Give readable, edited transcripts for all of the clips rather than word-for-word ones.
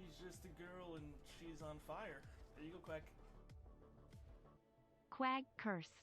She's just a girl and she's on fire. There you go, Quack. Quag cursed.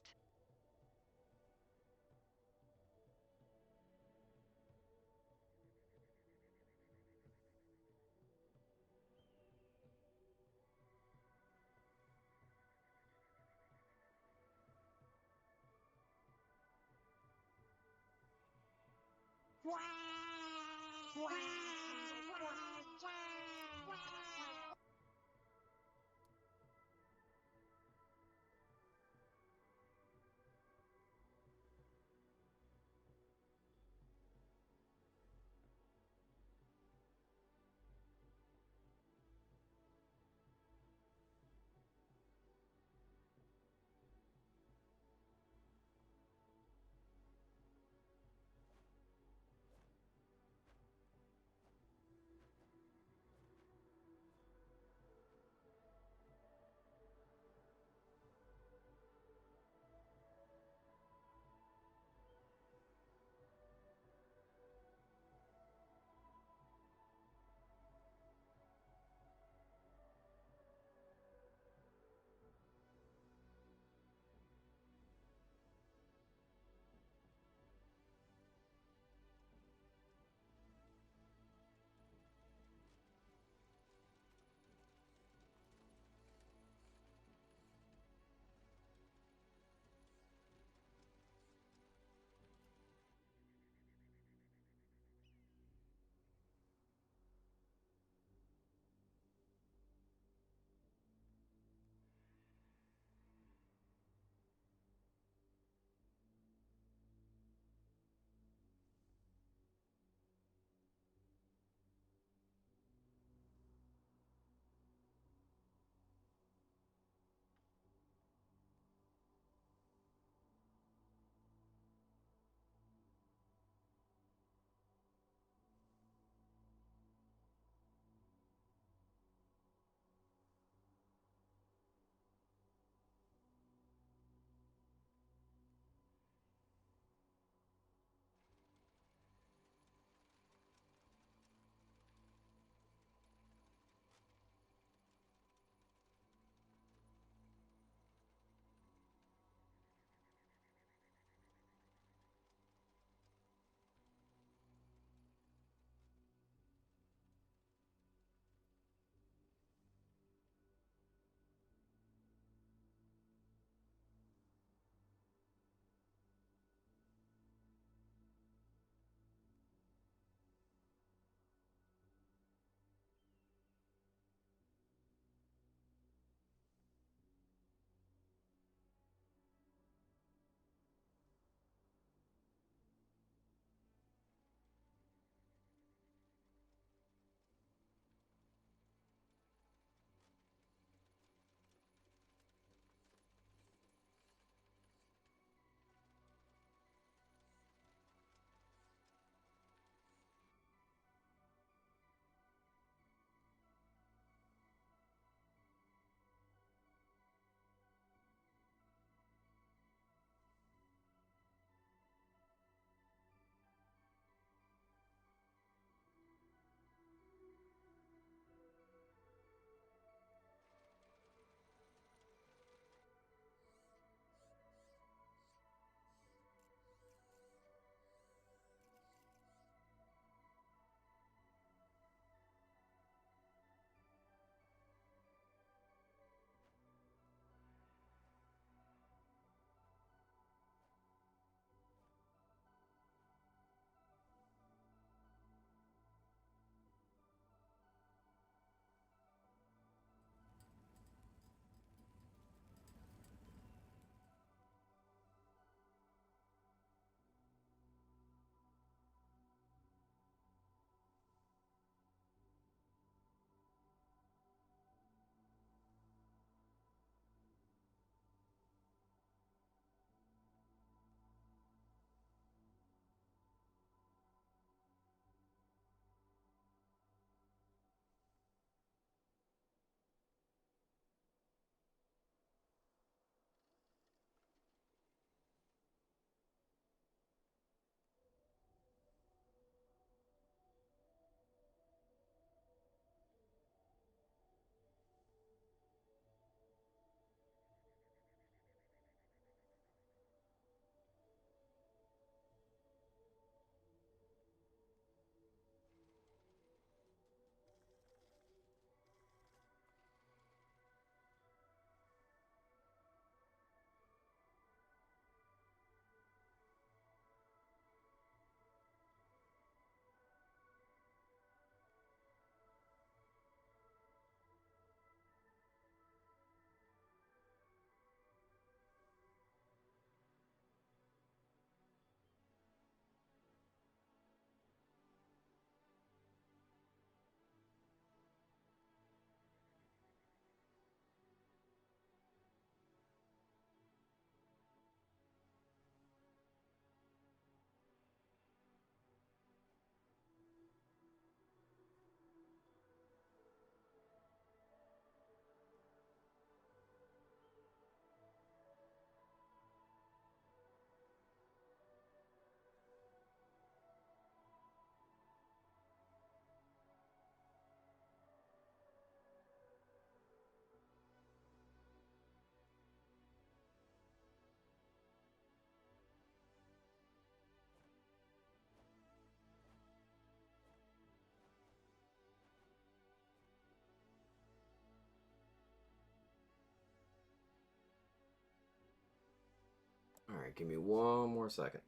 Alright, give me one more second.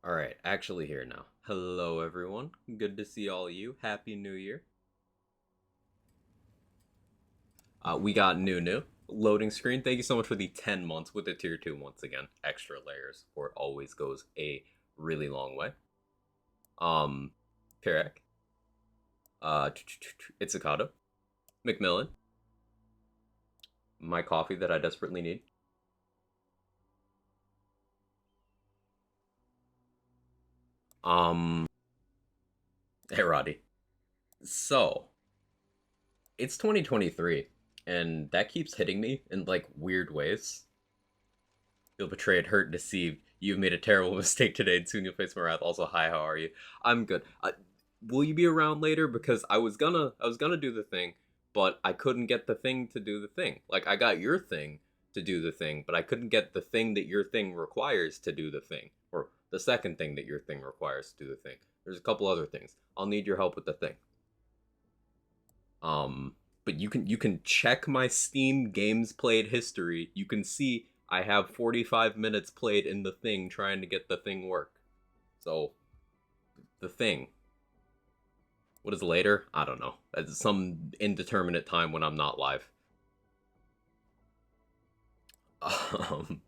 Alright, actually here now. Hello everyone. Good to see all of you. Happy New Year. We got new loading screen. Thank you so much for the 10 months with the tier 2 once again. Extra layers, or it always goes a really long way. Pirek. Itsukato. Macmillan. My coffee that I desperately need. Hey Roddy. So, it's 2023, and that keeps hitting me in like weird ways. Feel betrayed, hurt, deceived. You've made a terrible mistake today, and soon you'll face my wrath. Also, hi, how are you? I'm good. Will you be around later? Because I was gonna do the thing, but I couldn't get the thing to do the thing. Like I got your thing to do the thing, but I couldn't get the thing that your thing requires to do the thing, or the second thing that your thing requires to do the thing. There's a couple other things. I'll need your help with the thing. Um, but you can check my Steam games played history. You can see I have 45 minutes played in the thing trying to get the thing work. So the thing. What is later? I don't know. That's some indeterminate time when I'm not live. Um,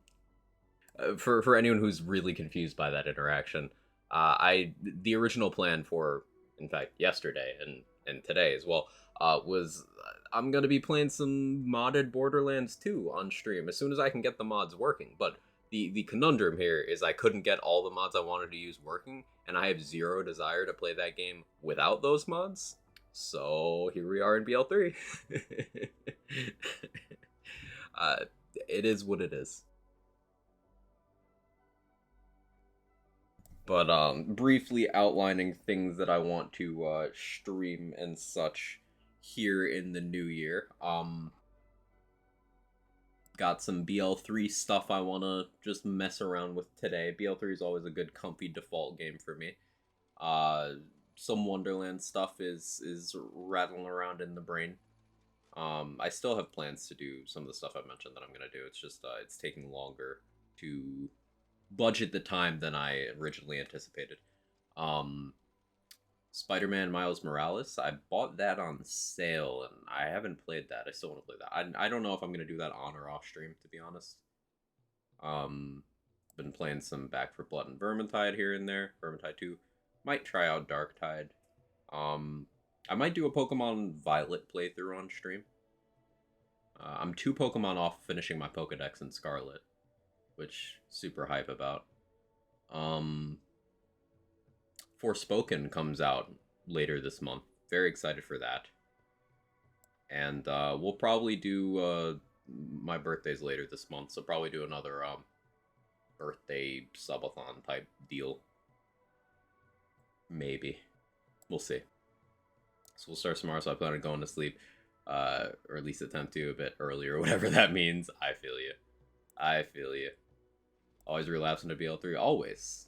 for anyone who's really confused by that interaction, the original plan for, in fact, yesterday and today as well, was I'm gonna be playing some modded Borderlands 2 on stream as soon as I can get the mods working. But the conundrum here is I couldn't get all the mods I wanted to use working, and I have zero desire to play that game without those mods. So here we are in BL3. uh, it is what it is. But briefly outlining things that I want to stream and such here in the new year. Got some BL3 stuff I want to just mess around with today. BL3 is always a good comfy default game for me. Uh some Wonderland stuff is rattling around in the brain. I still have plans to do some of the stuff I mentioned that I'm going to do. It's just it's taking longer to budget the time than I originally anticipated. Um, Spider-Man Miles Morales, I bought that on sale and I haven't played that. I still want to play that. I don't know if I'm gonna do that on or off stream, to be honest. Um, been playing some Back for Blood and Vermintide here and there. Vermintide 2. Might try out Darktide. Um, I might do a Pokemon Violet playthrough on stream. I'm 2 Pokemon off finishing my Pokedex in Scarlet, which super hype about. Um, Forspoken comes out later this month. Very excited for that. And we'll probably do my birthday's later this month, so probably do another birthday subathon type deal. Maybe. We'll see. So we'll start tomorrow, so I plan on going to sleep. Or at least attempt to a bit earlier, whatever that means. I feel you. I feel you. Always relapse into BL3. Always.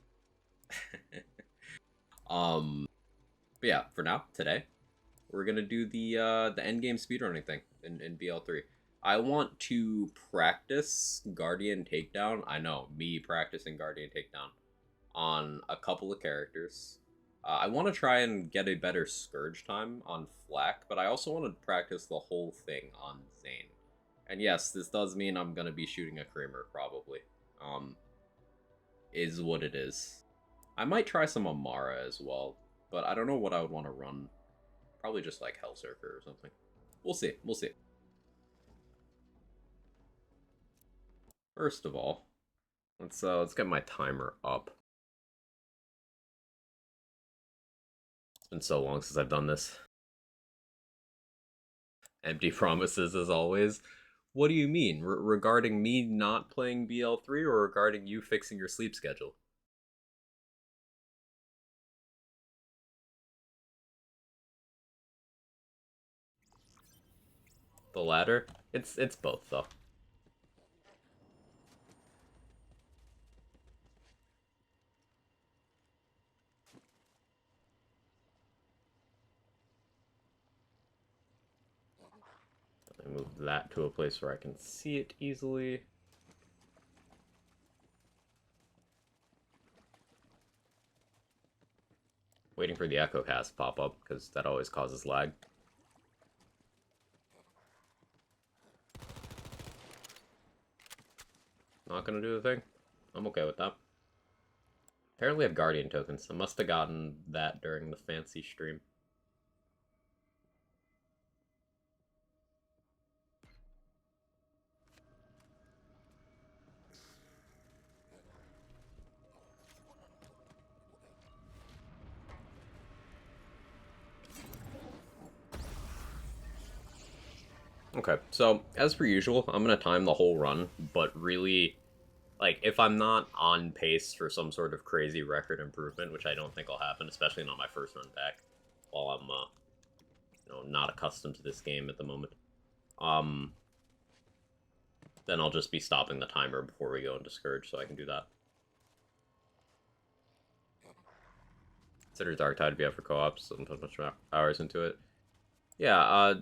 But yeah, for now, today, we're gonna do the endgame speedrunning thing in BL3. I want to practice Guardian Takedown. I know, me practicing Guardian Takedown on a couple of characters. I want to try and get a better Scourge time on Flack, but I also want to practice the whole thing on Zane. And yes, this does mean I'm gonna be shooting a Kramer probably. Is what it is. I might try some Amara as well, but I don't know what I would want to run. Probably just like Hellcirker or something. We'll see. We'll see. First of all, let's get my timer up. It's been so long since I've done this. Empty promises as always. What do you mean? Regarding me not playing BL3 or regarding you fixing your sleep schedule? The latter? It's both though. I move that to a place where I can see it easily. Waiting for the echo cast to pop up, because that always causes lag. Not gonna do the thing? I'm okay with that. Apparently I have Guardian tokens. I must have gotten that during the fancy stream. Okay, so as per usual, I'm gonna time the whole run, but really, like, if I'm not on pace for some sort of crazy record improvement, which I don't think will happen, especially not my first run back, while I'm, not accustomed to this game at the moment, then I'll just be stopping the timer before we go into Scourge, so I can do that. Consider Dark Tide to be out for co-ops, don't put much hours into it. Yeah,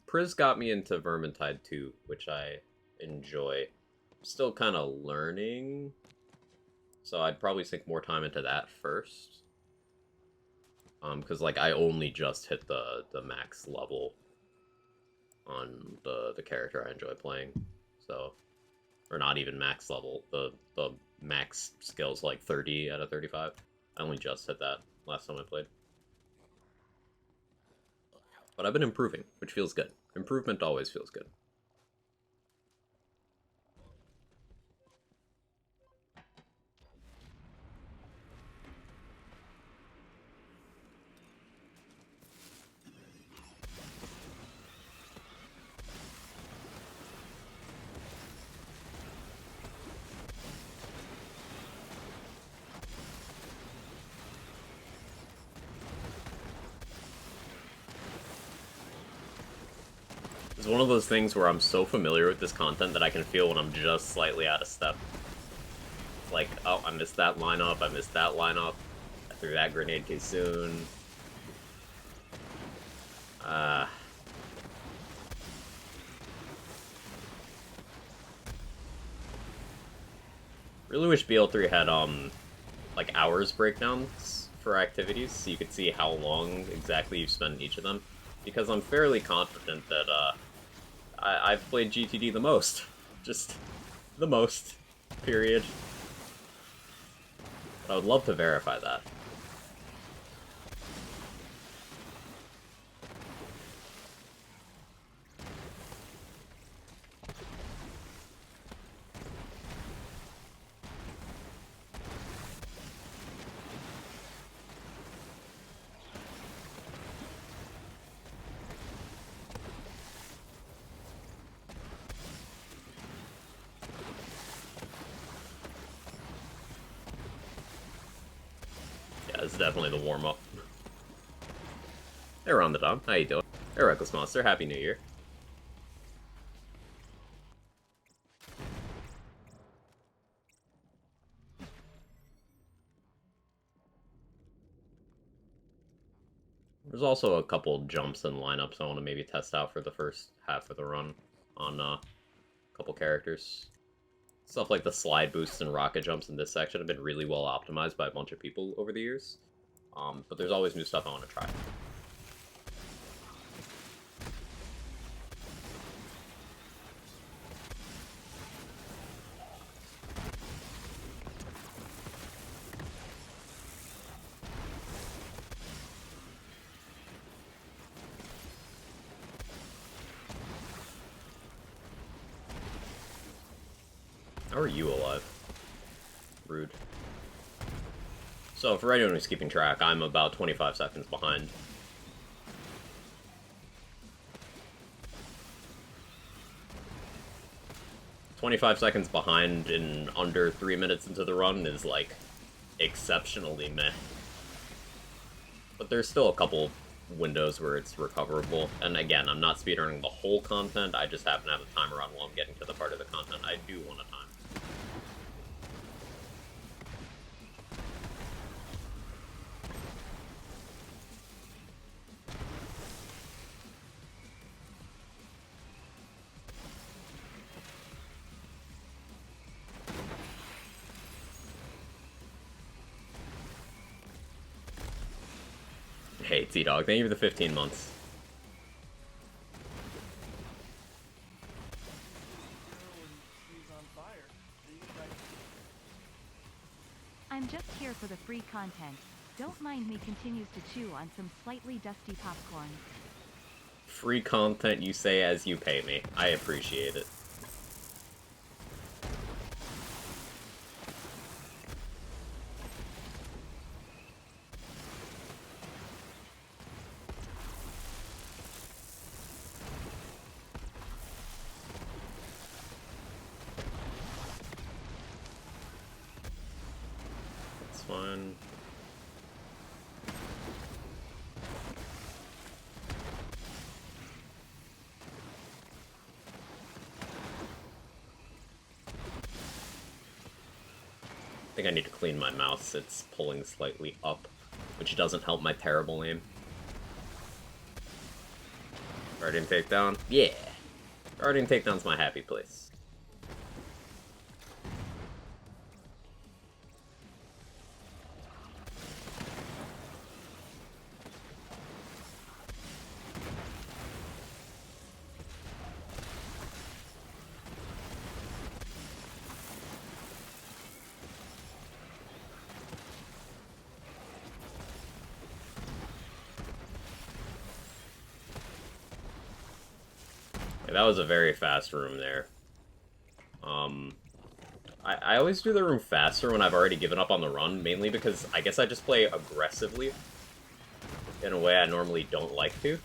Priz got me into Vermintide 2, which I enjoy. Still kind of learning, so I'd probably sink more time into that first. Because, like, I only just hit the max level on the character I enjoy playing, so... Or not even max level, the max skill's like 30 out of 35. I only just hit that last time I played. But I've been improving, which feels good. Improvement always feels good. It's one of those things where I'm so familiar with this content that I can feel when I'm just slightly out of step. It's like, oh, I missed that lineup, I missed that lineup, I threw that grenade too soon. Really wish BL3 had, like, hours breakdowns for activities, so you could see how long exactly you've spent in each of them. Because I'm fairly confident that, I've played GTD the most. Just the most. Period. But I would love to verify that. Yeah, this is definitely the warm-up. Hey, Ron the Dom. How you doing? Hey, Reckless Monster. Happy New Year. There's also a couple jumps and lineups I want to maybe test out for the first half of the run on a couple characters. Stuff like the slide boosts and rocket jumps in this section have been really well optimized by a bunch of people over the years. But there's always new stuff I want to try. How are you alive? Rude. So, for anyone who's keeping track, I'm about 25 seconds behind. 25 seconds behind in under 3 minutes into the run is, like, exceptionally meh. But there's still a couple windows where it's recoverable. And again, I'm not speedrunning the whole content, I just happen to have the timer on while I'm getting to the part of the content I do want to time. Hey, T-Dog, thank you for the 15 months. I'm just here for the free content. Don't mind me continues to chew on some slightly dusty popcorn. Free content, you say, as you pay me. I appreciate it. It's fine. I think I need to clean my mouse. It's pulling slightly up, which doesn't help my terrible aim. Guardian takedown? Yeah! Guardian takedown's my happy place. That was a very fast room there. I always do the room faster when I've already given up on the run, mainly because I guess I just play aggressively in a way I normally don't like to.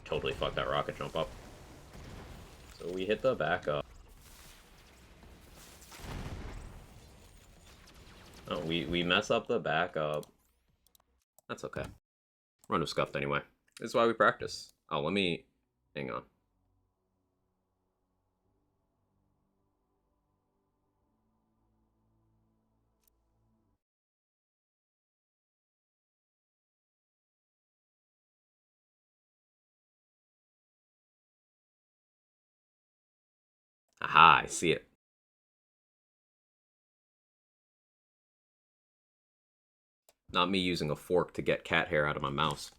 Totally fucked that rocket jump up. So we hit the back up. Oh, we mess up the backup. That's okay. Run was scuffed anyway. This is why we practice. Oh, let me... Hang on. Aha, I see it. Not me using a fork to get cat hair out of my mouse.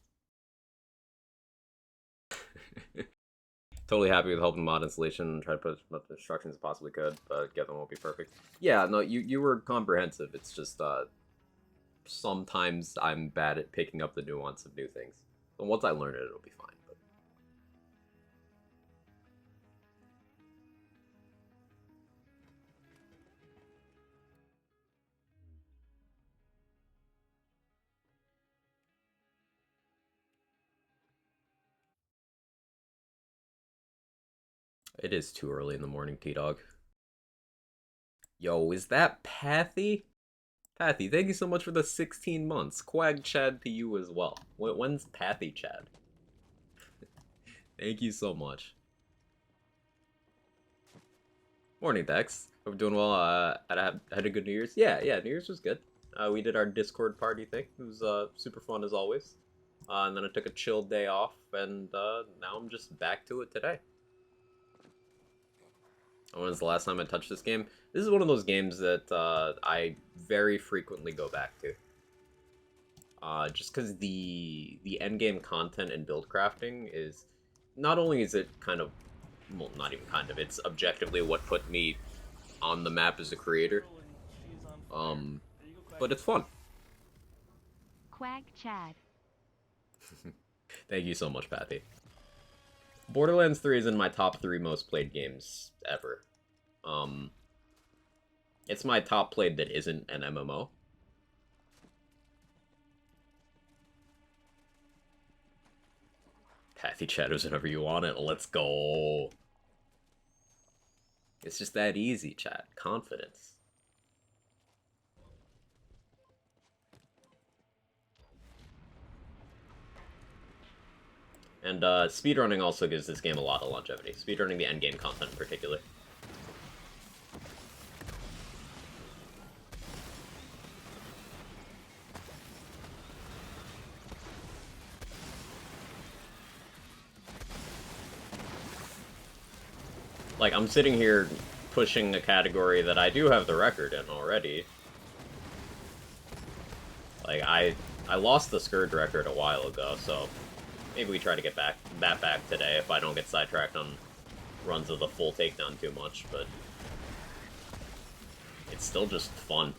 Totally happy with helping mod installation. Try to put as much instructions as possibly could, but get them won't be perfect. Yeah, no, you were comprehensive. It's just sometimes I'm bad at picking up the nuance of new things. But once I learn it, it'll be fine. But it is too early in the morning, T-Dog. Yo, is that Pathy? Pathy, thank you so much for the 16 months. Quag Chad to you as well. When's Pathy Chad? Thank you so much. Morning, Dex. Hope you're doing well. Had a good New Year's? Yeah, New Year's was good. We did our Discord party thing. It was super fun as always. And then I took a chill day off, and now I'm just back to it today. When was the last time I touched this game? This is one of those games that I very frequently go back to. Just because the endgame content and build crafting is... Not only is it kind of... Well, not even kind of. It's objectively what put me on the map as a creator. But it's fun. Quag Chad. Thank you so much, Pathy. Borderlands 3 is in my top 3 most played games ever. It's my top played that isn't an MMO. Pathy Shadows whenever you want it. Let's go. It's just that easy, chat. Confidence. And speedrunning also gives this game a lot of longevity. Speedrunning the endgame content in particular. Like, I'm sitting here pushing a category that I do have the record in already. Like, I lost the Scourge record a while ago, so maybe we try to get that back today if I don't get sidetracked on runs of the full takedown too much, but it's still just fun.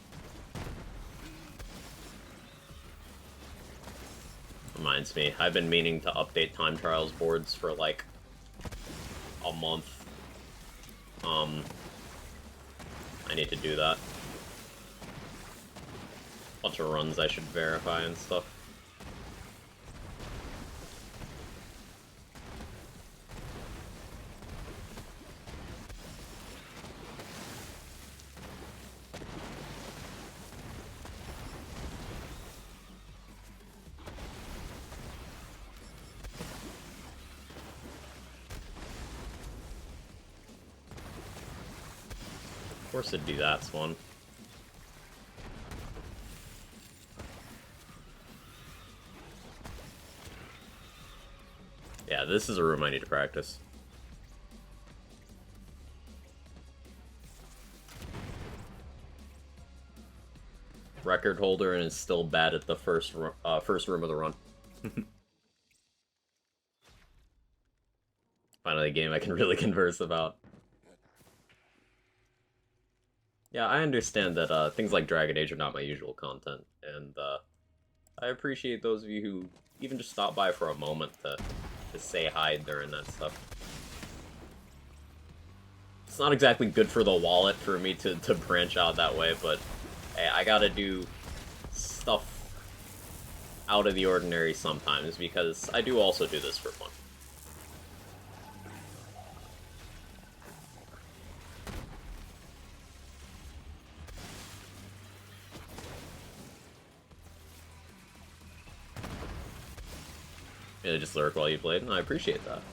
Reminds me, I've been meaning to update time trials boards for like a month. I need to do that. Bunch of runs I should verify and stuff. Of course it'd do that, Swan. Yeah, this is a room I need to practice. Record holder and is still bad at the first room of the run. Finally a game I can really converse about. Yeah, I understand that things like Dragon Age are not my usual content, and I appreciate those of you who even just stop by for a moment to say hi during that stuff. It's not exactly good for the wallet for me to branch out that way, but hey, I gotta do stuff out of the ordinary sometimes, because I do also do this for fun. Yeah, just lurk while you played, and I appreciate that.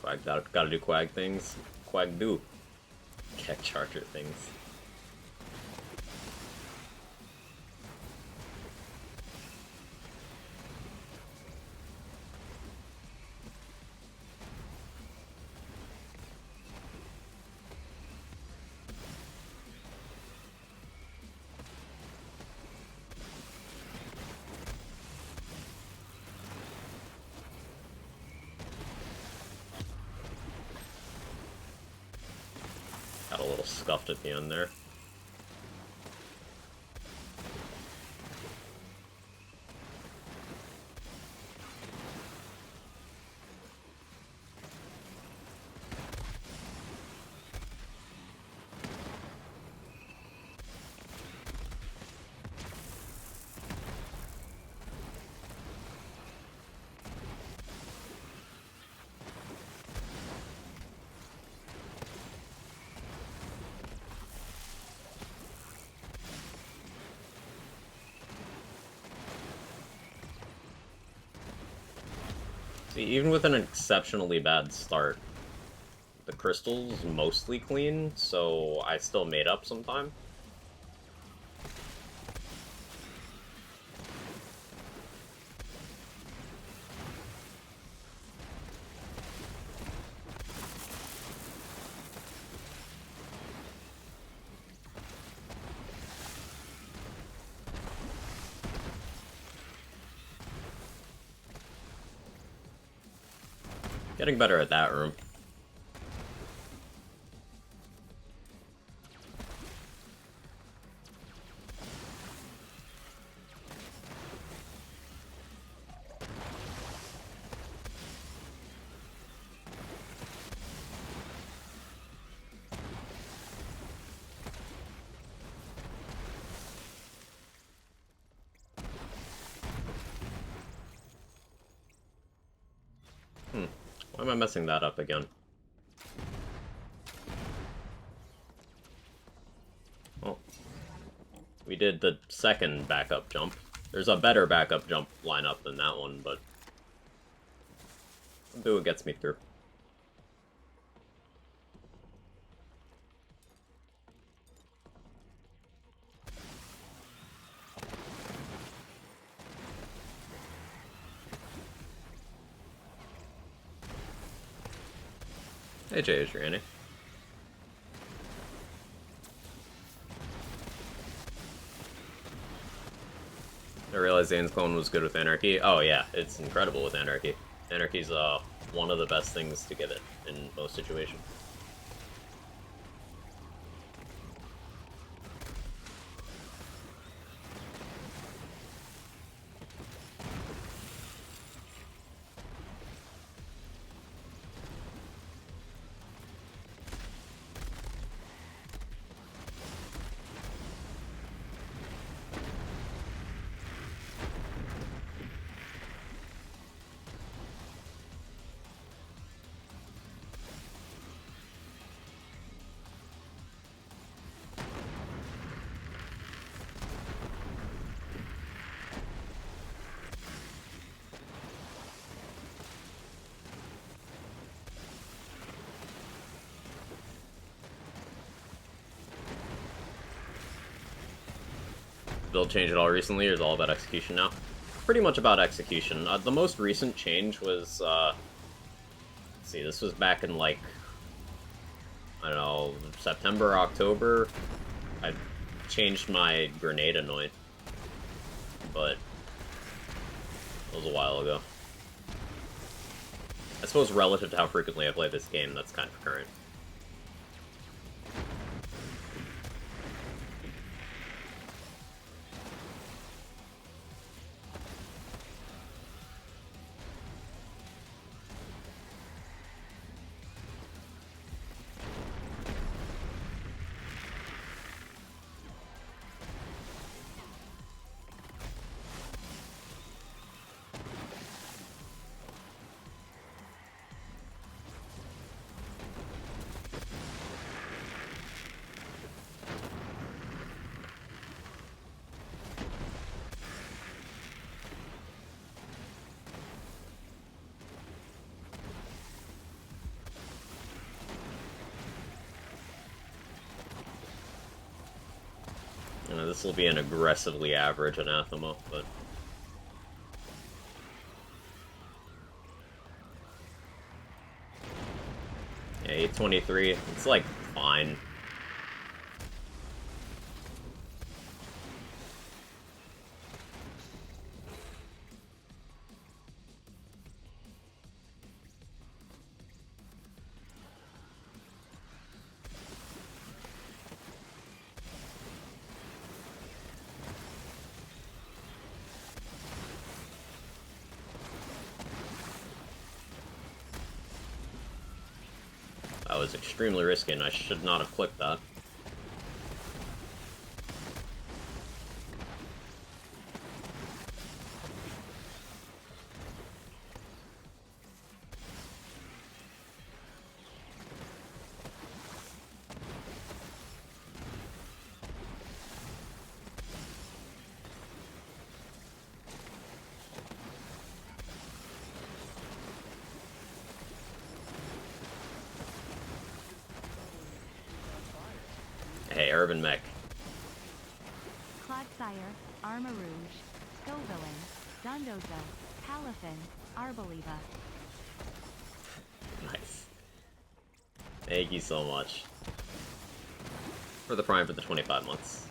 Quag, gotta do quag things. Quag do. Keck charger things. Got a little scuffed at the end there. See, even with an exceptionally bad start, the crystal's mostly clean, so I still made up some time. Getting better at that room. Why am I messing that up again? Well, we did the second backup jump. There's a better backup jump lineup than that one, but I'll do what gets me through. Hey Jay, Adriani. I realized Zane's clone was good with Anarchy. Oh yeah, it's incredible with Anarchy. Anarchy's one of the best things to get it in most situations. Build change at all recently, or is it all about execution now? Pretty much about execution. The most recent change was, let's see, this was back in, like, I don't know, September, October. I changed my grenade anoint, but it was a while ago. I suppose relative to how frequently I play this game, that's kind of current. This will be an aggressively average anathema, but yeah, 823. It's like fine. That was extremely risky, and I should not have clicked that. Hey, Urban Mech. Clodsire, Armor Rouge, Scovillain, Dondoza, Palafin, Arboliva. Nice. Thank you so much. For the Prime for the 25 months.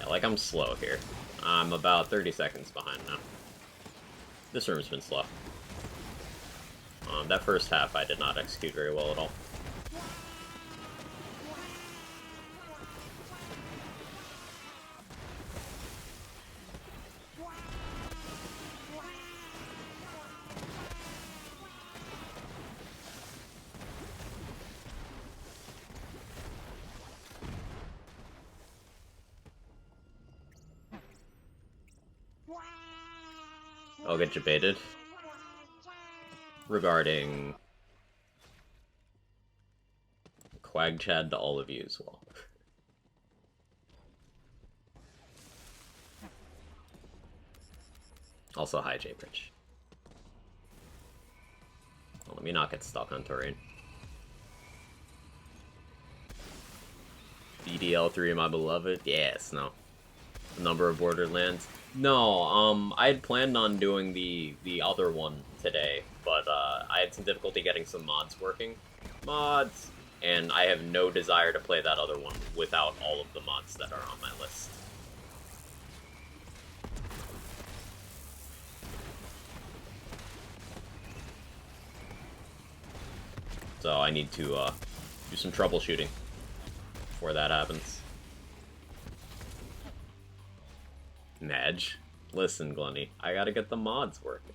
Yeah, like I'm slow here. I'm about 30 seconds behind now. This room's been slow. That first half I did not execute very well at all. I'll get debated regarding Quag Chad to all of you as well. Also, hi, J-Bridge. Well, let me not get stuck on terrain. BDL3, my beloved? Yes, no. The number of Borderlands? No, I had planned on doing the other one today, but I had some difficulty getting some mods working. And I have no desire to play that other one without all of the mods that are on my list. So I need to do some troubleshooting before that happens. Madge, listen, Glenny, I gotta get the mods working.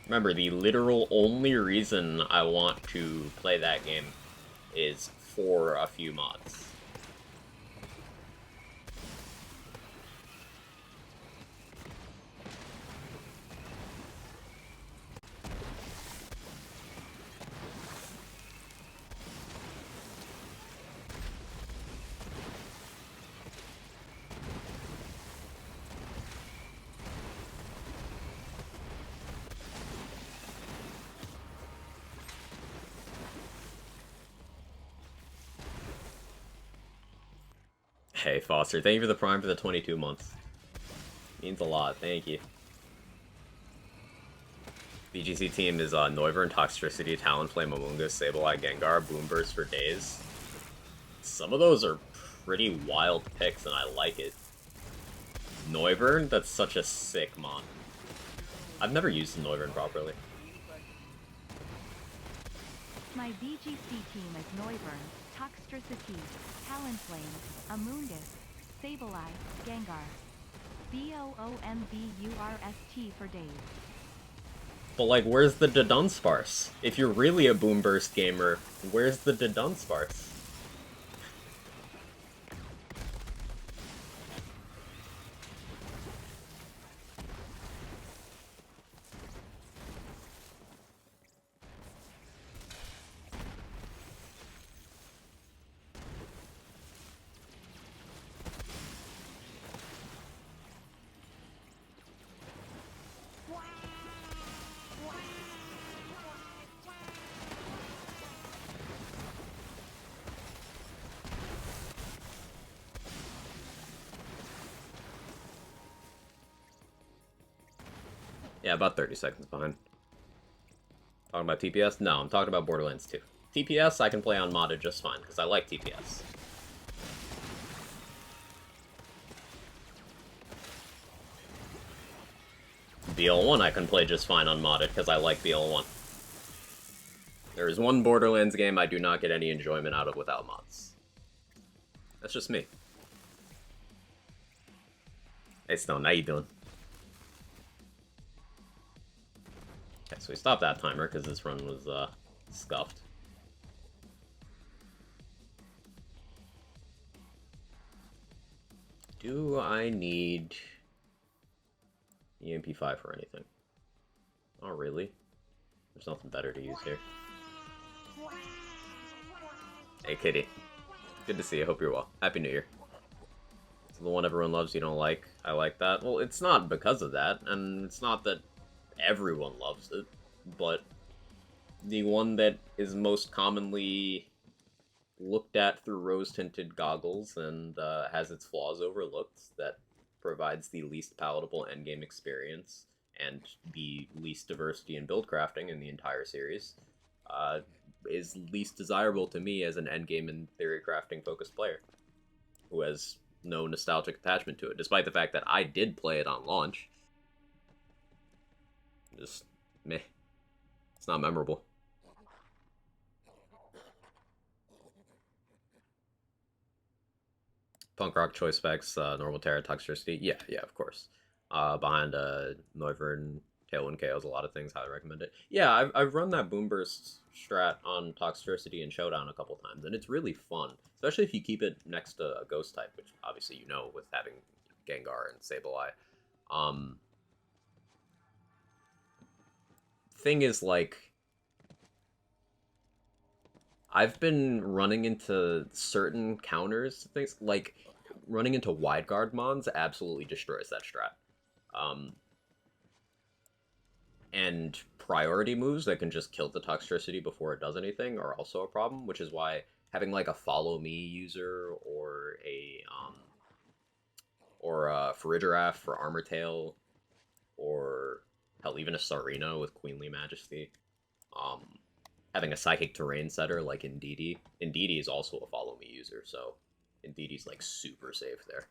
Remember, the literal only reason I want to play that game is for a few mods. Hey, Foster, thank you for the Prime for the 22 months. Means a lot, thank you. BGC team is Noivern, Toxtricity, Talonflame, Amoonguss, Sableye, Gengar, Boomburst for days. Some of those are pretty wild picks, and I like it. Noivern? That's such a sick mon. I've never used Noivern properly. My BGC team is Noivern, Toxtricity, Talonflame, Amoonguss, Sableye, Gengar. BOOMBURST for days. But, like, where's the Dunsparce? If you're really a Boomburst gamer, where's the Dunsparce? Yeah, about 30 seconds behind. Talking about TPS? No, I'm talking about Borderlands 2. TPS I can play on modded just fine, because I like TPS. BL1 I can play just fine on modded, because I like BL1. There is one Borderlands game I do not get any enjoyment out of without mods. That's just me. Hey Stone, how you doing? Okay, so we stopped that timer because this run was scuffed. Do I need EMP5 for anything? Oh, really? There's nothing better to use here. Hey, Kitty. Good to see you. Hope you're well. Happy New Year. So the one everyone loves you don't like. I like that. Well, it's not because of that, and it's not that everyone loves it, but the one that is most commonly looked at through rose-tinted goggles and has its flaws overlooked, that provides the least palatable endgame experience and the least diversity in build crafting in the entire series, is least desirable to me as an endgame and theory crafting focused player who has no nostalgic attachment to it, despite the fact that I did play it on launch. Just meh. It's not memorable. Punk rock choice specs, normal Terra toxicity. Yeah, of course. Behind Noivern, Tailwind KOs, a lot of things. Highly recommend it. Yeah, I've run that Boomburst strat on Toxtricity and Showdown a couple times, and it's really fun, especially if you keep it next to a Ghost type, which obviously you know with having Gengar and Sableye. Thing is, like, I've been running into certain counters, things like running into wide guard mons absolutely destroys that strat. And priority moves that can just kill the Toxtricity before it does anything are also a problem, which is why having like a follow me user or a Farigiraf for Armor Tail, or hell, even a Sarina with Queenly Majesty, having a Psychic Terrain setter like Indeedee. Indeedee is also a follow me user, so Indeedee's like super safe there.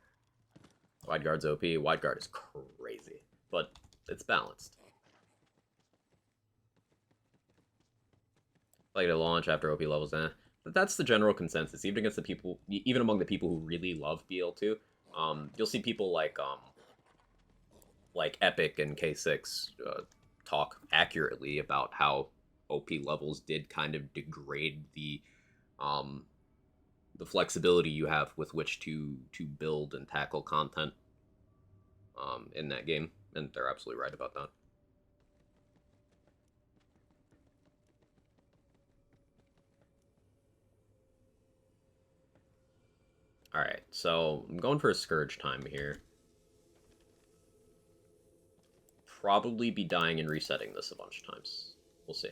Wide Guard's OP. Wide Guard is crazy, but it's balanced. Like to launch after OP levels, But that's the general consensus, even against the people, even among the people who really love BL2. You'll see people like Epic and K6 talk accurately about how OP levels did kind of degrade the flexibility you have with which to build and tackle content in that game, and they're absolutely right about that. Alright, so I'm going for a Scourge time here. Probably be dying and resetting this a bunch of times. We'll see.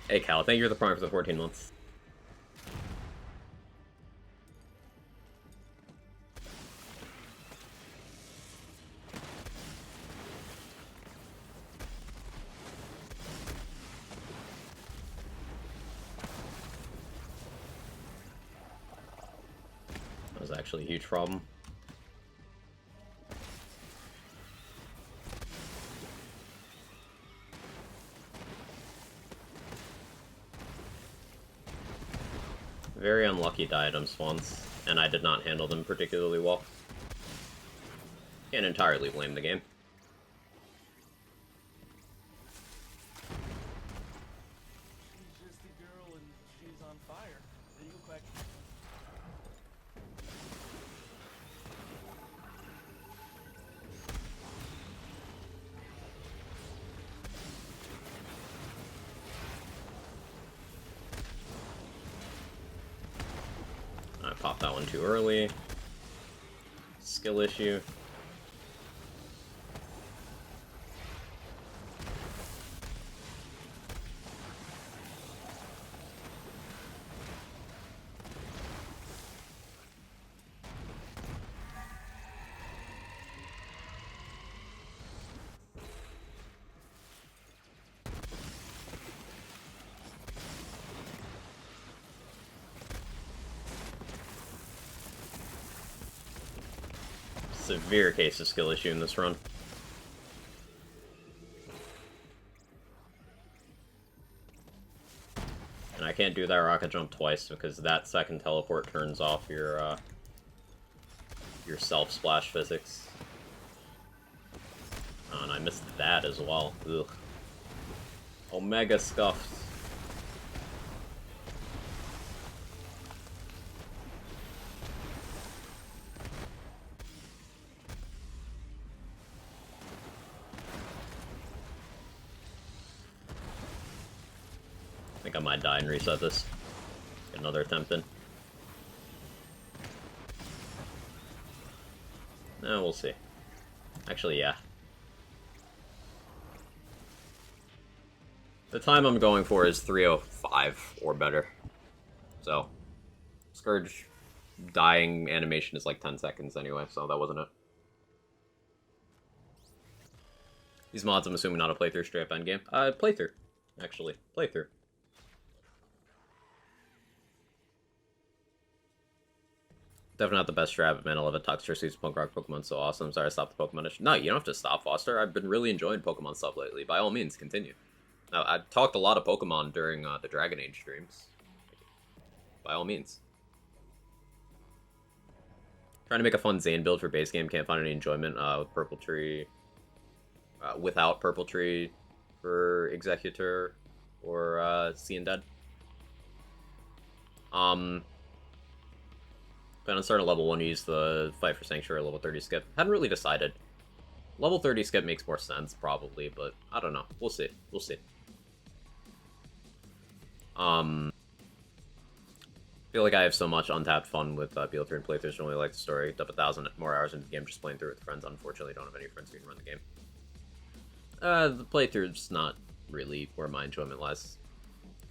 Hey Cal, thank you for the prime for the 14 months. That was actually a huge problem. Very unlucky diadems once, and I did not handle them particularly well. Can't entirely blame the game. She's just a girl and she's on fire. There you go, Quack. I popped that one too early. Skill issue. Severe case of skill issue in this run. And I can't do that rocket jump twice because that second teleport turns off your self splash physics. Oh, and I missed that as well. Ugh. Omega scuffed. think I might die and reset this. Get another attempt in. No, we'll see. Actually, yeah. The time I'm going for is 3:05 or better. So, Scourge dying animation is like 10 seconds anyway, so that wasn't it. These mods, I'm assuming not a playthrough, straight up endgame. Playthrough, actually. Playthrough. Definitely not the best strat, man. I love it. Toxic Seeds Punk Rock Pokemon so awesome. Sorry, I stopped the Pokemon issue. No, you don't have to stop, Foster. I've been really enjoying Pokemon stuff lately. By all means, continue. Now, I talked a lot of Pokemon during the Dragon Age streams. By all means. Trying to make a fun Zane build for base game. Can't find any enjoyment with Purple Tree. Without Purple Tree for Executor or Seeing Dead. Plan on starting level 1, use the Fight for Sanctuary level 30 skip. Hadn't really decided. Level 30 skip makes more sense, probably, but I don't know. We'll see. We'll see. I feel like I have so much untapped fun with BL3 and playthroughs. Don't really like the story. Dump 1,000 more hours into the game just playing through with friends. Unfortunately, don't have any friends who can run the game. The playthrough's not really where my enjoyment lies.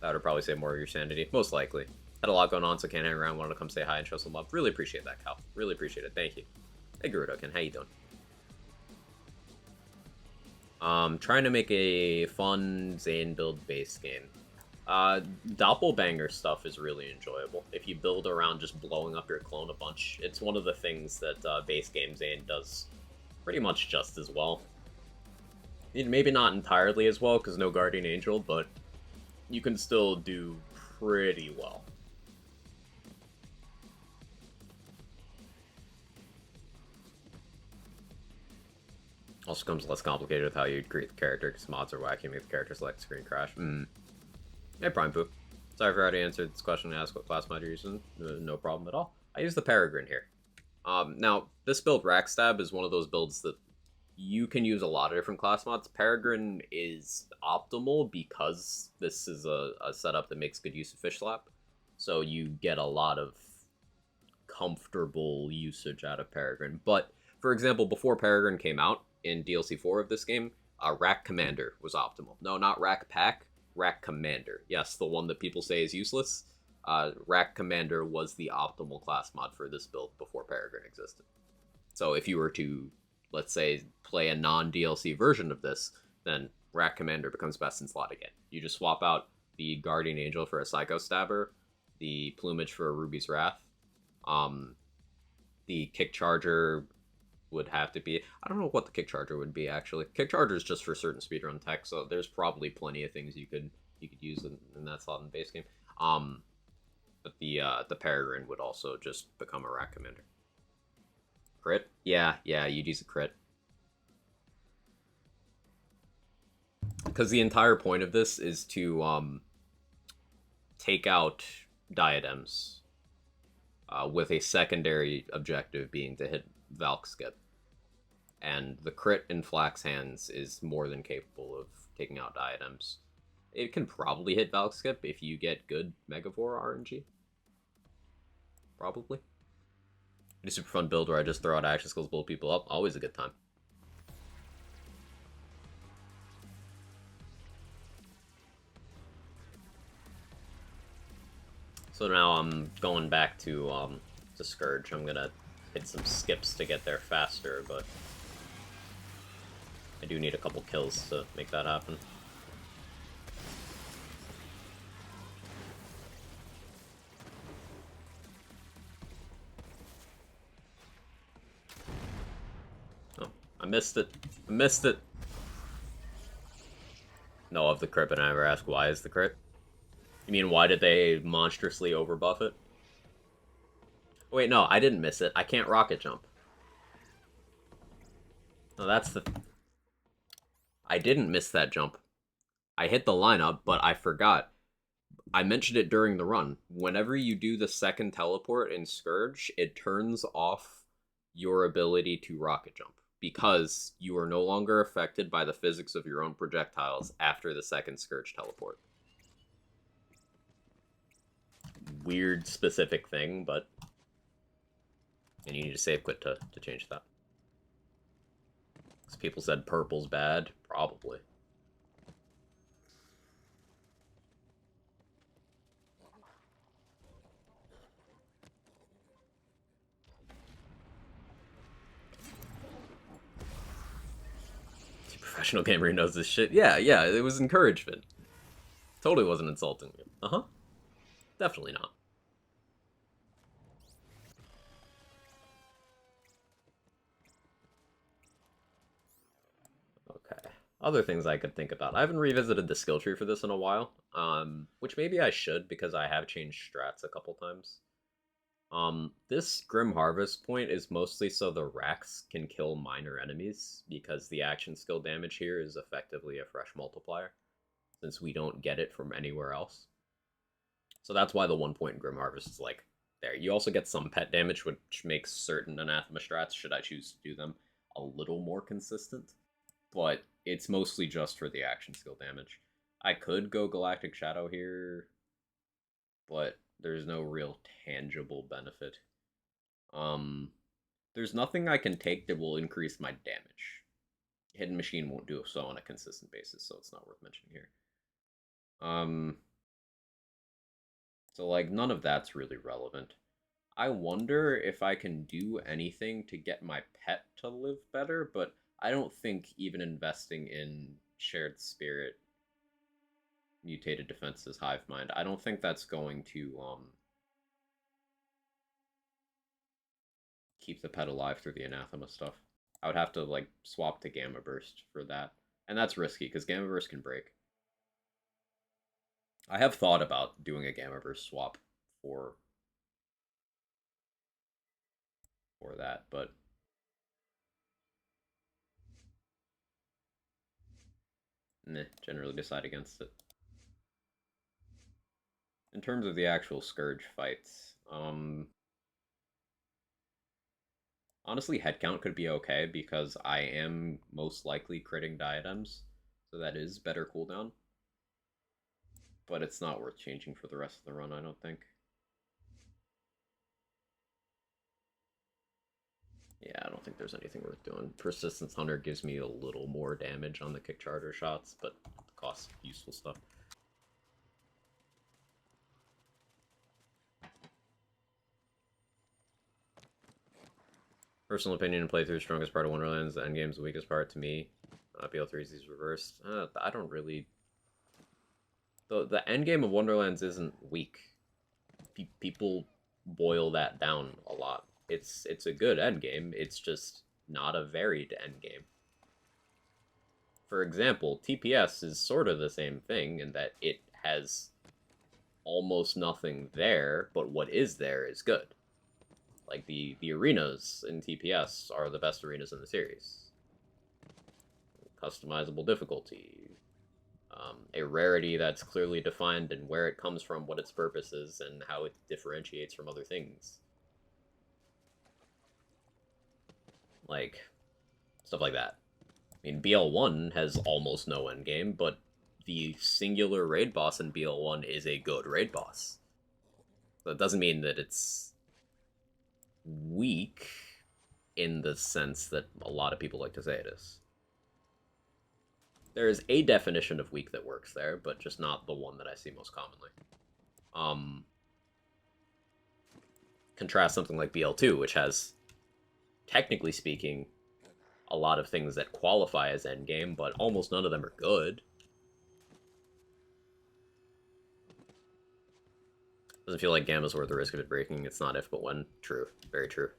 That would probably say more of your sanity. Most likely. Had a lot going on, so can't hang around. Wanted to come say hi and show some love. Really appreciate that, Cal. Really appreciate it. Thank you. Hey, Garudokin. How you doing? Trying to make a fun Zane build base game. Doppelbanger stuff is really enjoyable. If you build around just blowing up your clone a bunch, it's one of the things that base game Zane does pretty much just as well. Maybe not entirely as well, because no Guardian Angel, but you can still do pretty well. Also comes less complicated with how you create the character, because mods are wacky, make the character select screen crash. Hey, Prime Poo. Sorry for already answered this question and asked what class mod you're using. No problem at all. I use the Peregrine here. Now, this build, Rackstab, is one of those builds that you can use a lot of different class mods. Peregrine is optimal because this is a setup that makes good use of Fish Slap. So you get a lot of comfortable usage out of Peregrine. But, for example, before Peregrine came out, in DLC 4 of this game, Rack Commander was optimal. No, not Rack Pack, Rack Commander. Yes, the one that people say is useless. Rack Commander was the optimal class mod for this build before Peregrine existed. So if you were to, let's say, play a non-DLC version of this, then Rack Commander becomes best in slot again. You just swap out the Guardian Angel for a Psycho Stabber, the Plumage for a Ruby's Wrath, the Kick Charger would have to be... I don't know what the Kick Charger would be, actually. Kick Charger is just for certain speedrun tech, so there's probably plenty of things you could use in that slot in the base game. But the Peregrine would also just become a Rack Commander. Crit? Yeah, you'd use a crit. Because the entire point of this is to take out diadems, with a secondary objective being to hit Valk Skip. And the crit in Flax Hands is more than capable of taking out diadems. It can probably hit Valk Skip if you get good Megavore RNG. Probably. It's a super fun build where I just throw out action skills, blow people up. Always a good time. So now I'm going back to Scourge. I'm gonna hit some skips to get there faster, but I do need a couple kills to make that happen. Oh, I missed it. I missed it. No, of the crit, but I never asked why is the crit. You mean why did they monstrously overbuff it? Wait, no, I didn't miss it. I can't rocket jump. No, that's the... I didn't miss that jump. I hit the lineup, but I forgot. I mentioned it during the run. Whenever you do the second teleport in Scourge, it turns off your ability to rocket jump, because you are no longer affected by the physics of your own projectiles after the second Scourge teleport. weird specific thing, but... And you need to save quit to change that. Because people said purple's bad. Probably. Professional gamer who knows this shit. Yeah, it was encouragement. Totally wasn't insulting you. Uh-huh. Definitely not. Okay. Other things I could think about. I haven't revisited the skill tree for this in a while. Which maybe I should because I have changed strats a couple times. This Grim Harvest point is mostly so the Rex can kill minor enemies, because the action skill damage here is effectively a fresh multiplier, since we don't get it from anywhere else. So that's why the 1 point in Grim Harvest is like there. You also get some pet damage, which makes certain Anathema strats, should I choose to do them, a little more consistent. But it's mostly just for the action skill damage. I could go Galactic Shadow here, but there's no real tangible benefit. There's nothing I can take that will increase my damage. Hidden Machine won't do so on a consistent basis, so it's not worth mentioning here. So, like, none of that's really relevant. I wonder if I can do anything to get my pet to live better, but I don't think even investing in Shared Spirit, Mutated Defenses, Hive Mind, I don't think that's going to, keep the pet alive through the Anathema stuff. I would have to, like, swap to Gamma Burst for that. And that's risky, because Gamma Burst can break. I have thought about doing a Gamma Burst swap for that, but generally decide against it. In terms of the actual Scourge fights, honestly, headcount could be okay, because I am most likely critting diadems, so that is better cooldown. But it's not worth changing for the rest of the run, I don't think. Yeah, I don't think there's anything worth doing. Persistence Hunter gives me a little more damage on the kick charter shots, but costs useful stuff. Personal opinion and playthrough, strongest part of Wonderlands, the endgame's the weakest part to me. BL3 is reversed. I don't really... The endgame of Wonderlands isn't weak. People boil that down a lot. It's a good endgame, it's just not a varied endgame. For example, TPS is sort of the same thing in that it has almost nothing there, but what is there is good. Like, the arenas in TPS are the best arenas in the series. Customizable difficulty. A rarity that's clearly defined in where it comes from, what its purpose is, and how it differentiates from other things. Like, stuff like that. I mean, BL1 has almost no endgame, but the singular raid boss in BL1 is a good raid boss. So it doesn't mean that it's weak in the sense that a lot of people like to say it is. There is a definition of weak that works there, but just not the one that I see most commonly. Contrast something like BL2, which has, technically speaking, a lot of things that qualify as endgame, but almost none of them are good. Doesn't feel like Gamma's worth the risk of it breaking. It's not if, but when. True. Very true.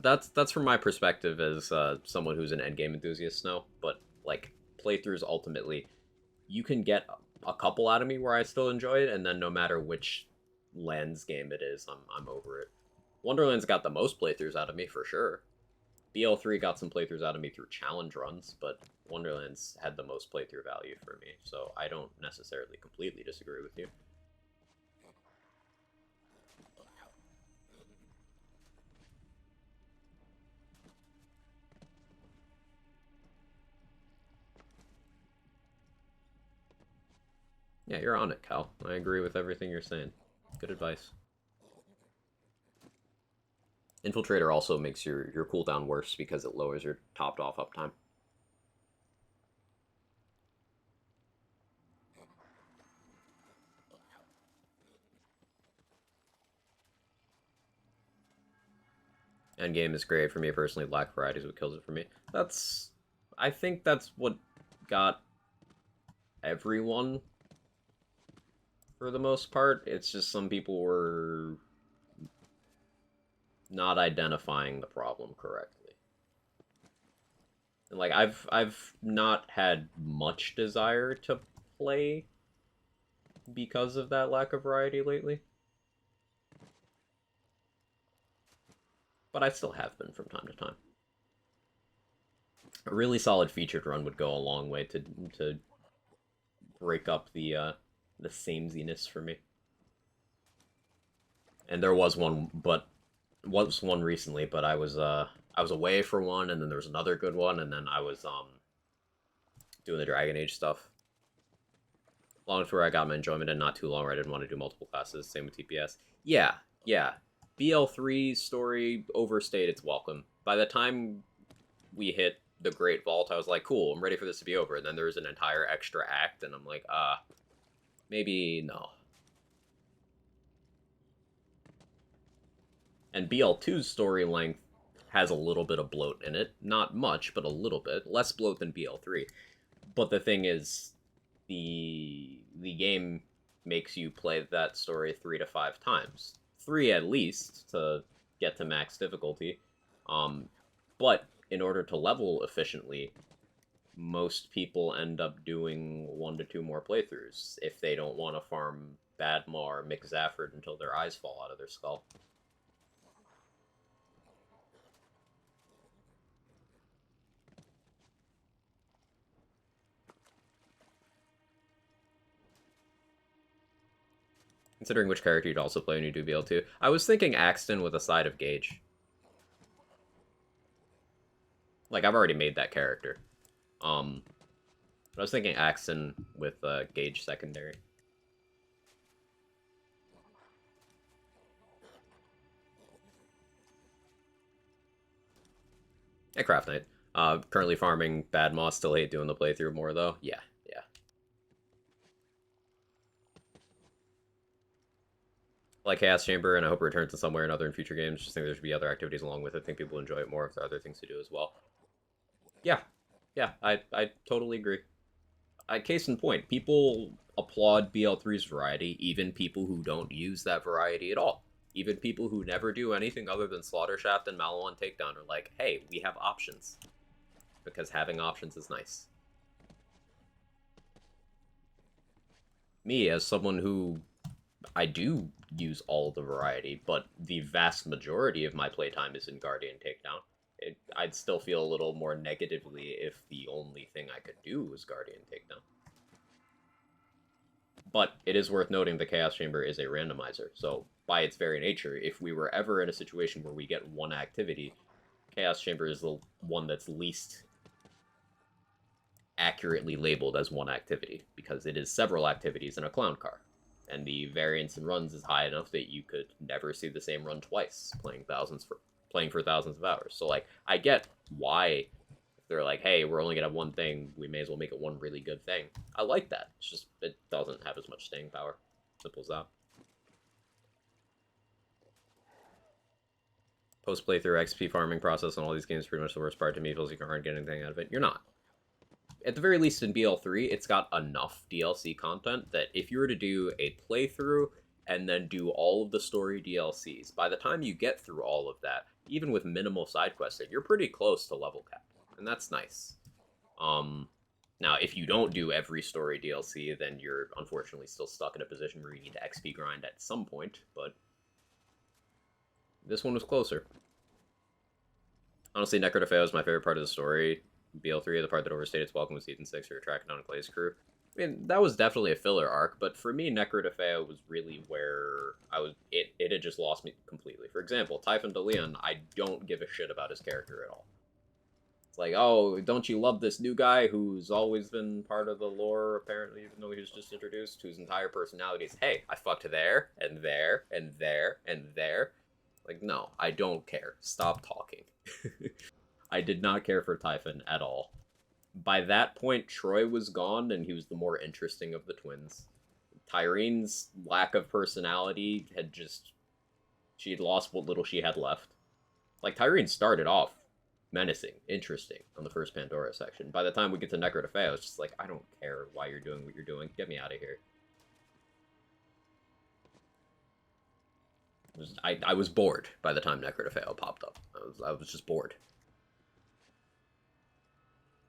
That's from my perspective as someone who's an endgame enthusiast now, but, like, playthroughs ultimately, you can get a couple out of me where I still enjoy it, and then no matter which lens game it is, I'm over it. Wonderland's got the most playthroughs out of me, for sure. BL3 got some playthroughs out of me through challenge runs, but Wonderland's had the most playthrough value for me, so I don't necessarily completely disagree with you. Yeah, you're on it, Cal. I agree with everything you're saying. Good advice. Infiltrator also makes your cooldown worse because it lowers your topped off uptime. Endgame is great for me personally. Lack variety is what kills it for me. I think that's what got everyone for the most part. It's just some people were not identifying the problem correctly. And like I've not had much desire to play because of that lack of variety lately. But I still have been from time to time. A really solid featured run would go a long way to break up the sameness for me. And there was one recently, but I was away for one, and then there was another good one, and then I was doing the Dragon Age stuff. Long to where I got my enjoyment, and not too long where I didn't want to do multiple classes. Same with TPS. Yeah, yeah. BL3 story overstayed its welcome. By the time we hit the Great Vault, I was like, cool, I'm ready for this to be over. And then there's an entire extra act, and I'm like, maybe no. And BL2's story length has a little bit of bloat in it. Not much, but a little bit. Less bloat than BL3. But the thing is, the game makes you play that story 3 to 5 times. 3 at least to get to max difficulty. But in order to level efficiently, most people end up doing 1 to 2 more playthroughs if they don't want to farm Badma or Mick Zafford until their eyes fall out of their skull. Considering which character you'd also play when you do BL2. I was thinking Axton with a side of Gage. Like, I've already made that character. But I was thinking Axton with Gage secondary. Hey, Craft Knight. Currently farming Bad Moss. Still hate doing the playthrough more, though. Yeah, yeah. Like Chaos Chamber, and I hope it returns in some way or another in future games. Just think there should be other activities along with it. I think people enjoy it more if there are other things to do as well. Yeah, yeah, I totally agree. Case in point, people applaud BL3's variety, even people who don't use that variety at all. Even people who never do anything other than Slaughter Shaft and Malawan Takedown are like, hey, we have options. Because having options is nice. Me, as someone who I do use all the variety, but the vast majority of my playtime is in Guardian Takedown. I'd still feel a little more negatively if the only thing I could do was Guardian Takedown. But it is worth noting the Chaos Chamber is a randomizer, so by its very nature, if we were ever in a situation where we get one activity, Chaos Chamber is the one that's least accurately labeled as one activity, because it is several activities in a clown car. And the variance in runs is high enough that you could never see the same run twice, playing for thousands of hours. So like, I get why if they're like, hey, we're only gonna have one thing, we may as well make it one really good thing. I like that. It's just it doesn't have as much staying power. Simple as that. Post playthrough XP farming process on all these games is pretty much the worst part to me. Feels like you aren't getting anything out of it. You're not. At the very least in BL3, it's got enough DLC content that if you were to do a playthrough and then do all of the story DLCs, by the time you get through all of that, even with minimal side questing, you're pretty close to level cap, and that's nice. Now, if you don't do every story DLC, then you're unfortunately still stuck in a position where you need to XP grind at some point, but this one was closer. Honestly, Necrotafeo is my favorite part of the story. BL3, the part that overstayed its welcome was Season 6, or tracking down Clay's crew. I mean, that was definitely a filler arc, but for me, Necrotafeo was really where it had just lost me completely. For example, Typhon DeLeon, I don't give a shit about his character at all. It's like, oh, don't you love this new guy who's always been part of the lore, apparently, even though he was just introduced, whose entire personality is, hey, I fucked there, and there, and there, and there. Like, no, I don't care. Stop talking. I did not care for Typhon at all. By that point, Troy was gone, and he was the more interesting of the twins. Tyrene's lack of personality had just... she had lost what little she had left. Like, Tyrene started off menacing, interesting on the first Pandora section. By the time we get to Necrotophae, I was just like, I don't care why you're doing what you're doing. Get me out of here. I was bored by the time Necrotophae popped up. I was just bored.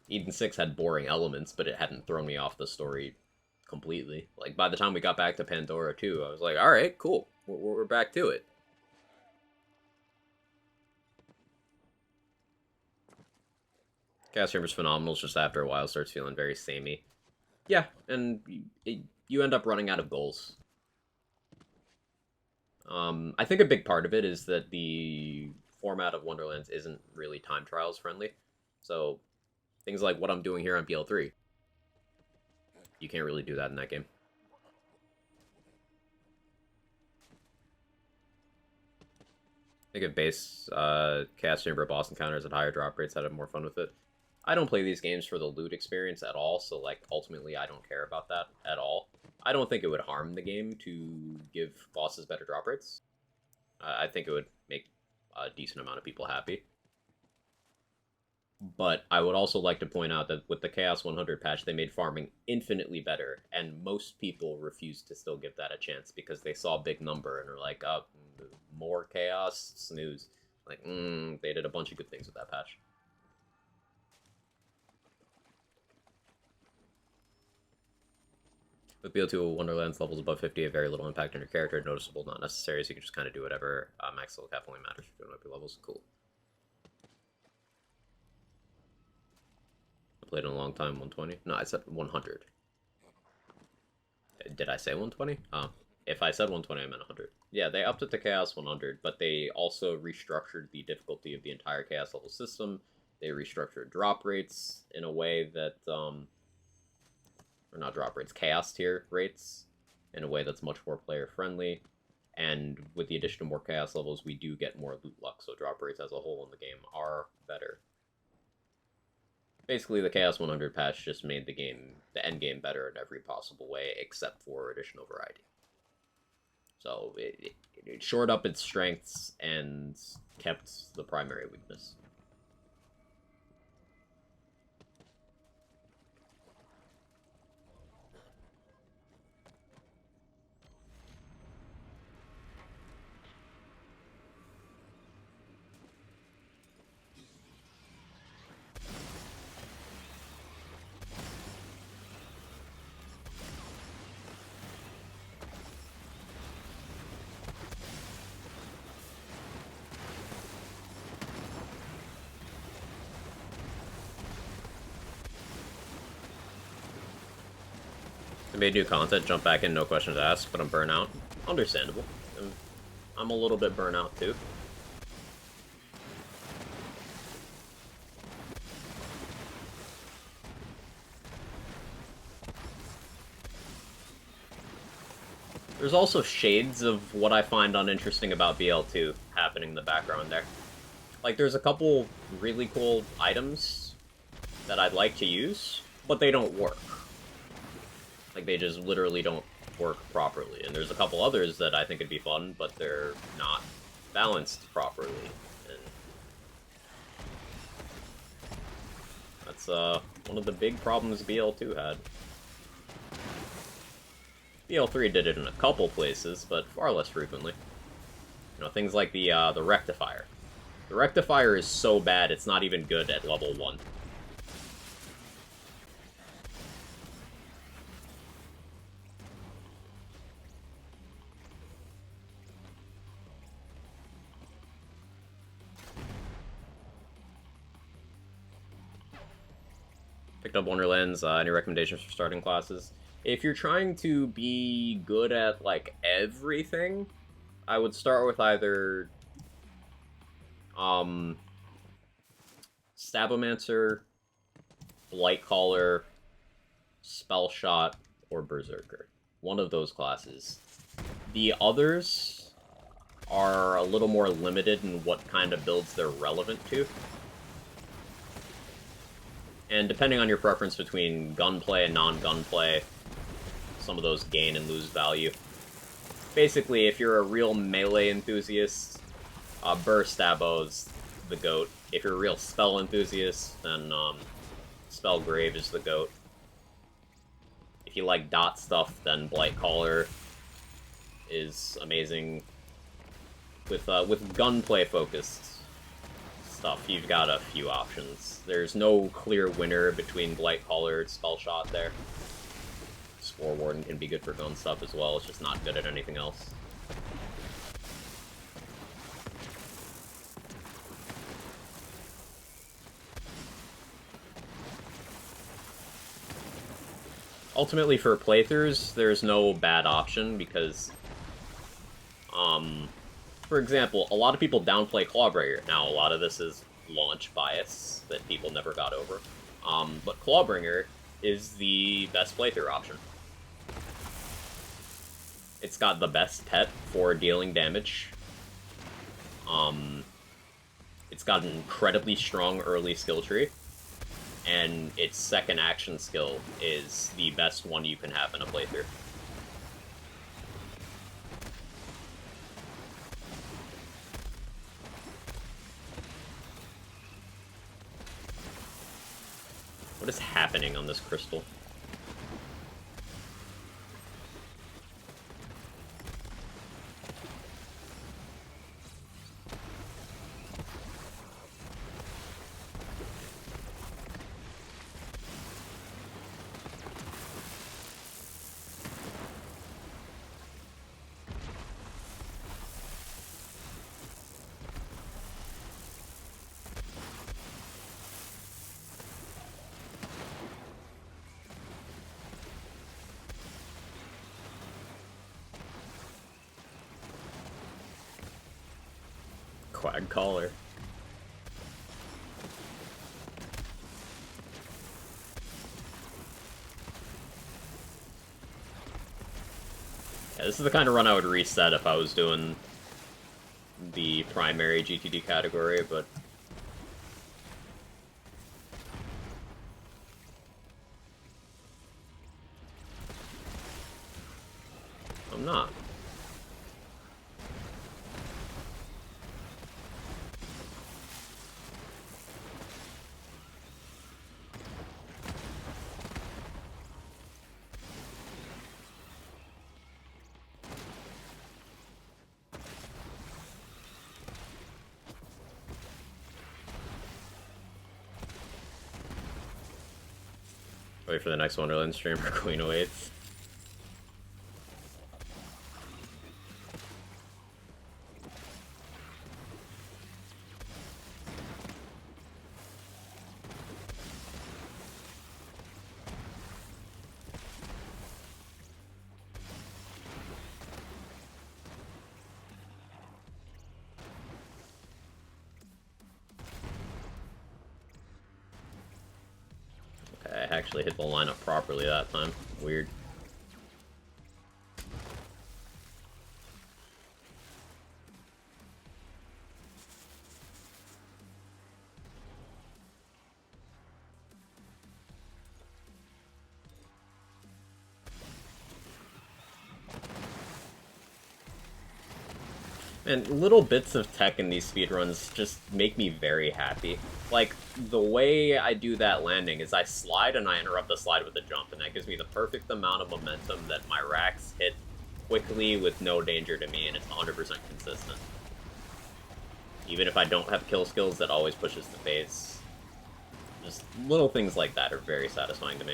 Eden 6 had boring elements, but it hadn't thrown me off the story completely. Like, by the time we got back to Pandora 2, I was like, alright, cool. We're back to it. Chaos Chamber's phenomenal, just after a while starts feeling very samey. Yeah, and you end up running out of goals. I think a big part of it is that the format of Wonderlands isn't really time trials friendly. So, things like what I'm doing here on BL3, you can't really do that in that game. I think if base Chaos Chamber boss encounters at higher drop rates, I'd have more fun with it. I don't play these games for the loot experience at all, so, like, ultimately I don't care about that at all. I don't think it would harm the game to give bosses better drop rates. I think it would make a decent amount of people happy. But I would also like to point out that with the Chaos 100 patch, they made farming infinitely better, and most people refuse to still give that a chance because they saw a big number and are like, oh, more Chaos? Snooze. Like, they did a bunch of good things with that patch. With BO2 Wonderlands, levels above 50 have very little impact on your character, noticeable, not necessary, so you can just kind of do whatever. Max level cap only matters for doing up your levels. Cool. I played in a long time, 120? No, I said 100. Did I say 120? If I said 120, I meant 100. Yeah, they upped it to Chaos 100, but they also restructured the difficulty of the entire Chaos level system. They restructured drop rates in a way that, or not drop rates, Chaos tier rates, in a way that's much more player-friendly. And with the addition of more Chaos levels, we do get more loot luck, so drop rates as a whole in the game are better. Basically, the Chaos 100 patch just made the game, the endgame, better in every possible way, except for additional variety. So, it shored up its strengths and kept the primary weakness. I made new content, jump back in, no questions asked, but I'm burnt out. Understandable. I'm a little bit burnt out too. There's also shades of what I find uninteresting about BL2 happening in the background there. Like, there's a couple really cool items that I'd like to use, but they don't work. Like, they just literally don't work properly. And there's a couple others that I think would be fun, but they're not balanced properly. And that's one of the big problems BL2 had. BL3 did it in a couple places, but far less frequently. You know, things like the Rectifier. The Rectifier is so bad, it's not even good at level 1. Picked up Wonderlands. Any recommendations for starting classes? If you're trying to be good at, like, everything, I would start with either, Stabomancer, Blightcaller, Spellshot, or Berserker. One of those classes. The others are a little more limited in what kind of builds they're relevant to. And depending on your preference between gunplay and non-gunplay, some of those gain and lose value. Basically, if you're a real melee enthusiast, Burst Stabo's the GOAT. If you're a real spell enthusiast, then Spellgrave is the GOAT. If you like dot stuff, then Blightcaller is amazing. With gunplay focused stuff, you've got a few options. There's no clear winner between Blightcaller and Spellshot there. Spore Warden can be good for gun stuff as well, it's just not good at anything else. Ultimately, for playthroughs, there's no bad option, because, for example, a lot of people downplay Clawbringer. Now, a lot of this is launch bias that people never got over. But Clawbringer is the best playthrough option. It's got the best pet for dealing damage. It's got an incredibly strong early skill tree. And its second action skill is the best one you can have in a playthrough. What is happening on this crystal? Quag Collar. Yeah, this is the kind of run I would reset if I was doing the primary GTD category, but I'm not. Wait for the next Wonderland stream for Queen awaits. I actually hit the lineup properly that time. Weird. And little bits of tech in these speedruns just make me very happy. Like, the way I do that landing is I slide and I interrupt the slide with a jump, and that gives me the perfect amount of momentum that my racks hit quickly with no danger to me, and it's 100% consistent. Even if I don't have kill skills, that always pushes the pace. Just little things like that are very satisfying to me.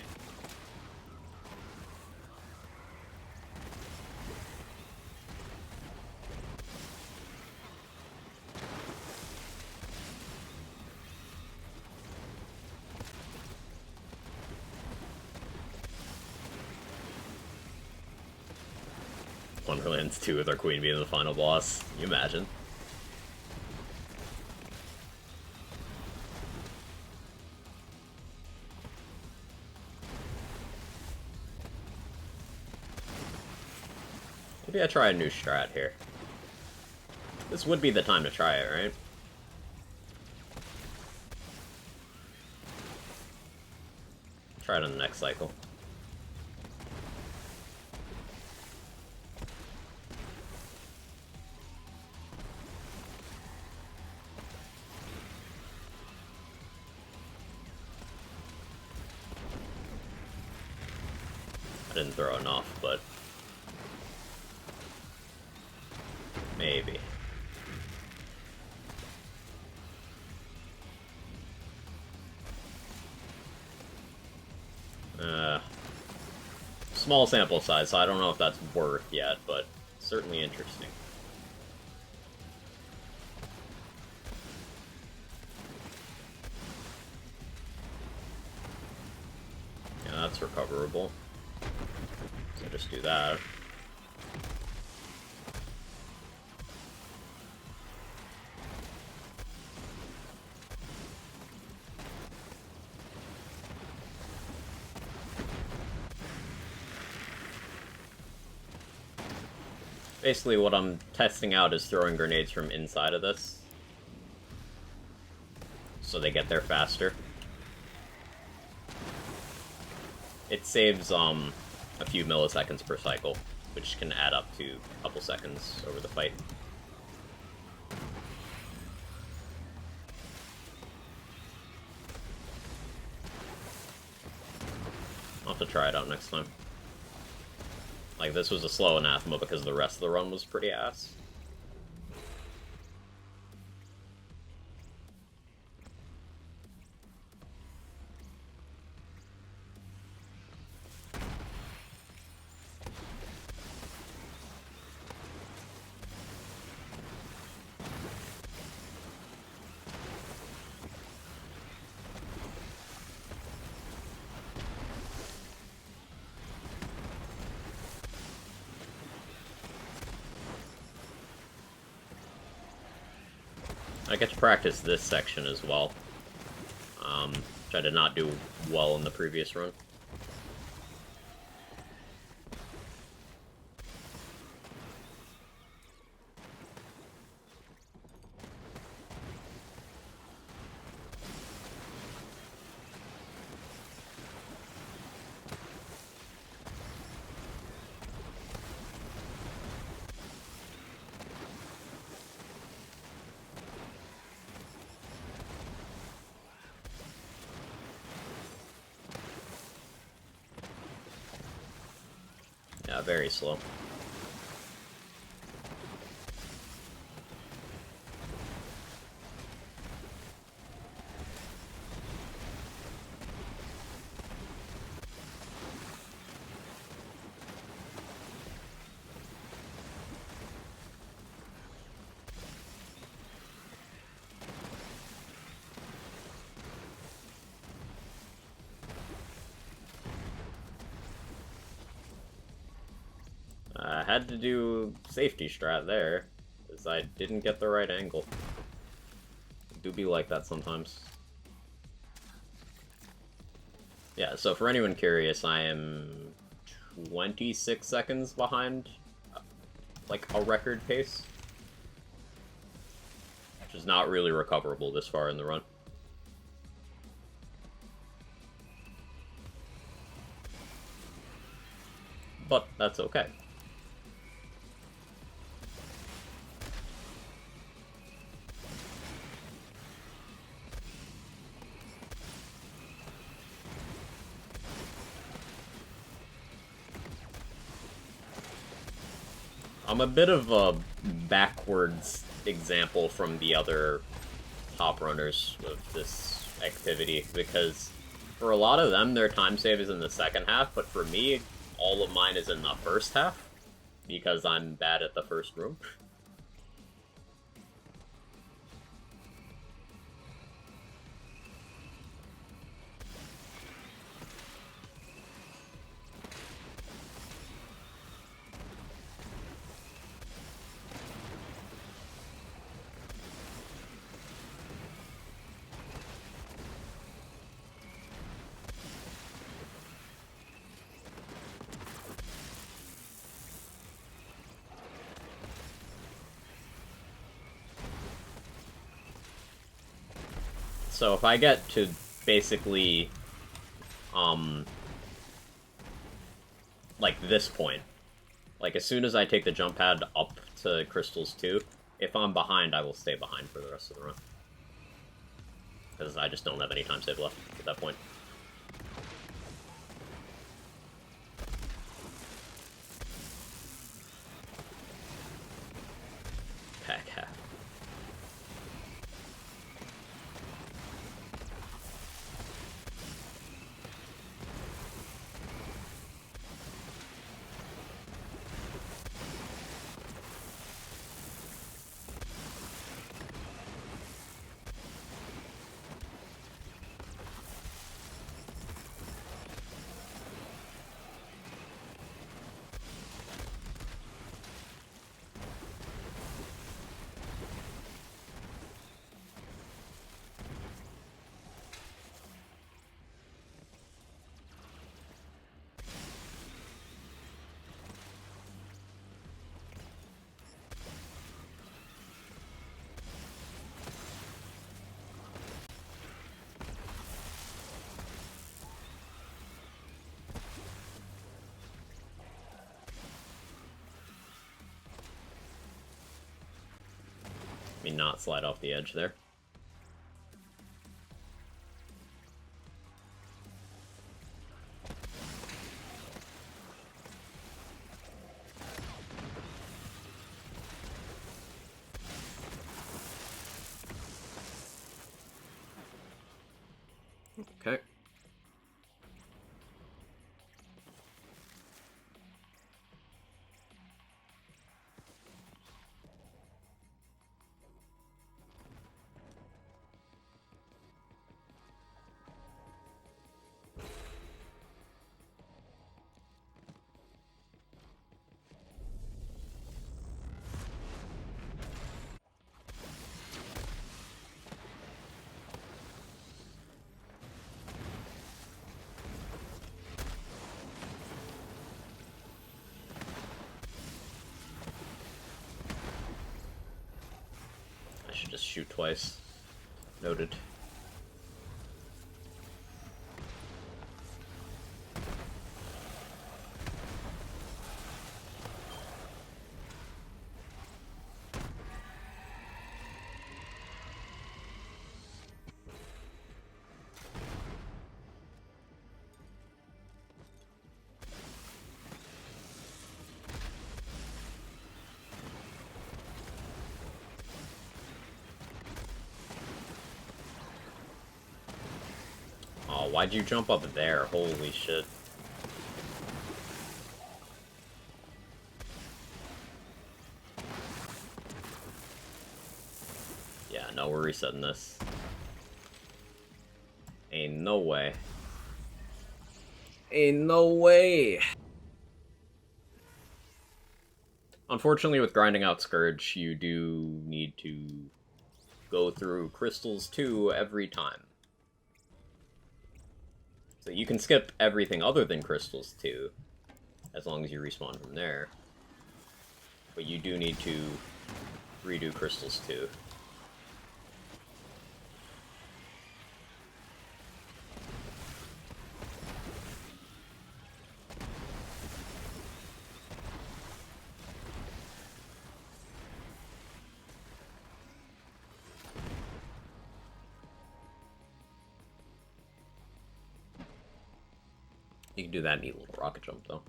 Wonderlands 2 with our queen being the final boss. Can you imagine? Maybe I try a new strat here. This would be the time to try it, right? Try it on the next cycle. I didn't throw enough, but maybe. Small sample size, so I don't know if that's worth yet, but certainly interesting. Yeah, that's recoverable. So just do that. Basically, what I'm testing out is throwing grenades from inside of this, so they get there faster. It saves a few milliseconds per cycle, which can add up to a couple seconds over the fight. I'll have to try it out next time. Like, this was a slow anathema because the rest of the run was pretty ass. I get to practice this section as well, which I did not do well in the previous run. Yeah, very slow. I had to do safety strat there, because I didn't get the right angle. It do be like that sometimes. Yeah, so for anyone curious, I am 26 seconds behind, like, a record pace. Which is not really recoverable this far in the run. But that's okay. I'm a bit of a backwards example from the other top runners of this activity, because for a lot of them, their time save is in the second half, but for me, all of mine is in the first half, because I'm bad at the first room. So if I get to basically, like this point, like as soon as I take the jump pad up to Crystals 2, if I'm behind, I will stay behind for the rest of the run. Because I just don't have any time save left at that point. Pack half. Let me not slide off the edge there. Okay. I should just shoot twice. Noted. Oh, why'd you jump up there? Holy shit. Yeah, no, we're resetting this. Ain't no way. Ain't no way! Unfortunately, with grinding out Scourge, you do need to go through Crystals 2 every time. So you can skip everything other than Crystals 2, as long as you respawn from there. But you do need to redo Crystals 2. You can do that neat little rocket jump, though.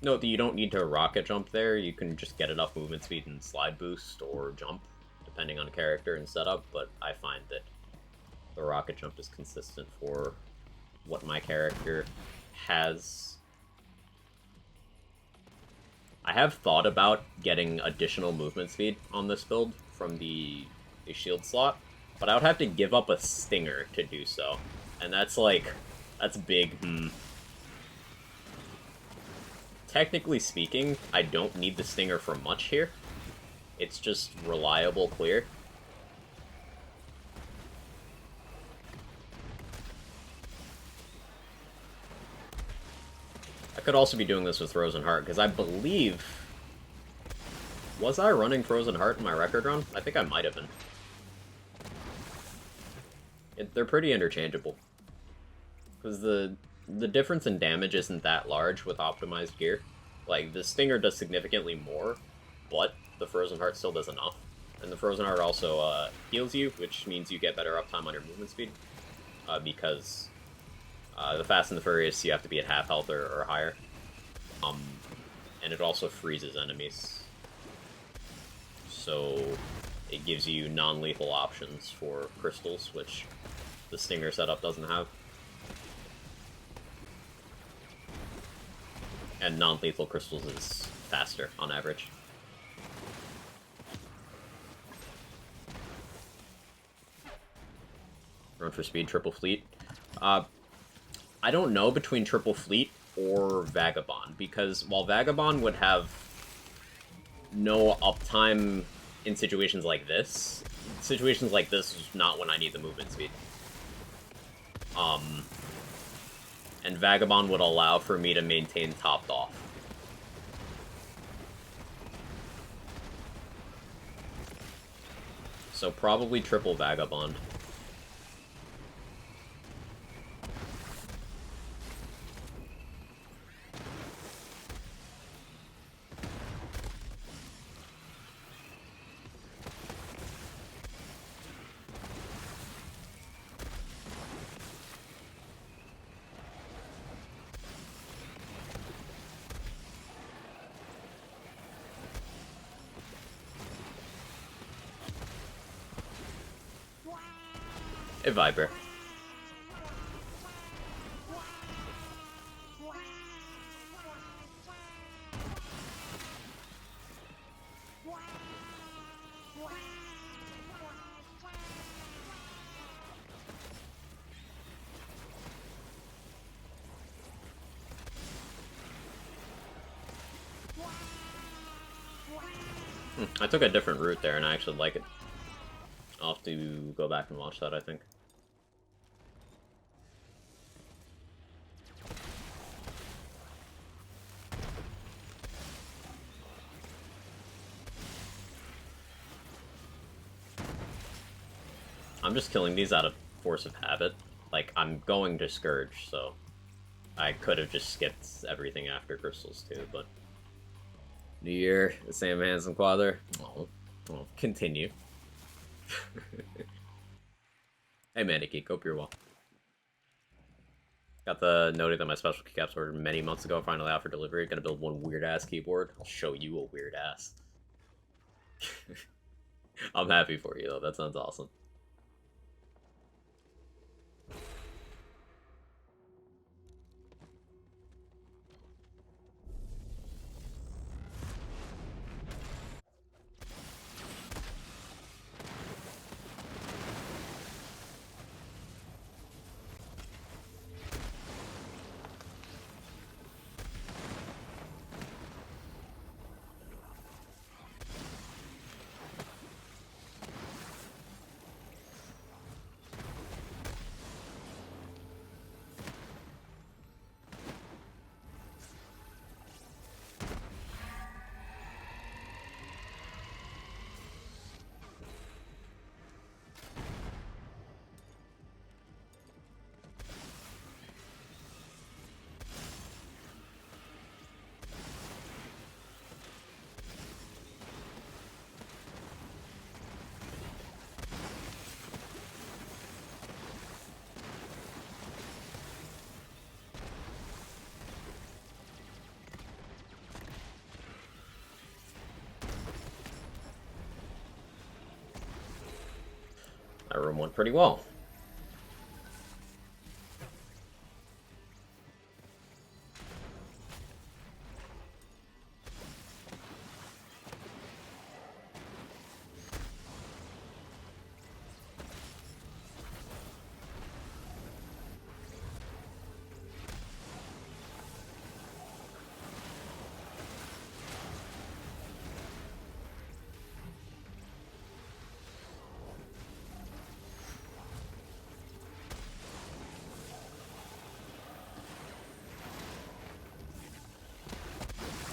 Note that you don't need to rocket jump there, you can just get enough movement speed and slide boost or jump, depending on character and setup, but I find that the rocket jump is consistent for what my character has. I have thought about getting additional movement speed on this build from the shield slot, but I would have to give up a stinger to do so, and that's big, Technically speaking, I don't need the stinger for much here. It's just reliable clear. I could also be doing this with Frozen Heart, because I believe... Was I running Frozen Heart in my record run? I think I might have been. They're pretty interchangeable. Because the difference in damage isn't that large with optimized gear. Like, the Stinger does significantly more, but the Frozen Heart still does enough. And the Frozen Heart also heals you, which means you get better uptime on your movement speed. Because the Fast and the Furious, you have to be at half health or higher. And it also freezes enemies. So it gives you non-lethal options for crystals, which the Stinger setup doesn't have. And non-lethal crystals is faster on average. Run for speed, triple fleet. I don't know between triple fleet or Vagabond, because while Vagabond would have no uptime in situations like this is not when I need the movement speed. And Vagabond would allow for me to maintain topped off. So probably triple Vagabond. A Viper. I took a different route there and I actually like it. I'll have to go back and watch that, I think. I'm just killing these out of force of habit. Like, I'm going to Scourge, so I could have just skipped everything after Crystals too, but... New Year, Sam Hansen Quadler. Oh, well, continue. Hey Manigeek, hope you're well. Got the noted that my special keycaps ordered many months ago, finally out for delivery. Gonna build one weird-ass keyboard. I'll show you a weird-ass. I'm happy for you, though. That sounds awesome. That room went pretty well.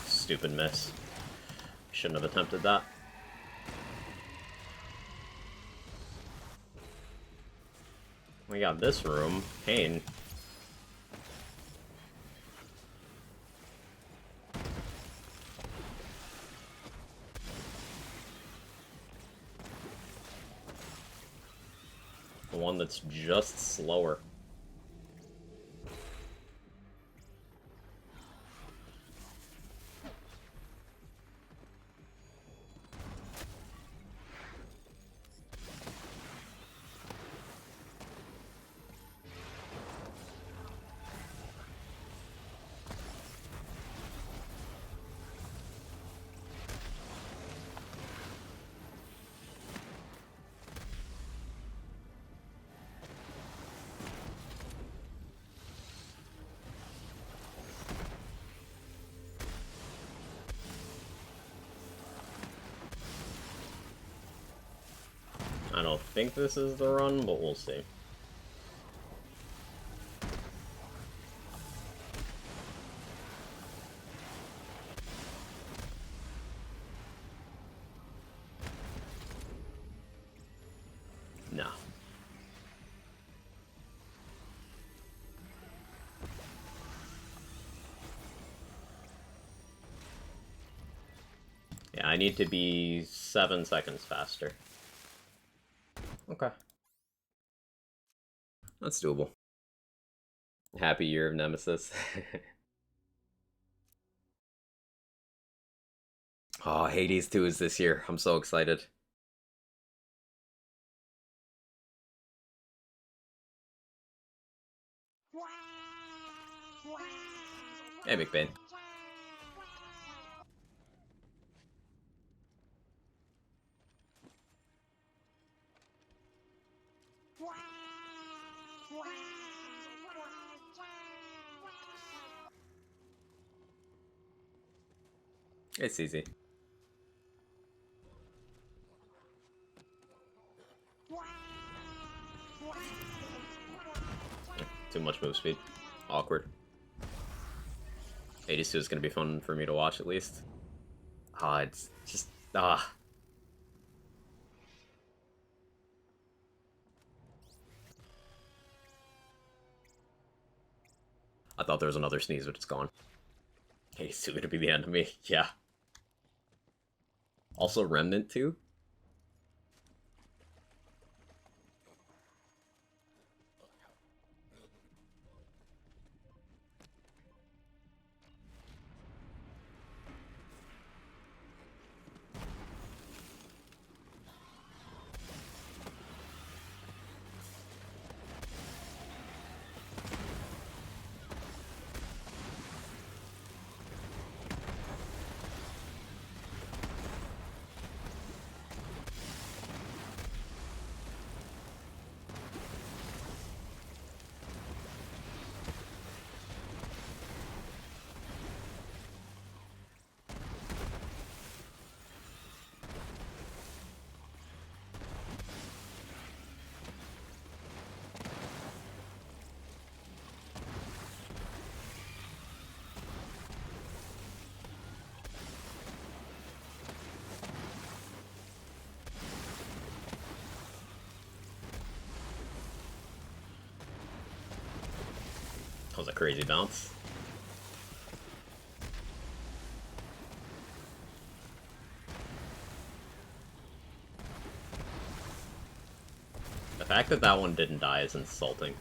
Stupid miss. Shouldn't have attempted that. We got this room. Pain. The one that's just slower. I don't think this is the run, but we'll see. No. Yeah, I need to be 7 seconds faster. Okay. That's doable. Happy year of Nemesis. Oh, Hades 2 is this year. I'm so excited. Hey, McBain. It's easy. Too much move speed. Awkward. 82 is going to be fun for me to watch, at least. Ah, it's just... Ah. I thought there was another sneeze, but it's gone. 82 going to be the enemy. Yeah. Also Remnant 2? That was a crazy bounce. The fact that that one didn't die is insulting.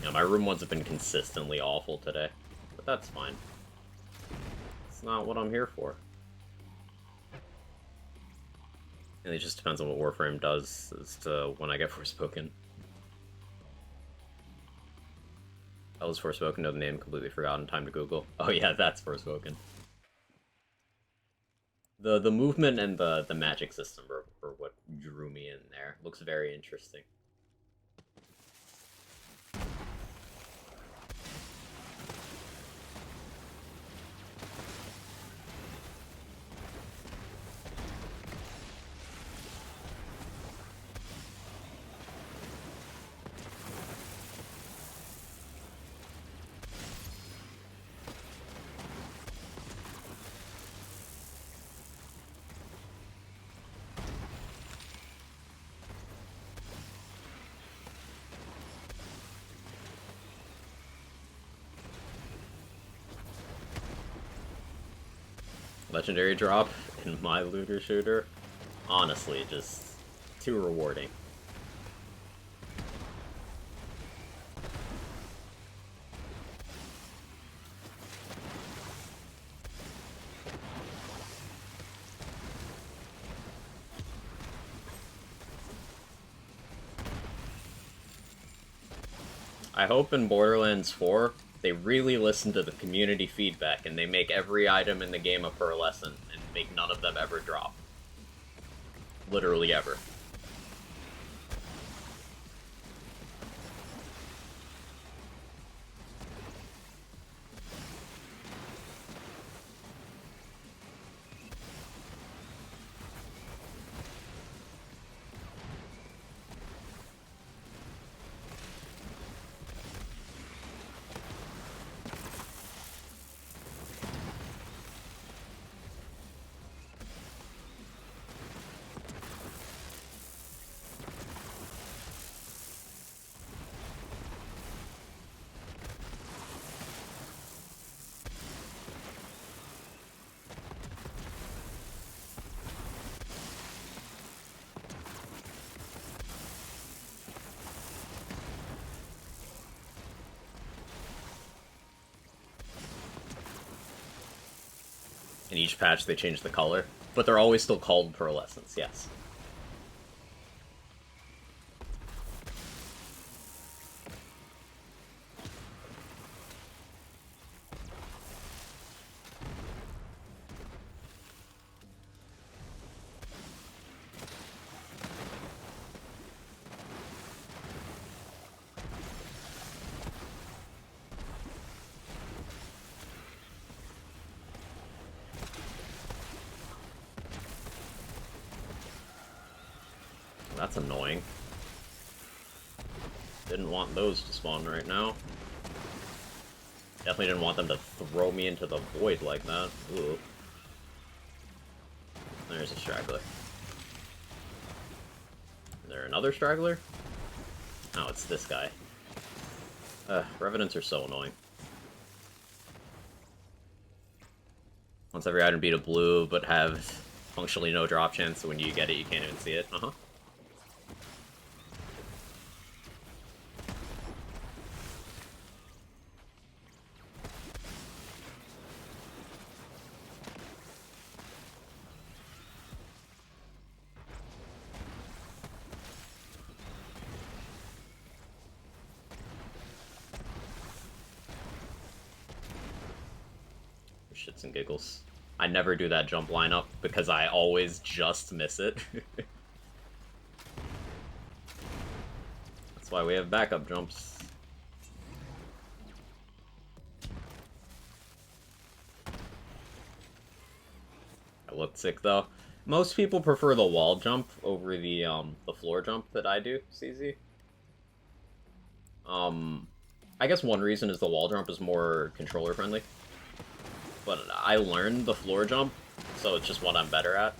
Yeah, my room ones have been consistently awful today, but that's fine. It's not what I'm here for. And it just depends on what Warframe does as to when I get Forspoken. That was Forspoken, no, the name completely forgotten, time to Google. Oh yeah, that's Forspoken. The movement and the magic system are what drew me in there. Looks very interesting. Legendary drop in my looter shooter, honestly, just too rewarding. I hope in Borderlands 4, they really listen to the community feedback and they make every item in the game a pearlescent and make none of them ever drop. Literally ever. In each patch they change the color, but they're always still called pearlescents, yes. That's annoying. Didn't want those to spawn right now. Definitely didn't want them to throw me into the void like that. Ooh. There's a straggler. Is there another straggler? Oh, it's this guy. Revenants are so annoying. Once every item beat a blue, but have functionally no drop chance, so when you get it, you can't even see it. Shits and giggles. I never do that jump lineup because I always just miss it. That's why we have backup jumps. I looked sick though. Most people prefer the wall jump over the floor jump that I do, CZ. I guess one reason is the wall jump is more controller friendly. But I learned the floor jump, so it's just what I'm better at.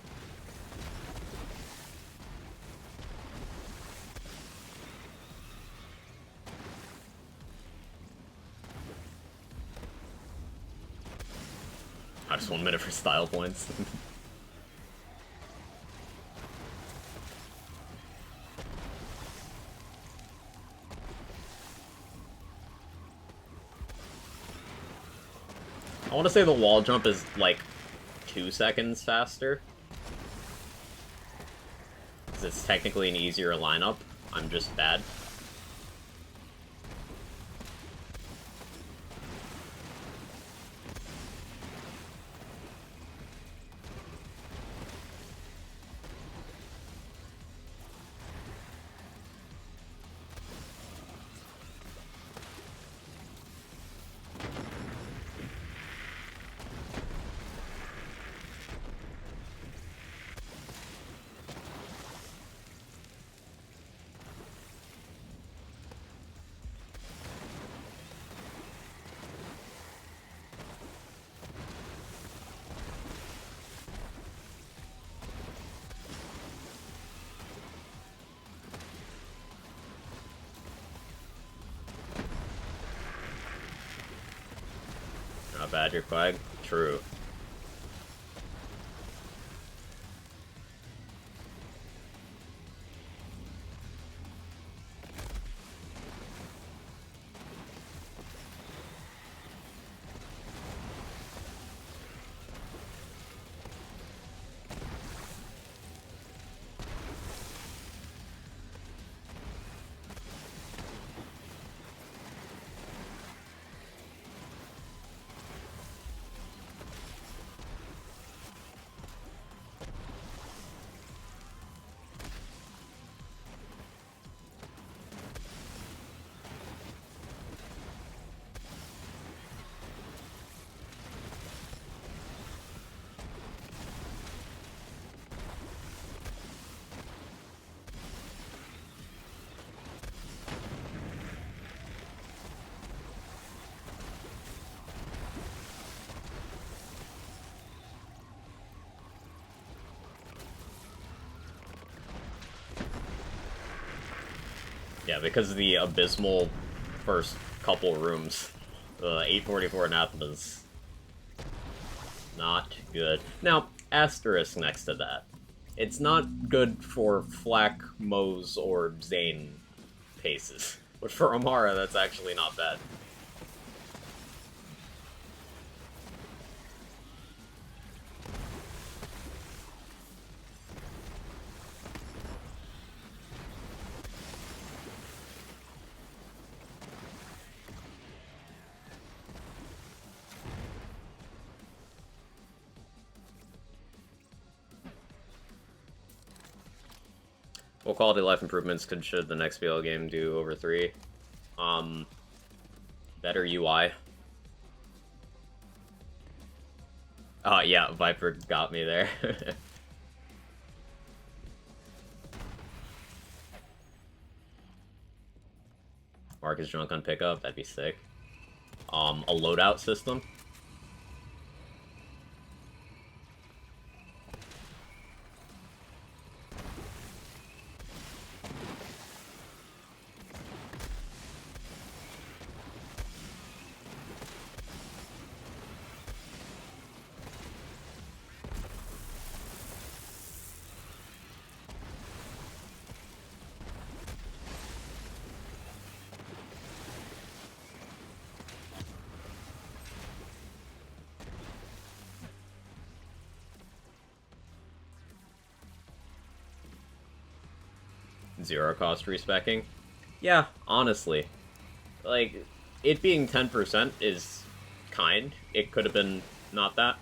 I just 1 minute for style points. I want to say the wall jump is like 2 seconds faster. Because it's technically an easier lineup. I'm just bad. Not bad, your flag. True. because of the abysmal first couple rooms. 844 anathemas. Not good. Now, asterisk next to that. It's not good for Flak, Moze, or Zane paces. But for Amara, that's actually not bad. What quality of life improvements should the next BL game do over 3? Better UI. Yeah, Viper got me there. Mark is drunk on pickup, that'd be sick. A loadout system. Zero cost respecking. Yeah, honestly. Like, it being 10% is kind. It could have been not that.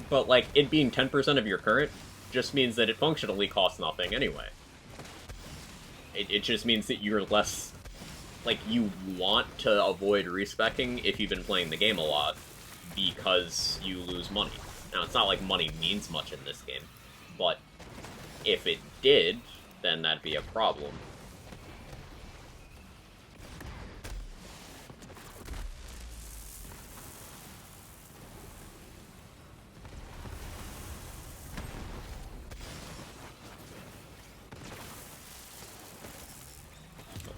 But, like, it being 10% of your current just means that it functionally costs nothing anyway. It just means that you're less... Like, you want to avoid respecking if you've been playing the game a lot, because you lose money. Now, it's not like money means much in this game, but if it did, then that'd be a problem.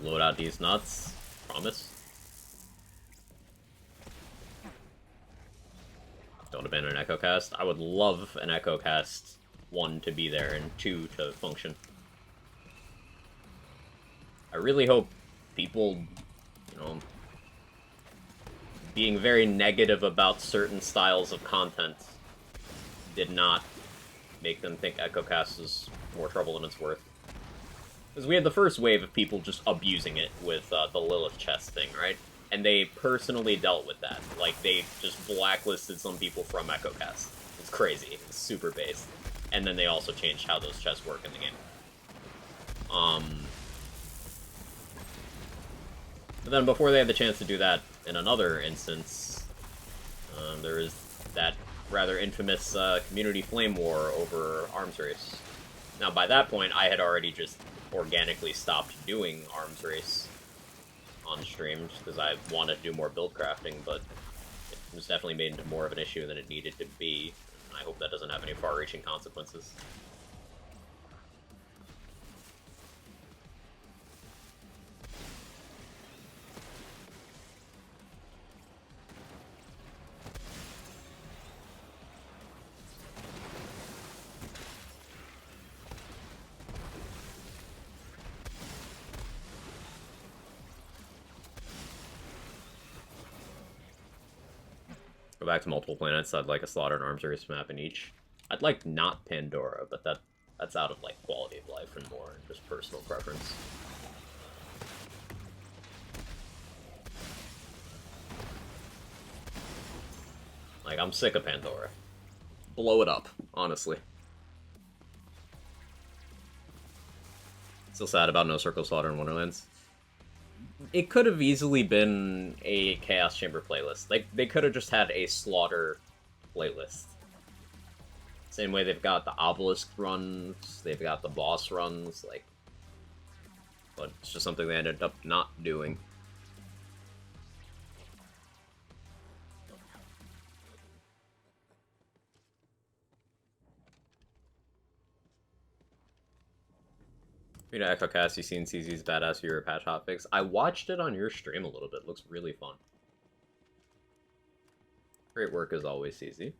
Load out these nuts. Promise. Don't abandon an EchoCast. I would love an EchoCast 1 to be there and 2 to function. I really hope people, you know, being very negative about certain styles of content did not make them think EchoCast is more trouble than it's worth. Because we had the first wave of people just abusing it with the Lilith chest thing, right? And they personally dealt with that. Like, they just blacklisted some people from EchoCast. It's crazy. It's super based. And then they also changed how those chests work in the game. But then before they had the chance to do that in another instance, there is that rather infamous community flame war over Arms Race. Now, by that point, I had already just organically stopped doing Arms Race on stream, just because I wanted to do more build crafting, but it was definitely made into more of an issue than it needed to be. And I hope that doesn't have any far-reaching consequences. Go back to multiple planets. I'd like a Slaughter and Arms Race map in each. I'd like not Pandora, but that's out of, like, quality of life and more just personal preference. Like, I'm sick of Pandora. Blow it up, honestly. Still sad about no Circle Slaughter in Wonderlands. It could have easily been a Chaos Chamber playlist. Like, they could have just had a Slaughter playlist. Same way they've got the Obelisk runs, they've got the boss runs, like... But it's just something they ended up not doing. You know, EchoCast, you seen CZ's Badass Hero patch hotfix? I watched it on your stream a little bit. Looks really fun. Great work as always, CZ.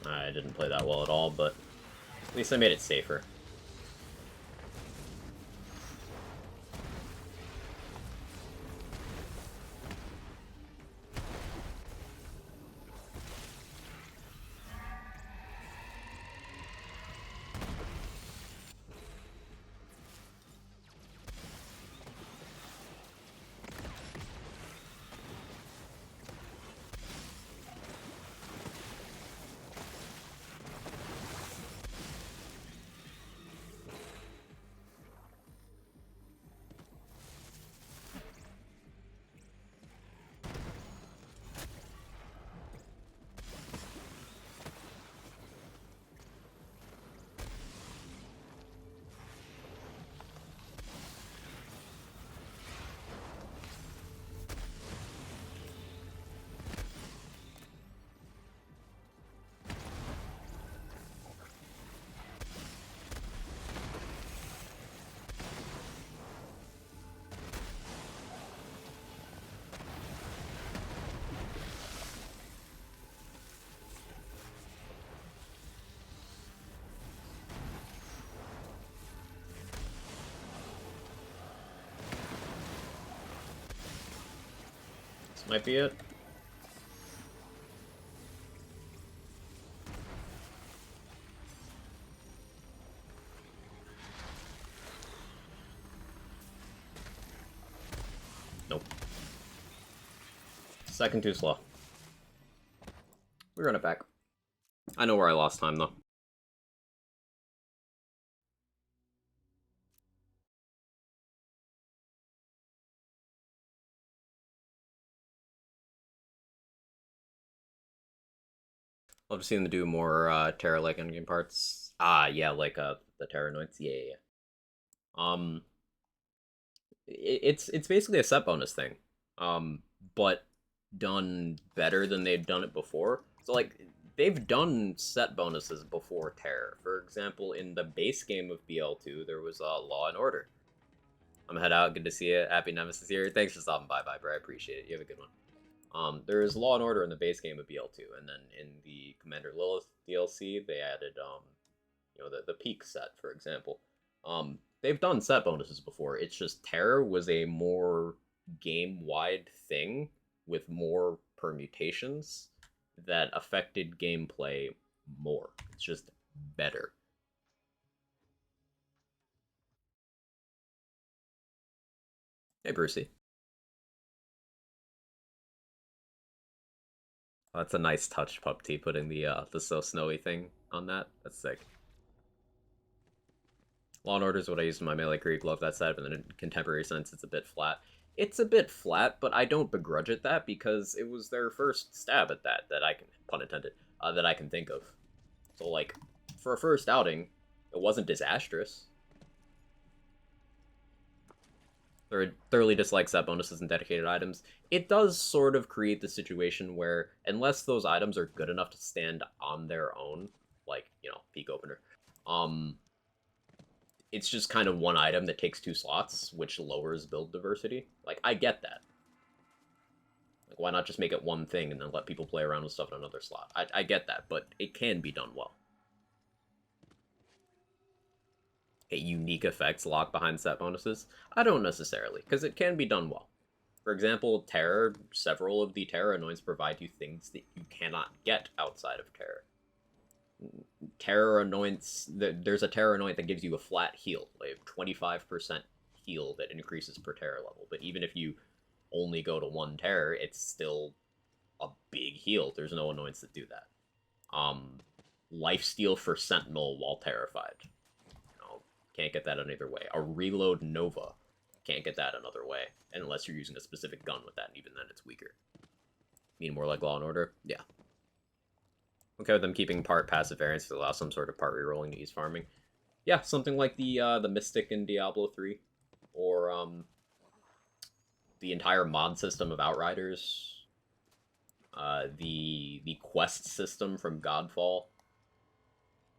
I didn't play that well at all, but at least I made it safer. This might be it. Nope. Second too slow. We run it back. I know where I lost time, though. Love to see them do more Terra-like endgame parts. Ah, yeah, like the Terranoids. Yeah, yeah, yeah. It's basically a set bonus thing, but done better than they've done it before. So like they've done set bonuses before Terror. For example, in the base game of BL2, there was Law and Order. I'm head out. Good to see you. Happy Nemesis here. Thanks for stopping by, bro. I appreciate it. You have a good one. There is Law and Order in the base game of BL2, and then in the Commander Lilith DLC, they added the Peak set, for example. They've done set bonuses before. It's just Terror was a more game-wide thing with more permutations that affected gameplay more. It's just better. Hey, Brucey. Oh, that's a nice touch, Pup T, putting the So Snowy thing on that. That's sick. Law and Order is what I use in my melee Greek. Love that set, but in a contemporary sense, it's a bit flat. It's a bit flat, but I don't begrudge it that because it was their first stab at that I can, pun intended, that I can think of. So, like, for a first outing, it wasn't disastrous. Thoroughly dislike set bonuses and dedicated items. It does sort of create the situation where, unless those items are good enough to stand on their own, like, peak opener, it's just kind of one item that takes 2 slots, which lowers build diversity. Like, I get that. Like, why not just make it one thing and then let people play around with stuff in another slot? I get that, but it can be done well. Unique effects locked behind set bonuses? I don't necessarily, because it can be done well. For example, Terror, several of the Terror anoints provide you things that you cannot get outside of Terror. Terror anoints, there's a Terror anoint that gives you a flat heal, like 25% heal that increases per Terror level, but even if you only go to 1 Terror, it's still a big heal. There's no anoints that do that. Lifesteal for Sentinel while terrified. Can't get that another way. A reload Nova. Can't get that another way. Unless you're using a specific gun with that, and even then it's weaker. Mean more like Law and Order? Yeah. Okay with them keeping part passive variants to allow some sort of part rerolling to ease farming. Yeah, something like the Mystic in Diablo 3. Or, the entire mod system of Outriders. The quest system from Godfall.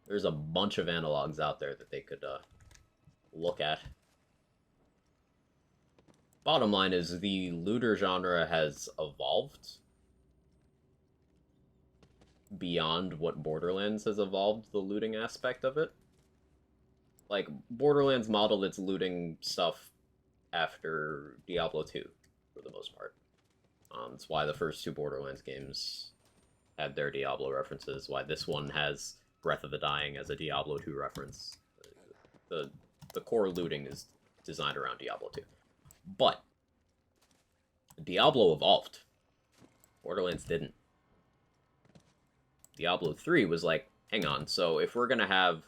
There's a bunch of analogs out there that they could, look at. Bottom line is the looter genre has evolved beyond what Borderlands has evolved the looting aspect of it. Like, Borderlands modeled its looting stuff after Diablo 2, for the most part. That's why the first 2 Borderlands games had their Diablo references, why this one has Breath of the Dying as a Diablo 2 reference. The core looting is designed around Diablo 2. But Diablo evolved. Borderlands didn't. Diablo 3 was like, hang on, so if we're going to have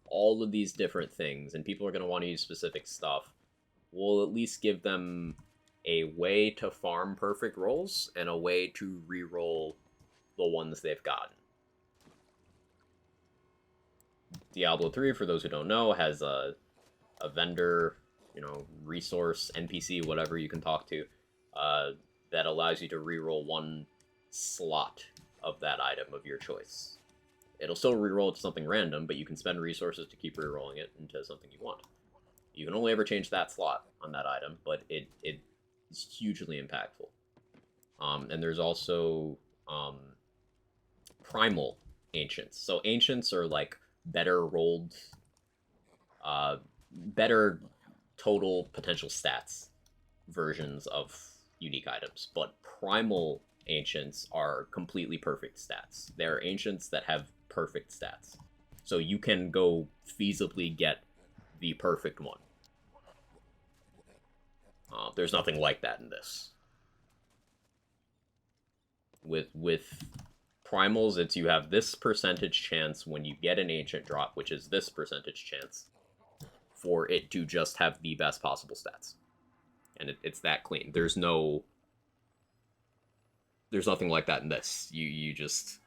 all of these different things and people are going to want to use specific stuff, we'll at least give them a way to farm perfect rolls and a way to re-roll the ones they've gotten. Diablo 3, for those who don't know, has a vendor, resource, NPC, whatever you can talk to, that allows you to reroll 1 slot of that item of your choice. It'll still reroll it to something random, but you can spend resources to keep rerolling it into something you want. You can only ever change that slot on that item, but it is hugely impactful. And there's also primal ancients. So ancients are like better rolled, better total potential stats versions of unique items, but primal ancients are completely perfect stats. They're ancients that have perfect stats. So you can go feasibly get the perfect one. There's nothing like that in this. With primals, it's you have this percentage chance when you get an ancient drop, which is this percentage chance, for it to just have the best possible stats. And it's that clean. There's nothing like that in this. You just...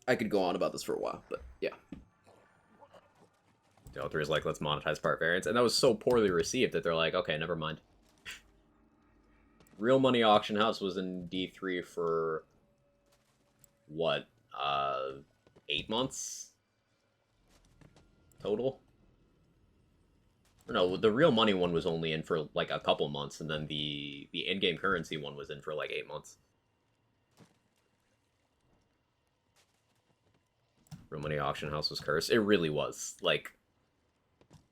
I could go on about this for a while, but yeah. The author is like, let's monetize part variants, and that was so poorly received that they're like, okay, never mind. Real Money Auction House was in D3 for what, 8 months total? No, the Real Money one was only in for like a couple months, and then the in-game currency one was in for like 8 months. Real Money Auction House was cursed. It really was. Like,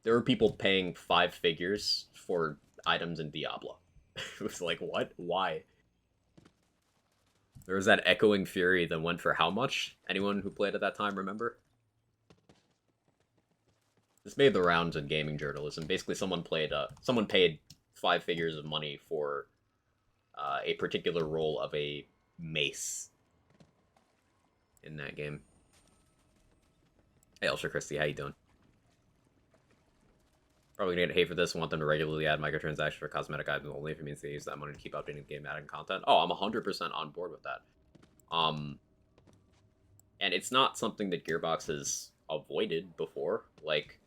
there were people paying 5 figures for items in Diablo. It was like, what? Why? There was that Echoing Fury that went for how much? Anyone who played at that time remember? This made the rounds in gaming journalism. Basically, someone paid 5 figures of money for a particular role of a mace in that game. Hey, Ultra Christie, how you doing? Probably gonna get hate for this. Want them to regularly add microtransactions for cosmetic items only if it means they use that money to keep updating the game, adding content. Oh, I'm 100% on board with that. And it's not something that Gearbox has avoided before. Like,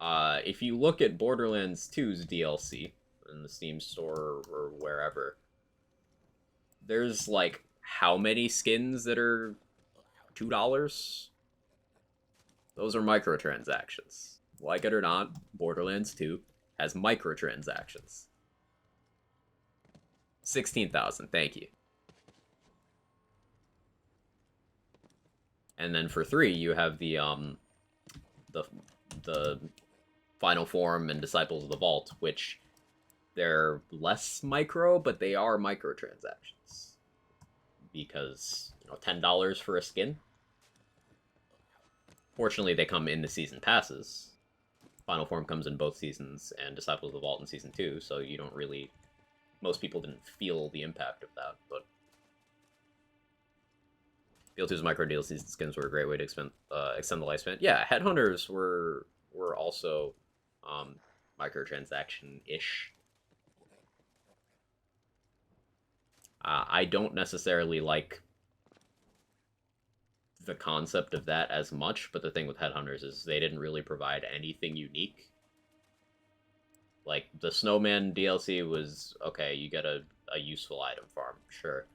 if you look at Borderlands 2's DLC in the Steam store or wherever, there's like how many skins that are $2? Those are microtransactions. Like it or not, Borderlands 2 has microtransactions. 16,000, thank you. And then for 3, you have the Final Form and Disciples of the Vault, which they're less micro, but they are microtransactions. Because, you know, $10 for a skin. Fortunately, they come in the season passes. Final Form comes in both seasons, and Disciples of the Vault in Season 2, so you don't really... Most people didn't feel the impact of that, but... BL2's micro DLCs skins were a great way to extend the lifespan. Yeah, Headhunters were also microtransaction-ish. I don't necessarily like the concept of that as much, but the thing with Headhunters is they didn't really provide anything unique. Like, the Snowman DLC was, okay, you get a useful item farm, sure.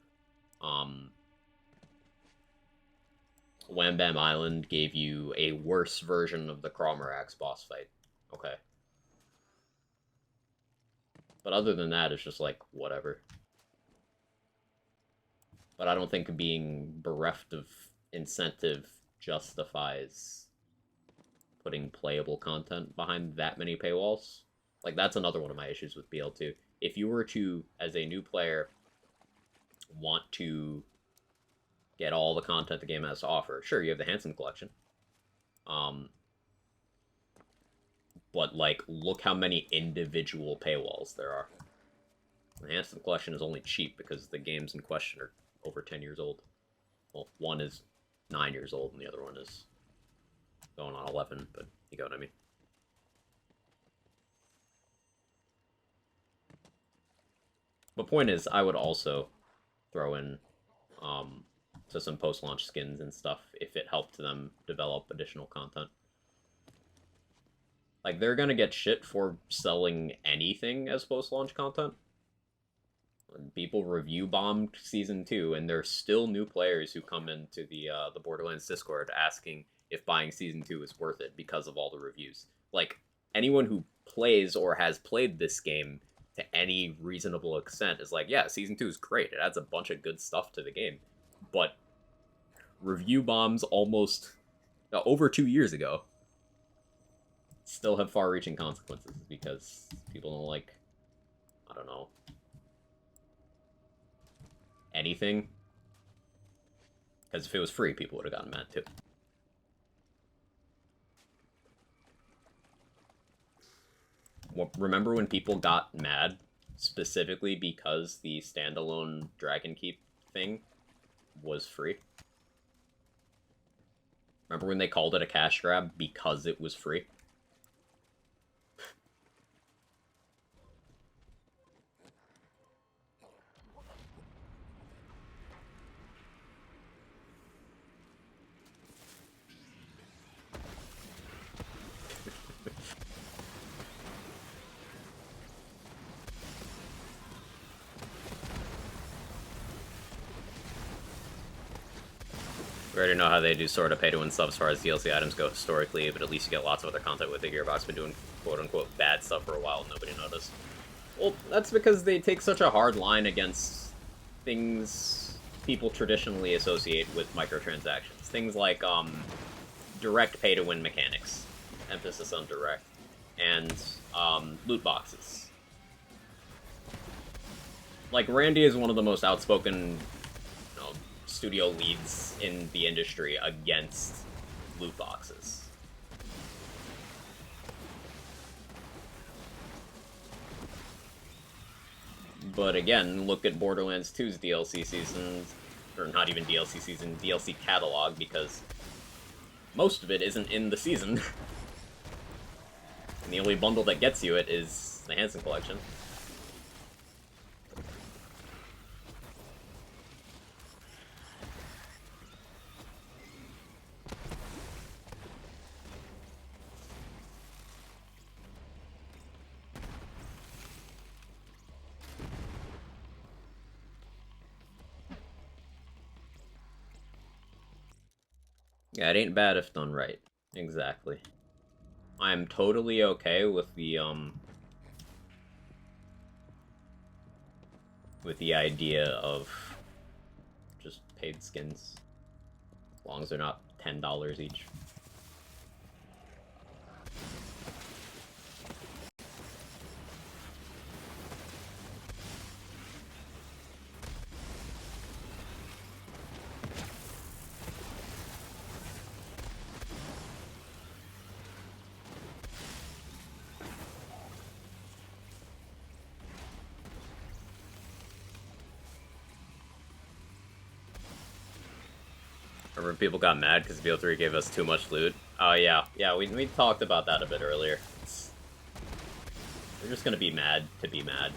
Wham Bam Island gave you a worse version of the Cromerax boss fight. Okay. But other than that, it's just like, whatever. But I don't think being bereft of incentive justifies putting playable content behind that many paywalls. Like, that's another one of my issues with BL2. If you were to, as a new player, want to get all the content the game has to offer, sure, you have the Handsome Collection. But, like, look how many individual paywalls there are. The Handsome Collection is only cheap because the games in question are over 10 years old. Well, one is 9 years old and the other one is going on 11, but you get what I mean. The point is, I would also throw in to some post-launch skins and stuff if it helped them develop additional content. Like, they're gonna get shit for selling anything as post-launch content. People review bombed Season 2, and there's still new players who come into the Borderlands Discord asking if buying Season 2 is worth it because of all the reviews. Like, anyone who plays or has played this game to any reasonable extent is like, yeah, Season 2 is great. It adds a bunch of good stuff to the game. But review bombs almost over 2 years ago still have far-reaching consequences because people don't like, I don't know, anything. Because if it was free, people would have gotten mad too. Remember when people got mad specifically because the standalone Dragon Keep thing was free? Remember when they called it a cash grab because it was free? We already know how they do sort of pay-to-win stuff as far as DLC items go historically, but at least you get lots of other content with the Gearbox. Been doing quote-unquote bad stuff for a while and nobody noticed. Well, that's because they take such a hard line against things people traditionally associate with microtransactions. Things like direct pay-to-win mechanics, emphasis on direct, and loot boxes. Like, Randy is one of the most outspoken studio leads in the industry against loot boxes. But again, look at Borderlands 2's DLC season, or not even DLC season, DLC catalog, because most of it isn't in the season. And the only bundle that gets you it is the Hansen collection. Yeah, it ain't bad if done right. Exactly. I'm totally okay with the idea of just paid skins. As long as they're not $10 each. Remember people got mad because BO3 gave us too much loot? Oh yeah, we talked about that a bit earlier. They're just gonna be mad to be mad.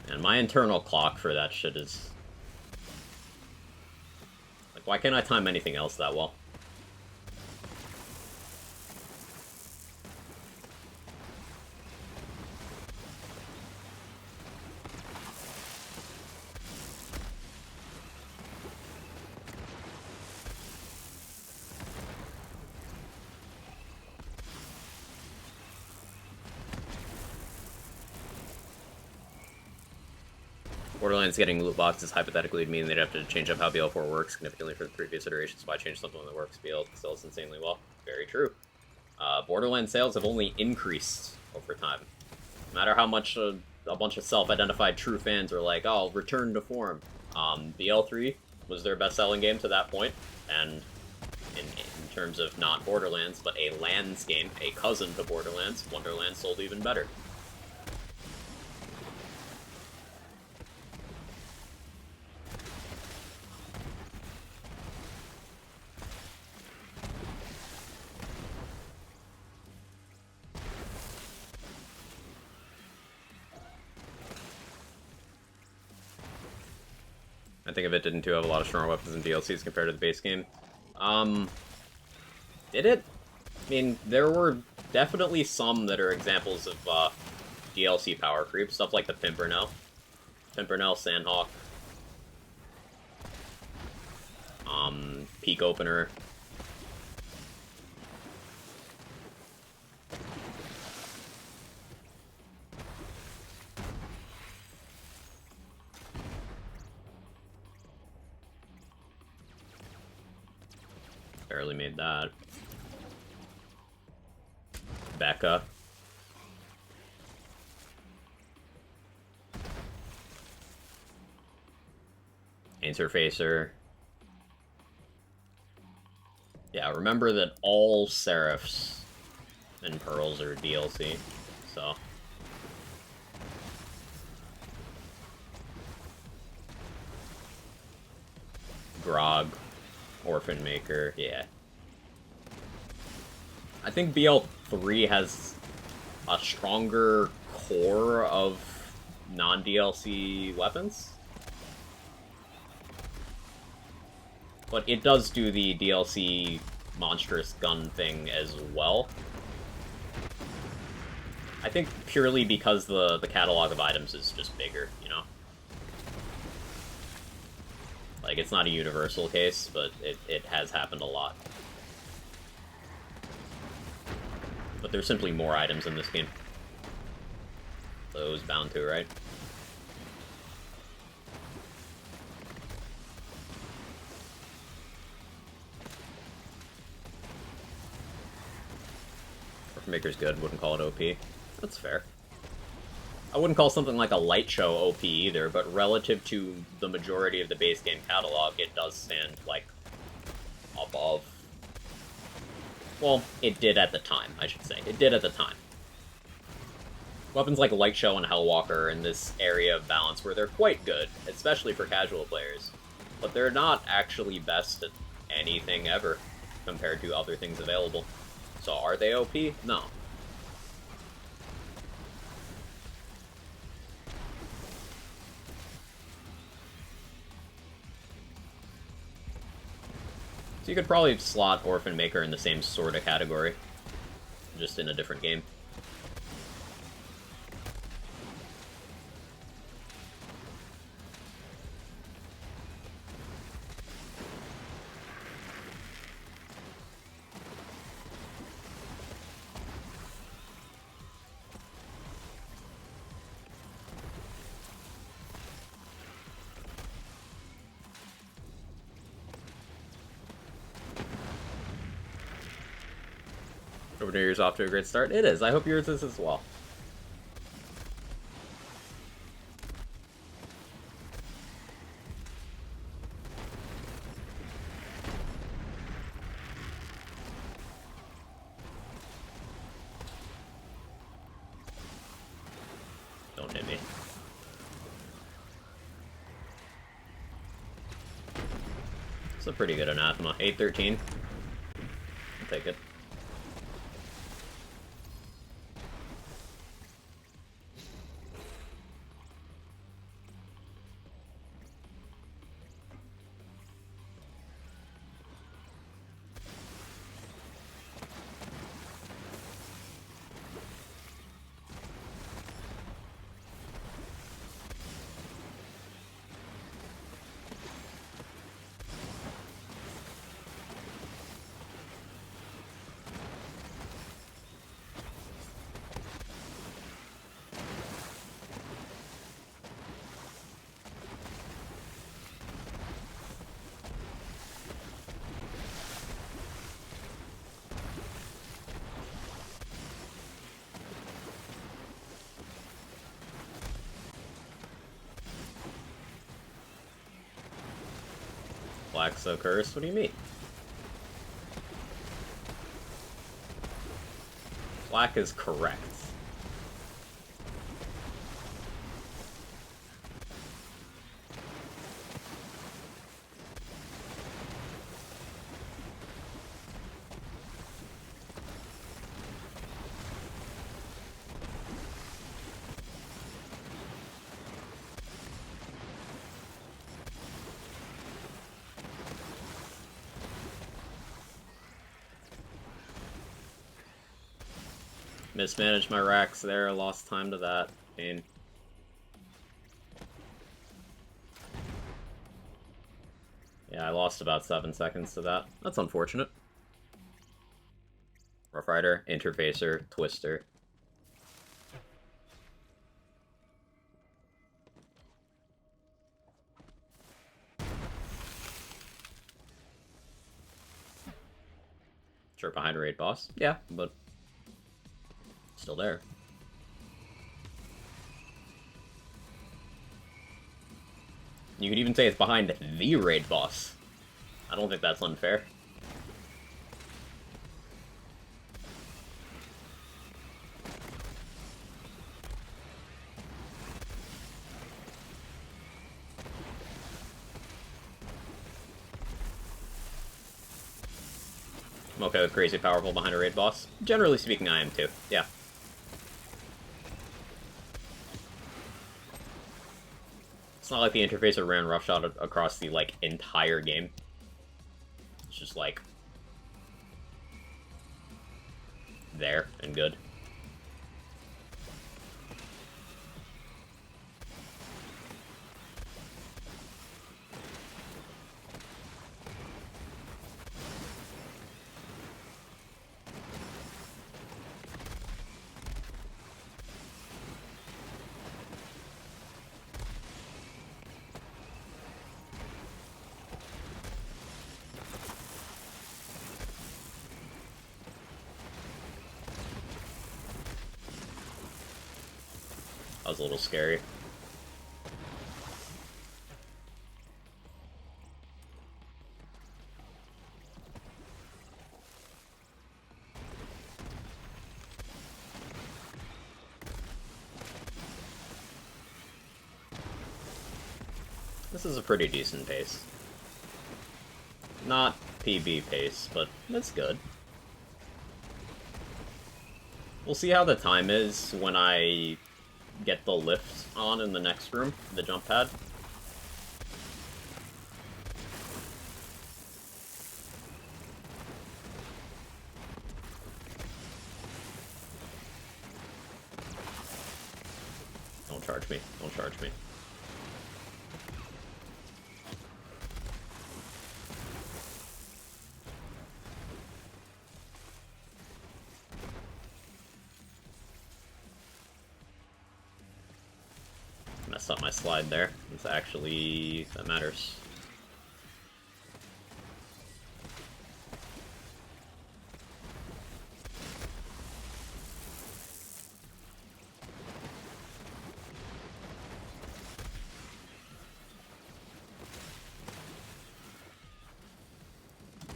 And my internal clock for that shit is... like, why can't I time anything else that well? Borderlands getting loot boxes hypothetically would mean they'd have to change up how BL4 works significantly for the previous iterations. Why change something that works? BL sells insanely well. Very true. Borderlands sales have only increased over time. No matter how much a bunch of self-identified true fans are like, oh, return to form. BL3 was their best-selling game to that point, and in terms of not Borderlands, but a Lands game, a cousin to Borderlands, Wonderlands sold even better. I think if it didn't have a lot of stronger weapons and DLCs compared to the base game. Did it? I mean, there were definitely some that are examples of DLC power creep, stuff like the Pimpernel, Sandhawk, Peak Opener. Barely made that. Becca. Interfacer. Yeah, remember that all Seraphs and Pearls are DLC, so... Grog. Orphan Maker, yeah. I think BL3 has a stronger core of non-DLC weapons. But it does do the DLC monstrous gun thing as well. I think purely because the catalog of items is just bigger, you know? Like, it's not a universal case, but it has happened a lot. But there's simply more items in this game. So it was bound to, right? Maker's good, wouldn't call it OP. That's fair. I wouldn't call something like a light show OP either, but relative to the majority of the base game catalog, it does stand, like, above. Well, it did at the time, I should say. It did at the time. Weapons like Light Show and Hellwalker are in this area of balance where they're quite good, especially for casual players. But they're not actually best at anything ever, compared to other things available. So are they OP? No. So you could probably slot Orphan Maker in the same sort of category, just in a different game. Hope New Year's off to a great start. It is. I hope yours is as well. Don't hit me. It's a pretty good anathema. 813. I'll take it. Black so cursed? What do you mean? Black is correct. Mismanaged my racks there, lost time to that. Pain. Yeah, I lost about 7 seconds to that. That's unfortunate. Rough Rider, Interfacer, Twister. Sure, behind a raid boss. Yeah, but still there. You could even say it's behind the raid boss. I don't think that's unfair. I'm okay with crazy powerful behind a raid boss. Generally speaking, I am too. Yeah. It's not like the interfacer ran roughshod across the, like, entire game. It's just, like, there and good. was a little scary. This is a pretty decent pace. Not PB pace, but it's good. We'll see how the time is when I get the lift on in the next room, the jump pad. Don't charge me. Don't charge me. Messed up my slide there. It's actually... that matters.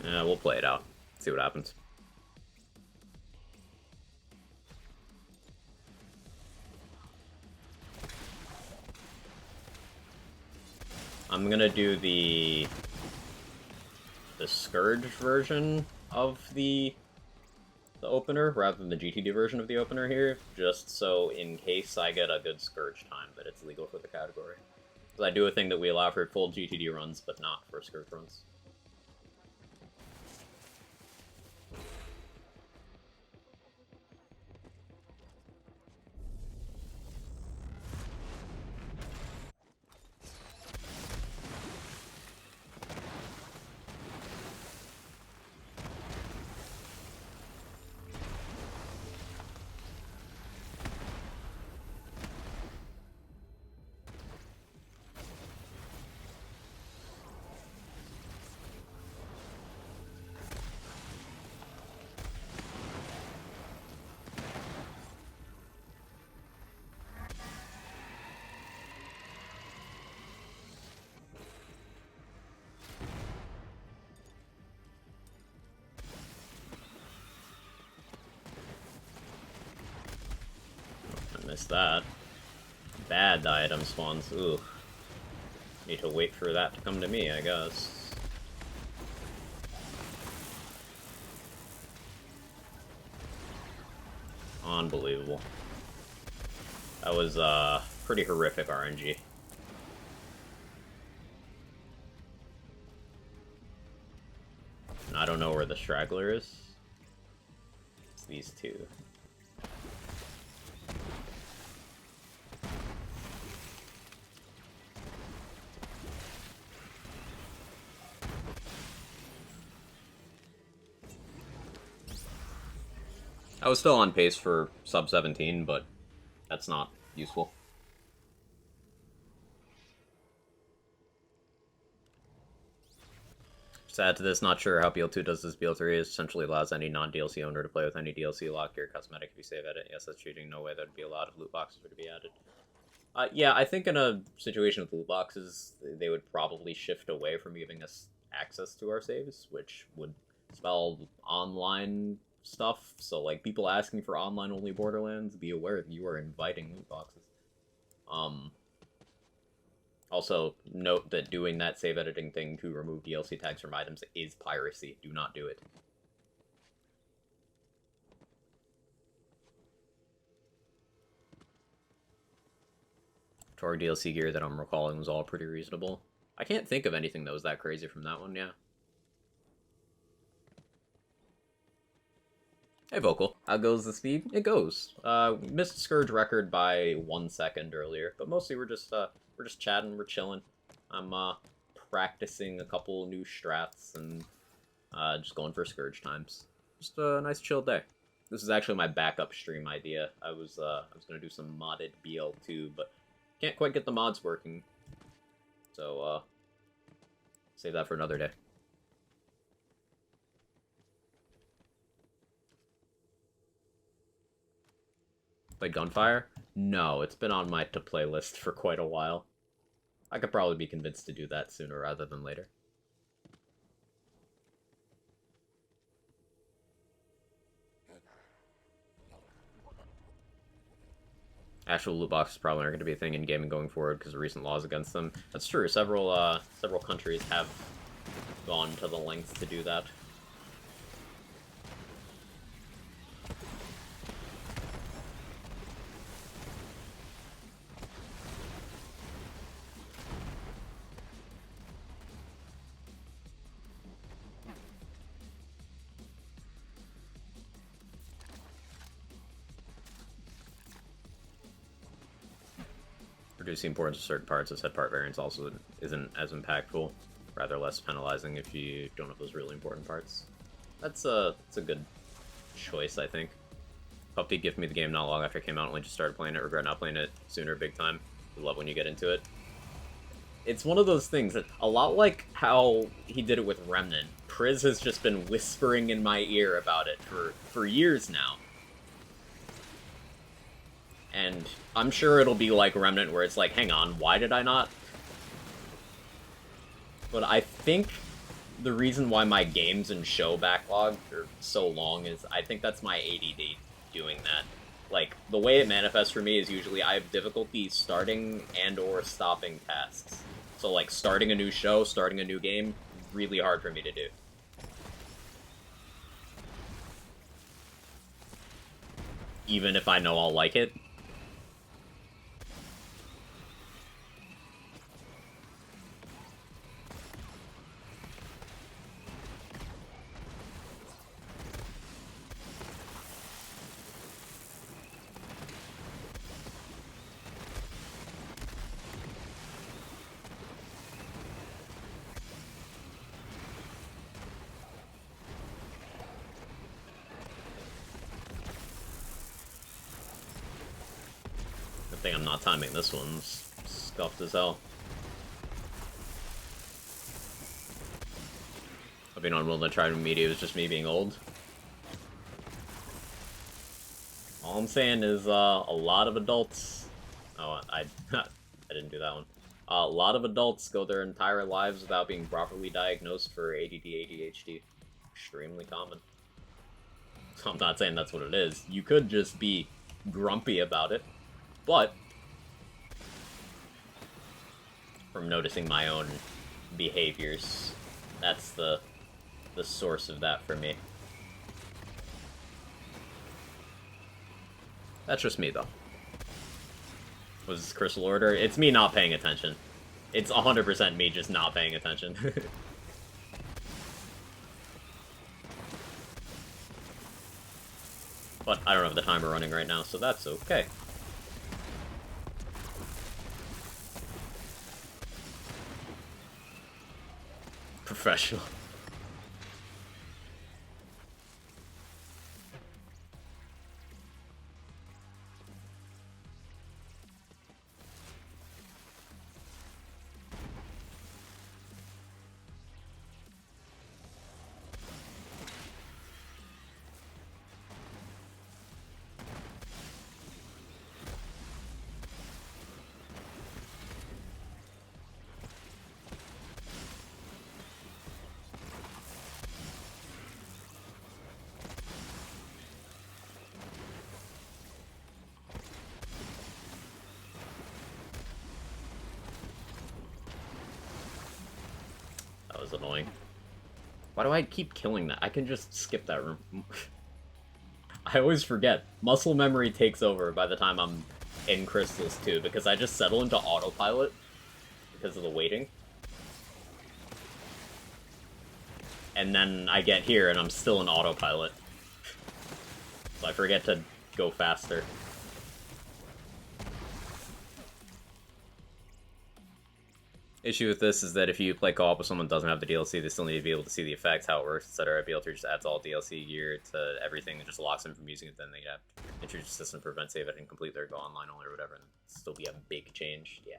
Yeah, we'll play it out. See what happens. I'm gonna do the Scourge version of the opener, rather than the GTD version of the opener here, just so in case I get a good Scourge time, that it's legal for the category. Because I do a thing that we allow for full GTD runs, but not for Scourge runs. Missed that. Bad item spawns. Ooh. Need to wait for that to come to me, I guess. Unbelievable. That was, pretty horrific RNG. And I don't know where the straggler is. It's these two. I was still on pace for sub 17, but that's not useful. Just add to this, not sure how BL2 does this. BL3 essentially allows any non-DLC owner to play with any DLC lock gear cosmetic if you save edit. Yes, that's cheating. No way that would be allowed if loot boxes were to be added. Yeah, I think in a situation with loot boxes, they would probably shift away from giving us access to our saves, which would spell online stuff. So, like, people asking for online-only Borderlands, be aware that you are inviting loot boxes. Also, note that doing that save editing thing to remove DLC tags from items is piracy. Do not do it. Torg DLC gear that I'm recalling was all pretty reasonable. I can't think of anything that was that crazy from that one, yeah. Hey, Vocal. How goes the speed? It goes. Missed Scourge record by 1 second earlier, but mostly we're just chatting, we're chilling. I'm, practicing a couple new strats and, just going for Scourge times. Just a nice chill day. This is actually my backup stream idea. I was gonna do some modded BL2, but can't quite get the mods working. So, save that for another day. Played Gunfire? No, it's been on my to-play list for quite a while. I could probably be convinced to do that sooner rather than later. Actual loot boxes probably aren't going to be a thing in gaming going forward because of recent laws against them. That's true. Several countries have gone to the lengths to do that. Reducing importance of certain parts of said part variants also isn't as impactful, rather less penalizing if you don't have those really important parts. That's a good choice, I think. Puppy gifted me the game not long after it came out, only just started playing it, regret not playing it sooner big time. I love when you get into it. It's one of those things that, a lot like how he did it with Remnant, Priz has just been whispering in my ear about it for years now. And I'm sure it'll be like Remnant, where it's like, hang on, why did I not? But I think the reason why my games and show backlog are so long is I think that's my ADD doing that. Like, the way it manifests for me is usually I have difficulty starting and or stopping tasks. So, like, starting a new show, starting a new game, really hard for me to do. Even if I know I'll like it. I think I'm not timing this one. Scuffed as hell. I've been unwilling to try to meet it, it was just me being old. All I'm saying is, a lot of adults... Oh, I didn't do that one. A lot of adults go their entire lives without being properly diagnosed for ADD, ADHD. Extremely common. So I'm not saying that's what it is. You could just be grumpy about it. But, from noticing my own behaviors, that's the source of that for me. That's just me, though. Was this Crystal Order? It's me not paying attention. It's 100% me just not paying attention. But I don't have the timer running right now, so that's okay. Professional. That was annoying. Why do I keep killing that? I can just skip that room. I always forget. Muscle memory takes over by the time I'm in Crystals too, because I just settle into autopilot because of the waiting. And then I get here and I'm still in autopilot. So I forget to go faster. Issue with this is that if you play co-op with someone who doesn't have the DLC, they still need to be able to see the effects, how it works, etc. BL3 just adds all DLC gear to everything and just locks them from using it, then they have to introduce a system to prevent save editing completely or go online only or whatever, and still be a big change. Yeah.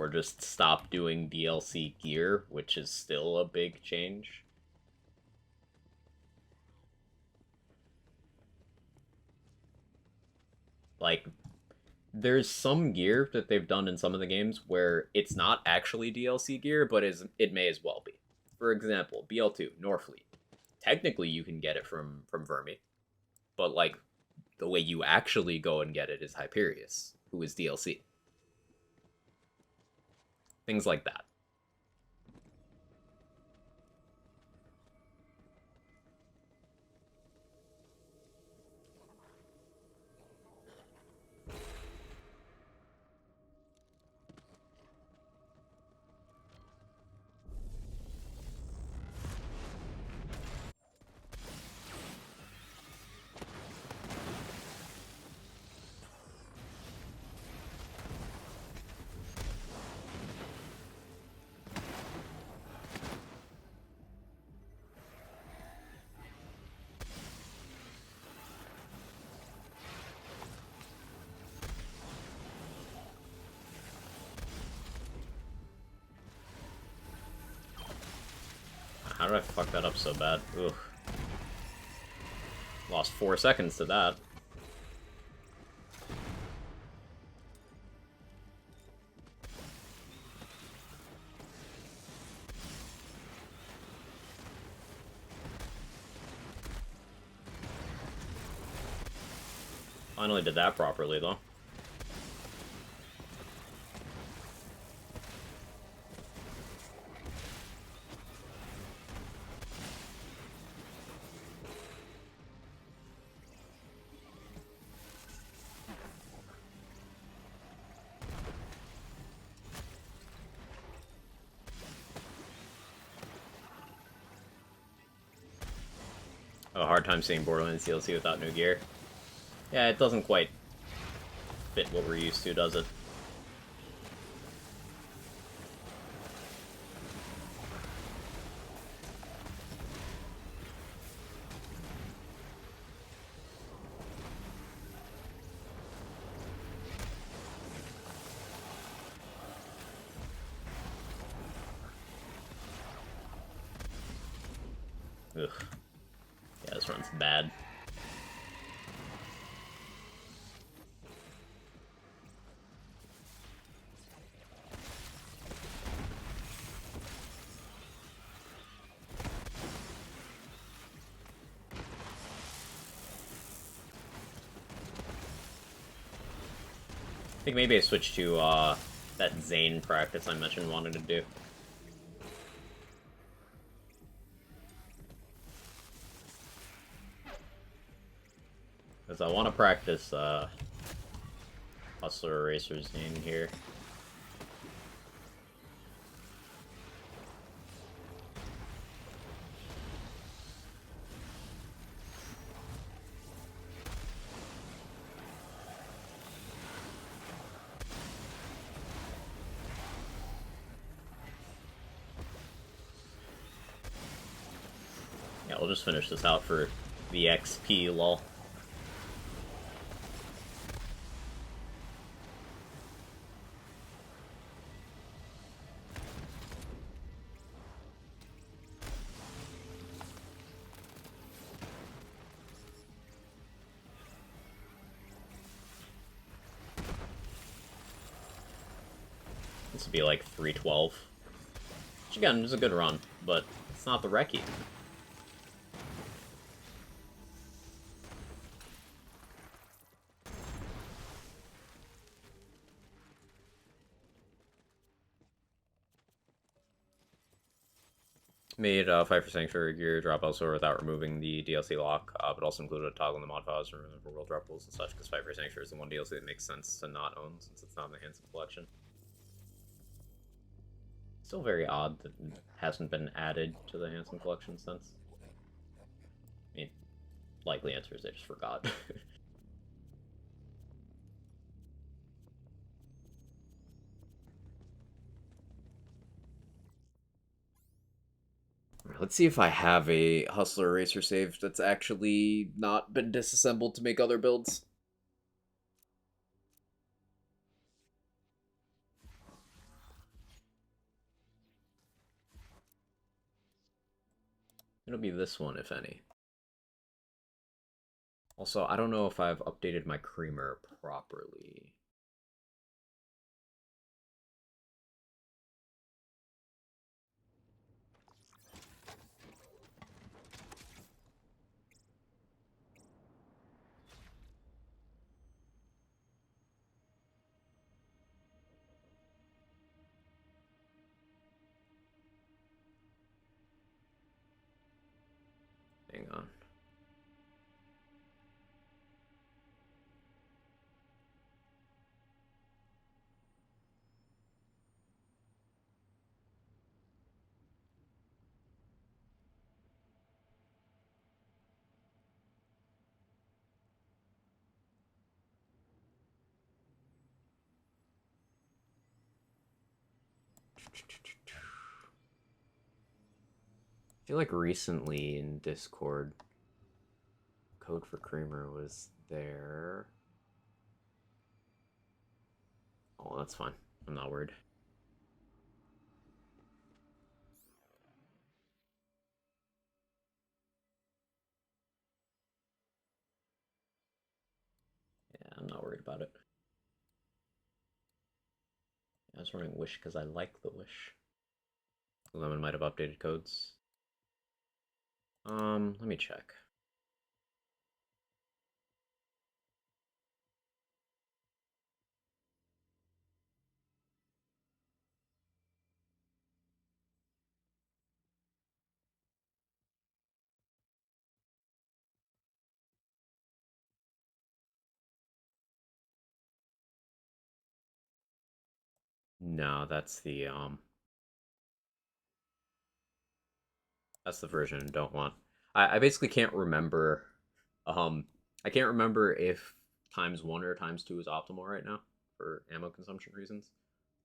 or just stop doing DLC gear, which is still a big change. Like, there's some gear that they've done in some of the games where it's not actually DLC gear, but it may as well be. For example, BL2, Norfleet. Technically, you can get it from Vermi, but, like, the way you actually go and get it is Hyperius, who is DLC. Things like that. How did I fuck that up so bad? Ugh. Lost 4 seconds to that. Finally did that properly, though. I have a hard time seeing Borderlands DLC without new gear. Yeah, it doesn't quite fit what we're used to, does it? Ugh. Yeah, this run's bad. I think maybe I switched to that Zane practice I mentioned wanted to do. Because I want to practice Hustler Eraser Zane here. Yeah, we'll just finish this out for the XP, lol. This would be like 312. Which again is a good run, but it's not the Reki. Made 5 for Sanctuary gear drop elsewhere without removing the DLC lock, but also included a toggle in the mod files for world drop rules and such, because 5 for Sanctuary is the one DLC that makes sense to not own since it's not in the Handsome collection. Still very odd that it hasn't been added to the Handsome collection since. I mean, likely answer is they just forgot. Let's see if I have a Hustler Eraser save that's actually not been disassembled to make other builds. It'll be this one, if any. Also, I don't know if I've updated my creamer properly. Hang on. I feel like recently in Discord, code for creamer was there. Oh, that's fine. I'm not worried. Yeah, I'm not worried about it. I was running Wish because I like the Wish. Lemon might have updated codes. Let me check. No, that's the version I don't want. I basically can't remember. I can't remember if ×1 or ×2 is optimal right now for ammo consumption reasons.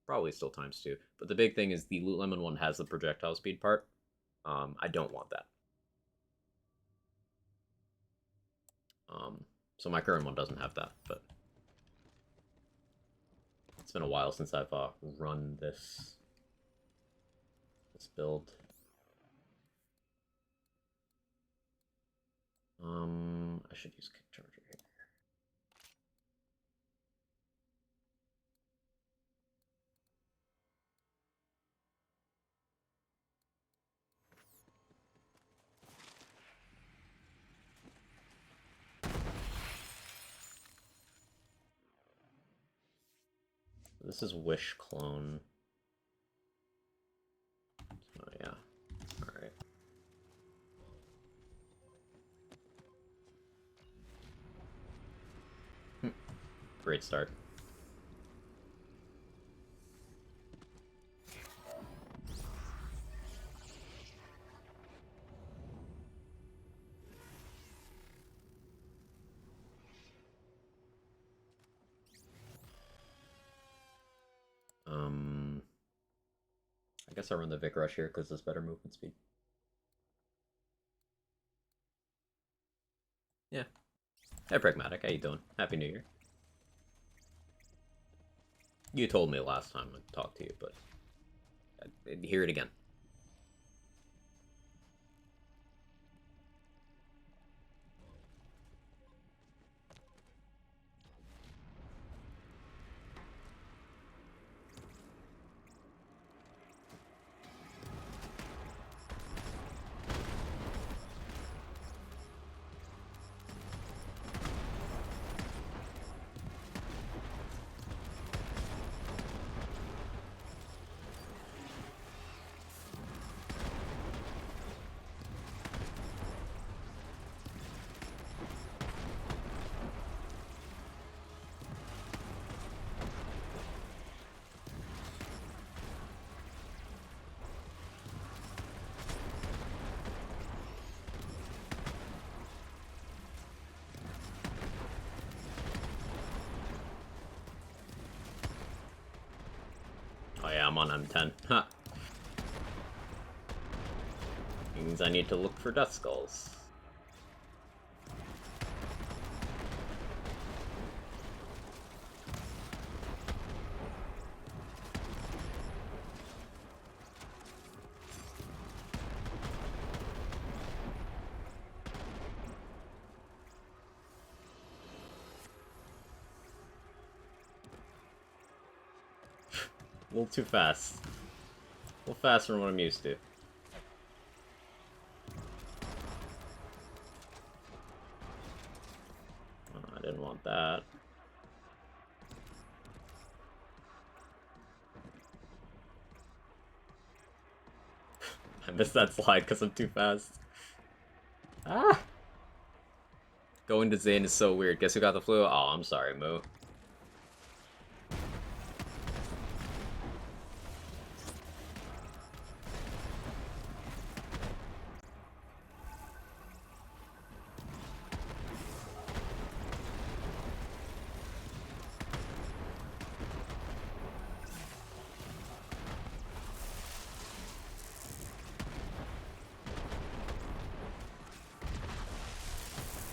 Probably still ×2. But the big thing is the Loot Lemon one has the projectile speed part. I don't want that. So my current one doesn't have that, but it's been a while since I've run this build. I should use kick charger here. This is Wish clone. Oh yeah. Alright. Great start. I guess I run the Vic Rush here because there's better movement speed. Yeah. Hey, Pragmatic, how you doing? Happy New Year. You told me last time I talked to you, but I'd hear it again. Oh yeah, I'm on M10. Huh. Means I need to look for death skulls. A little too fast. A little faster than what I'm used to. Oh, I didn't want that. I missed that slide because I'm too fast. Ah! Going to Zane is so weird. Guess who got the flu? Oh, I'm sorry, Moo.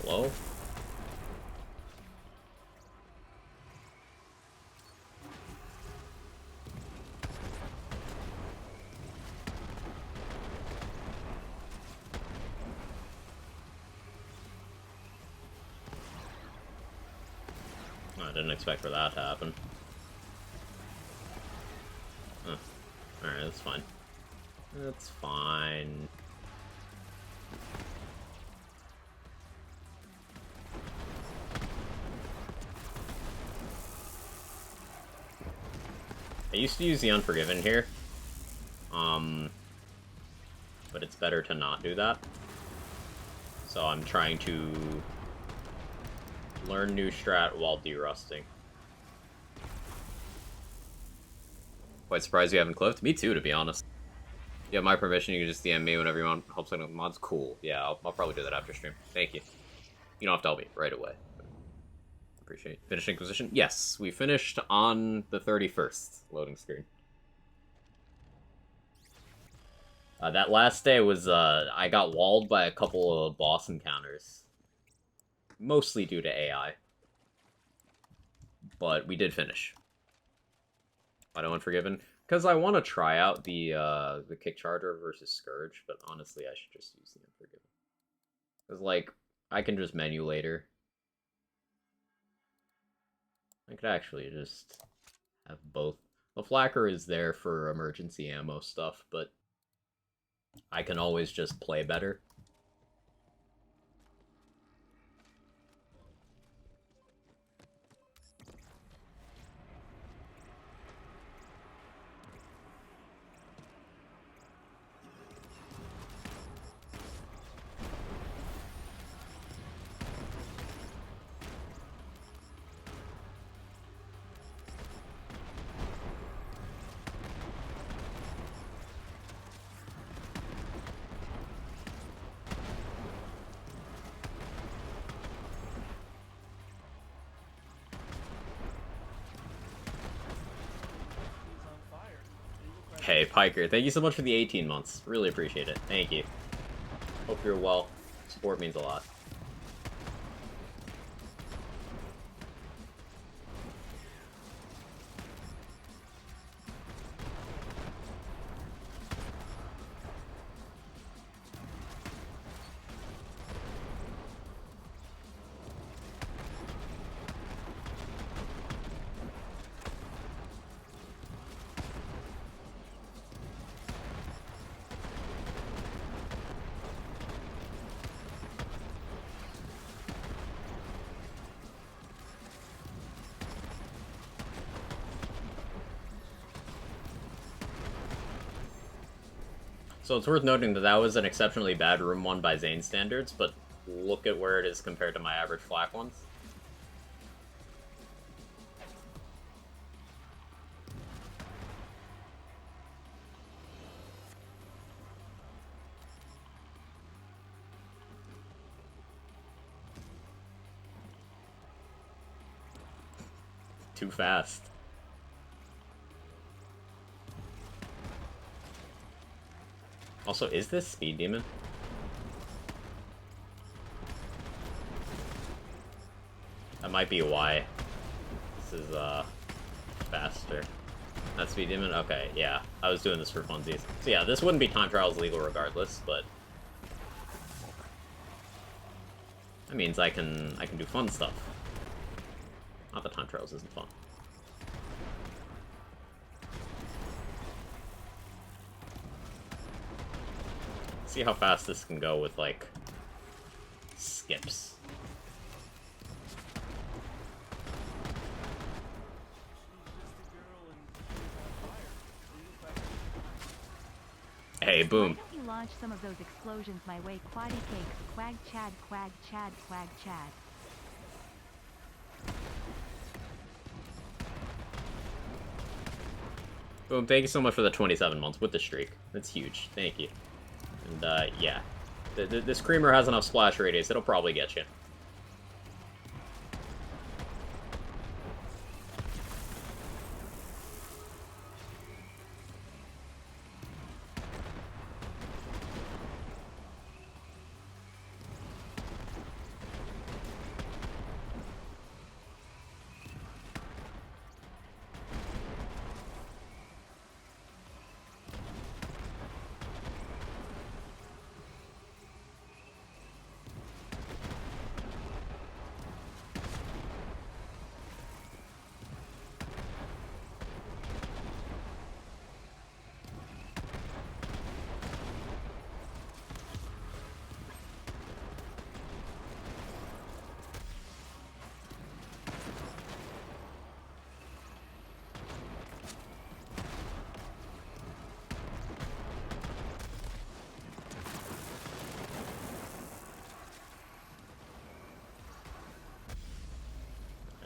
Hello? I didn't expect for that to happen. Huh. Alright, that's fine. That's fine. I used to use the Unforgiven here. But it's better to not do that. So I'm trying to learn new strat while derusting. Quite surprised you haven't clipped. Me too, to be honest. You have my permission, you can just DM me whenever you want. Helps with mods. Cool. Yeah, I'll probably do that after stream. Thank you. You don't have to help me right away. Appreciate it. Finishing position? Yes, we finished on the 31st loading screen. That last day was, I got walled by a couple of boss encounters. Mostly due to AI. But we did finish. Why do Unforgiven? Because I want to try out the Kick Charger versus Scourge, but honestly I should just use the Unforgiven. Because, like, I can just menu later. I could actually just have both. The Flacker is there for emergency ammo stuff, but I can always just play better. Hey, Piker, thank you so much for the 18 months. Really appreciate it. Thank you. Hope you're well. Support means a lot. So it's worth noting that that was an exceptionally bad room 1 by Zane standards, but look at where it is compared to my average flak ones. Too fast. Also, is this Speed Demon? That might be why. This is, faster. That's Speed Demon? Okay, yeah. I was doing this for funsies. So yeah, this wouldn't be time trials legal regardless, but... that means I can do fun stuff. Not that time trials isn't fun. see how fast this can go with, like, skips. Hey, boom. Why don't you launch some of those explosions my way, Quaddy Cakes, Quag Chad, Quag Chad, Quag Chad. Boom, thank you so much for the 27 months with the streak. That's huge. Thank you. And, yeah. The Screamer has enough splash radius, it'll probably get you.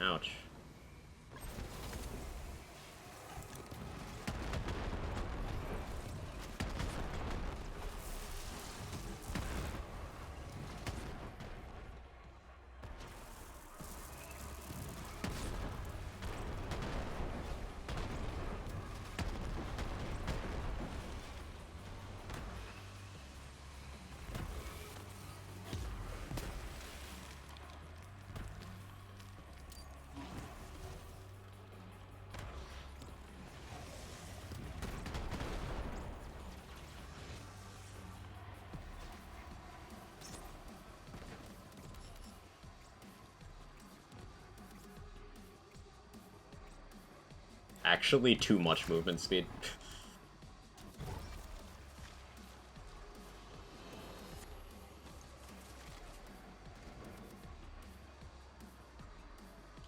Ouch. Actually, too much movement speed.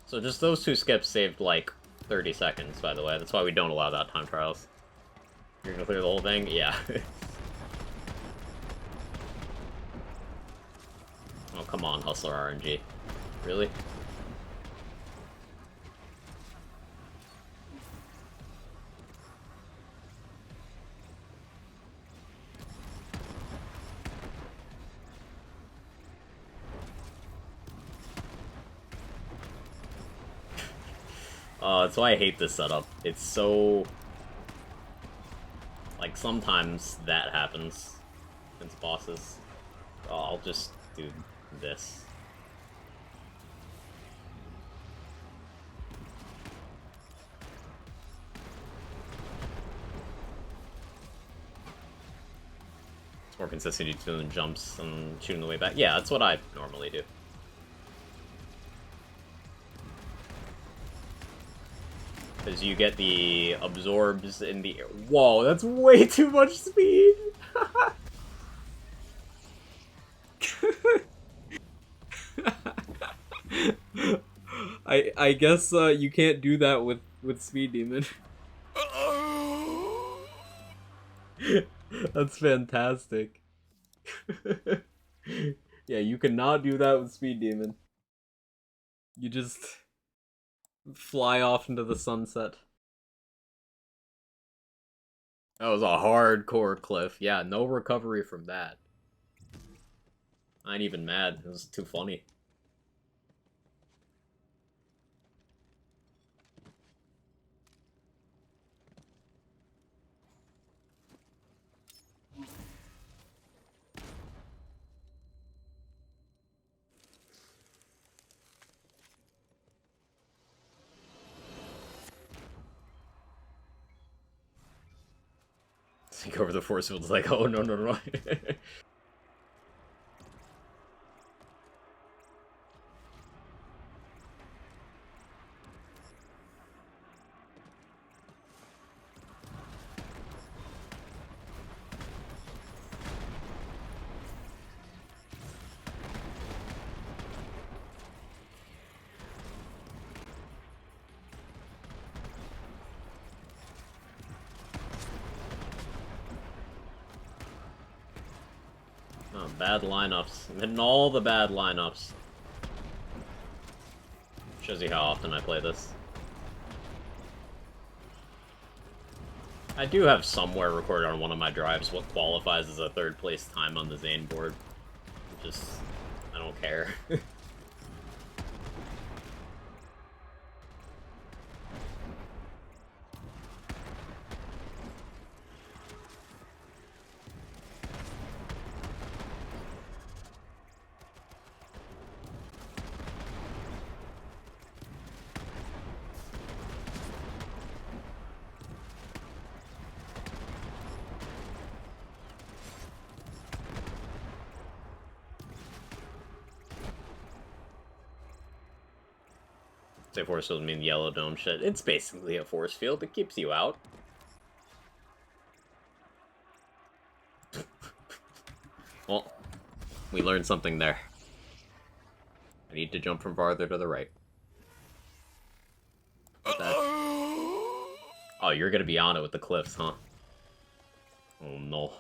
So just those two skips saved, like, 30 seconds, by the way. That's why we don't allow that time trials. You're gonna clear the whole thing? Yeah. Oh, come on, Hustler RNG. Really? That's why I hate this setup. It's so... Like, sometimes that happens against bosses. I'll just do this. It's more consistent doing jumps and shooting the way back. Yeah, that's what I normally do. Because you get the absorbs in the air. Whoa, that's way too much speed! I guess you can't do that with Speed Demon. That's fantastic. Yeah, you cannot do that with Speed Demon. You just fly off into the sunset. That was a hardcore cliff. Yeah, no recovery from that. I ain't even mad. It was too funny. Take over the force field. It's like, oh, no, no, no. bad lineups. I'm hitting all the bad lineups. Shows you how often I play this. I do have somewhere recorded on one of my drives what qualifies as a third place time on the Zane board. Just, I don't care. Say force field mean yellow dome shit. It's basically a force field. It keeps you out. Well, we learned something there. I need to jump from farther to the right. Oh, you're gonna be on it with the cliffs, huh? Oh no.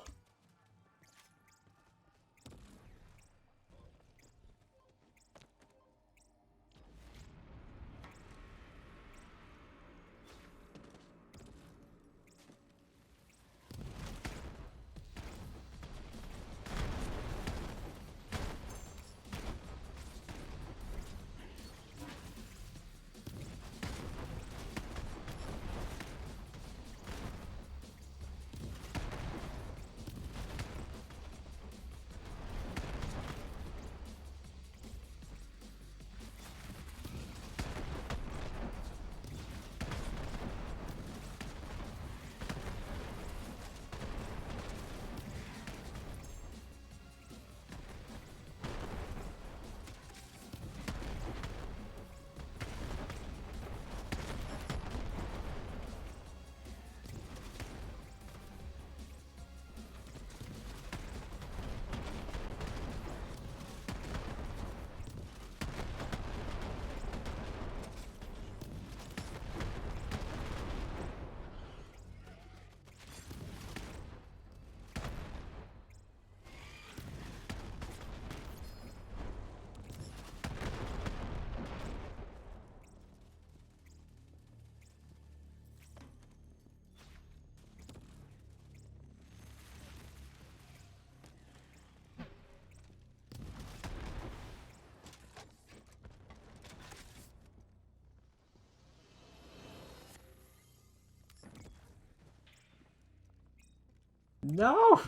No!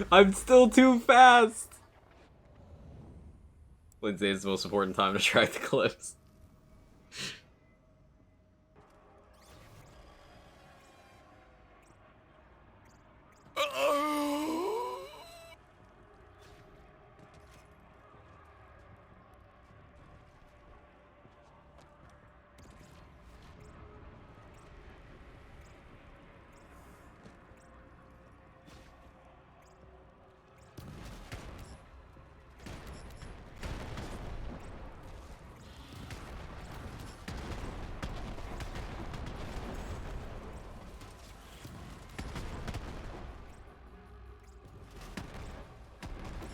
I'm still too fast! Lindsay is the most important time to track the clips.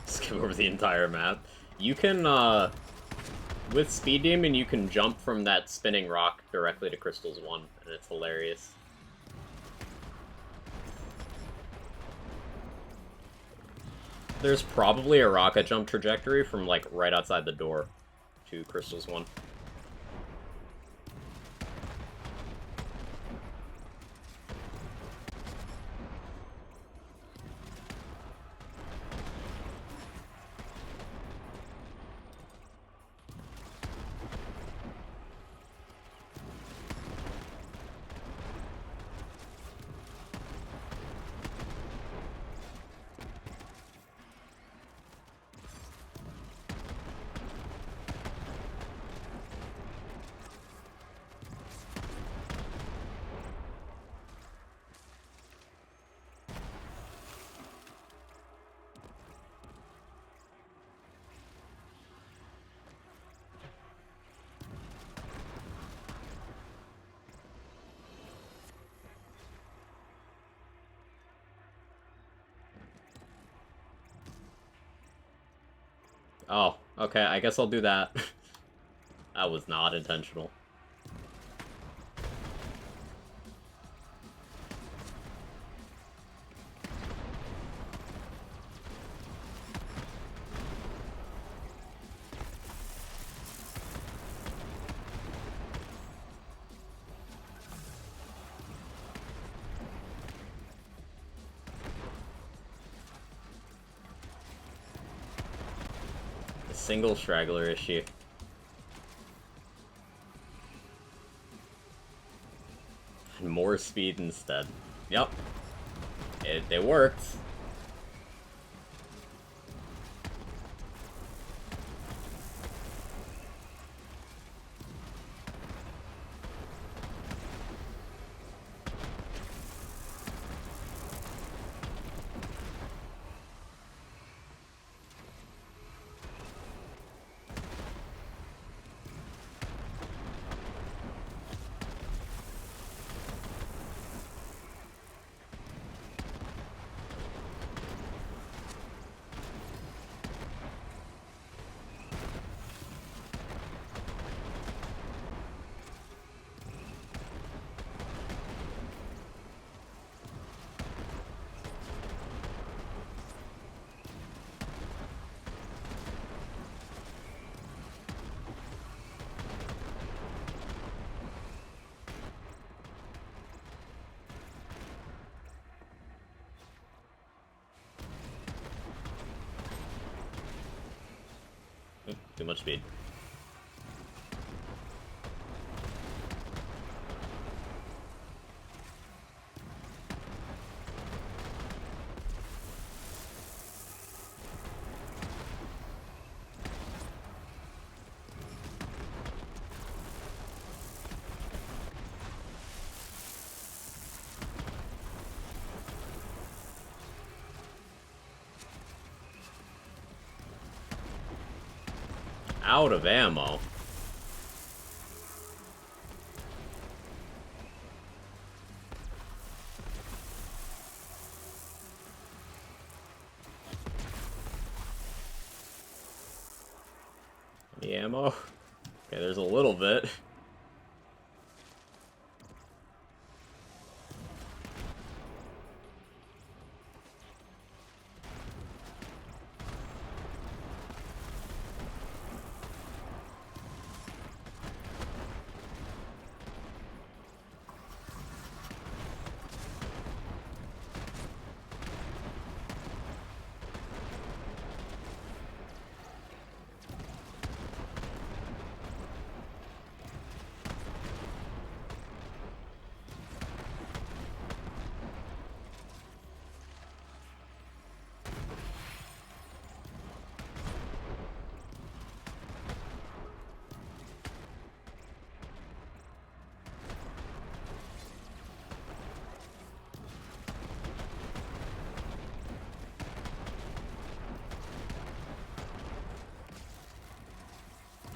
Skip over the entire map. You can, with Speed Demon, you can jump from that spinning rock directly to Crystals 1, and it's hilarious. There's probably a rocket jump trajectory from, like, right outside the door to Crystals 1. Oh, okay, I guess I'll do that. That was not intentional. The single straggler issue. And more speed instead. Yep. It worked. Oop, too much speed. Out of ammo. Any ammo? Okay, there's a little bit.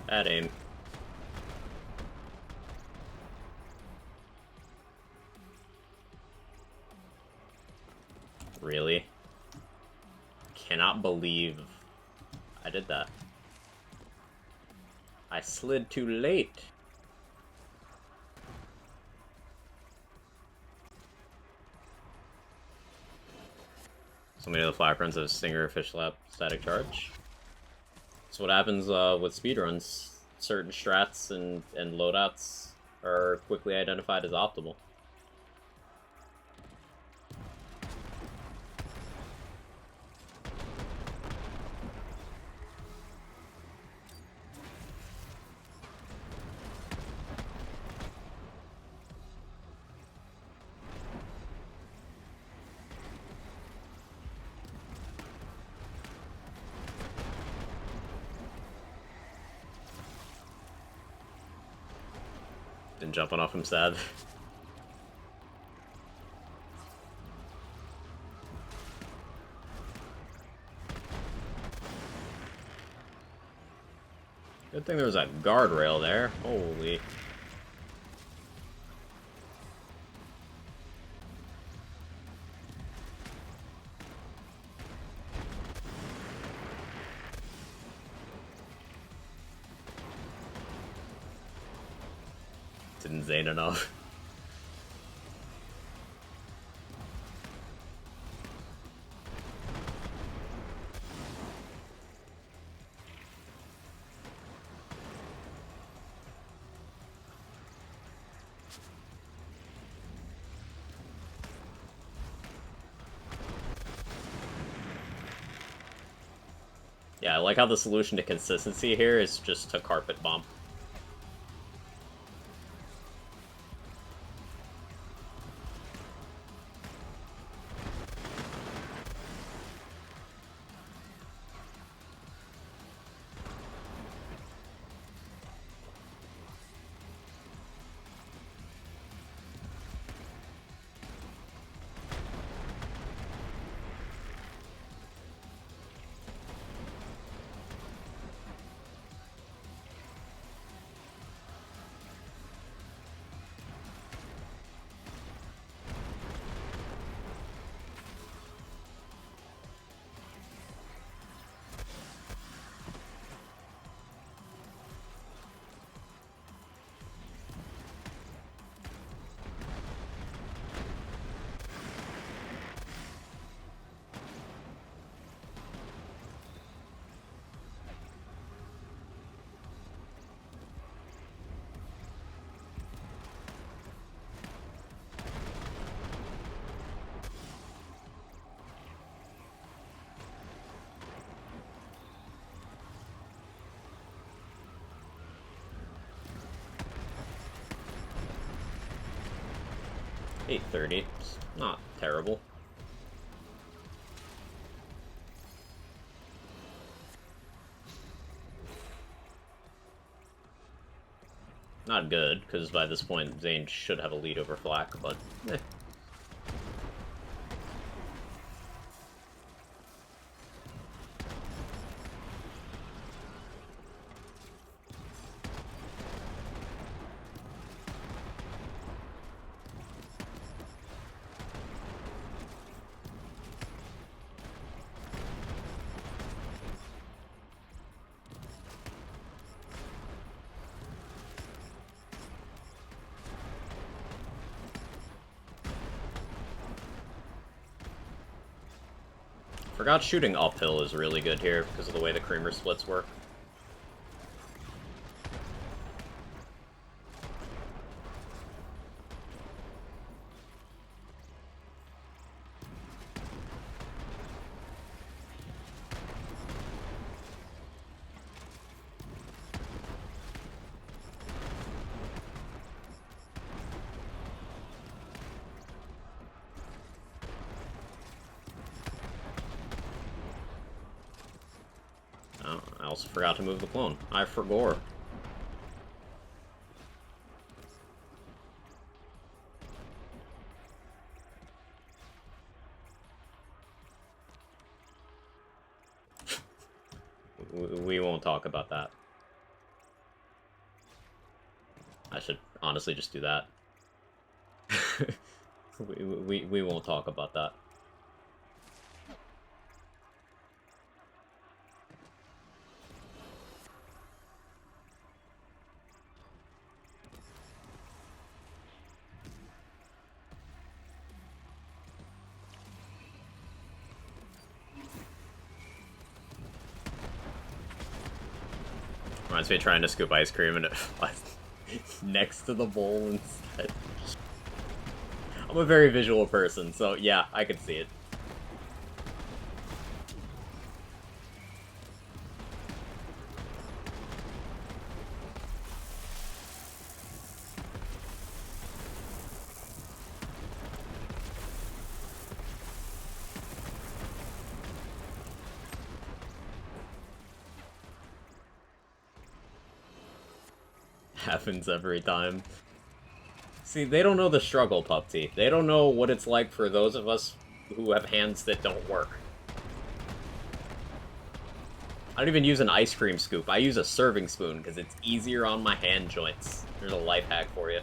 That aim. Really? Cannot believe I did that. I slid too late. So many of the Fire Friends have Stinger, Fish Lap, Static Charge. That's what happens with speedruns. Certain strats and loadouts are quickly identified as optimal. And jumping off him sad. Good thing there was a guardrail there. Holy. interested in Zane enough. Yeah, I like how the solution to consistency here is just to carpet bomb. $830. It's not terrible. Not good, because by this point Zane should have a lead over Flack, but eh. Forgot shooting uphill is really good here because of the way the creamer splits work. Oh, I also forgot to move the clone. I forgot. We won't talk about that. I should honestly just do that. we won't talk about that. Reminds me of trying to scoop ice cream and it flies next to the bowl instead. I'm a very visual person, so yeah, I can see it. Happens every time. See, they don't know the struggle, Pupty. They don't know what it's like for those of us who have hands that don't work. I don't even use an ice cream scoop. I use a serving spoon because it's easier on my hand joints. There's a life hack for you.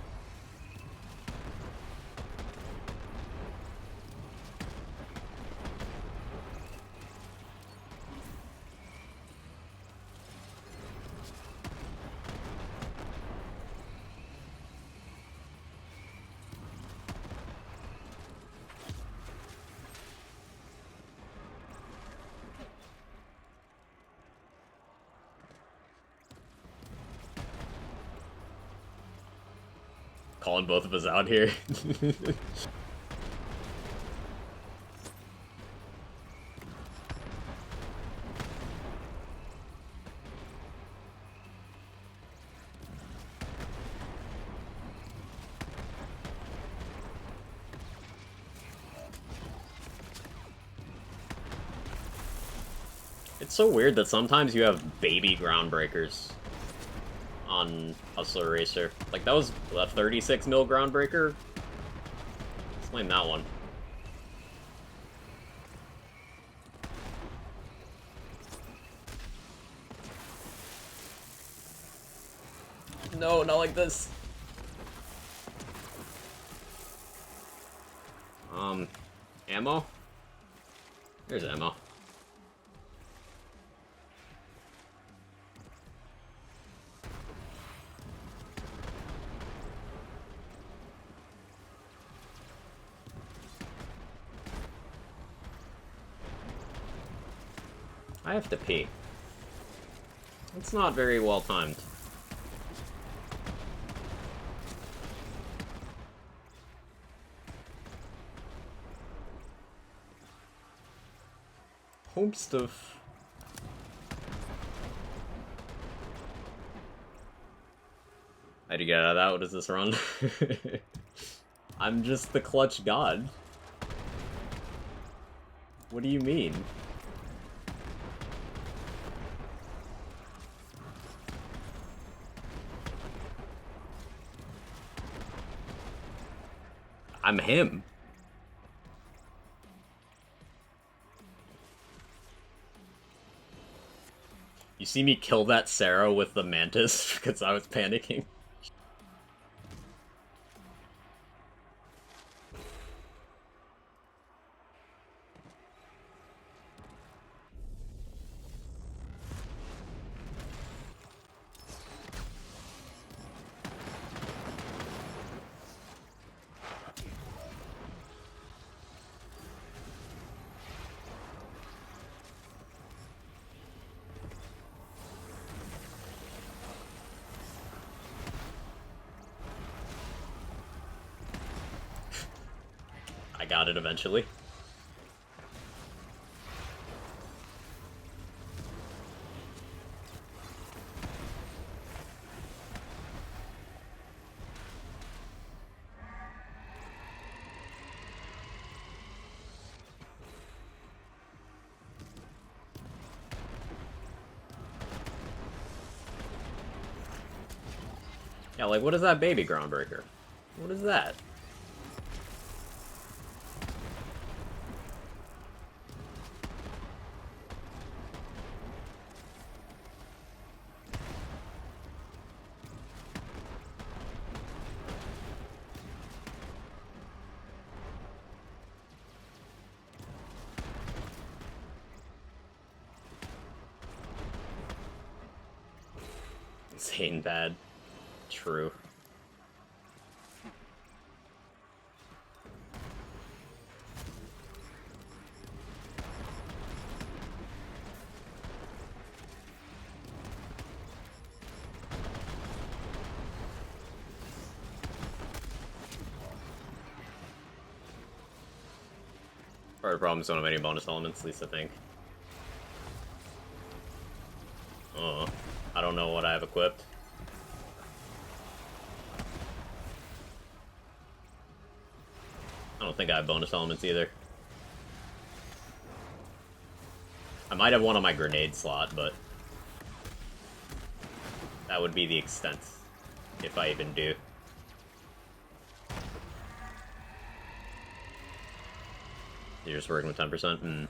Calling both of us out here. It's so weird that sometimes you have baby groundbreakers on Hustler Racer. Like, that was a 36 mil groundbreaker? Explain that one. No, not like this. Ammo? There's ammo. I have to pee. It's not very well timed. Home stuff. How'd you get out of that? What does this run? I'm just the clutch god. What do you mean? I'm him. You see me kill that Sarah with the mantis because I was panicking. I got it eventually. Yeah, like, what is that baby groundbreaker? What is that? Insane bad. True. Part of the problem is don't have any bonus elements, at least I think. Oh, I don't know what I have equipped. I don't think I have bonus elements either. I might have one on my grenade slot, but that would be the extent, if I even do. You're just working with 10%? Hmm.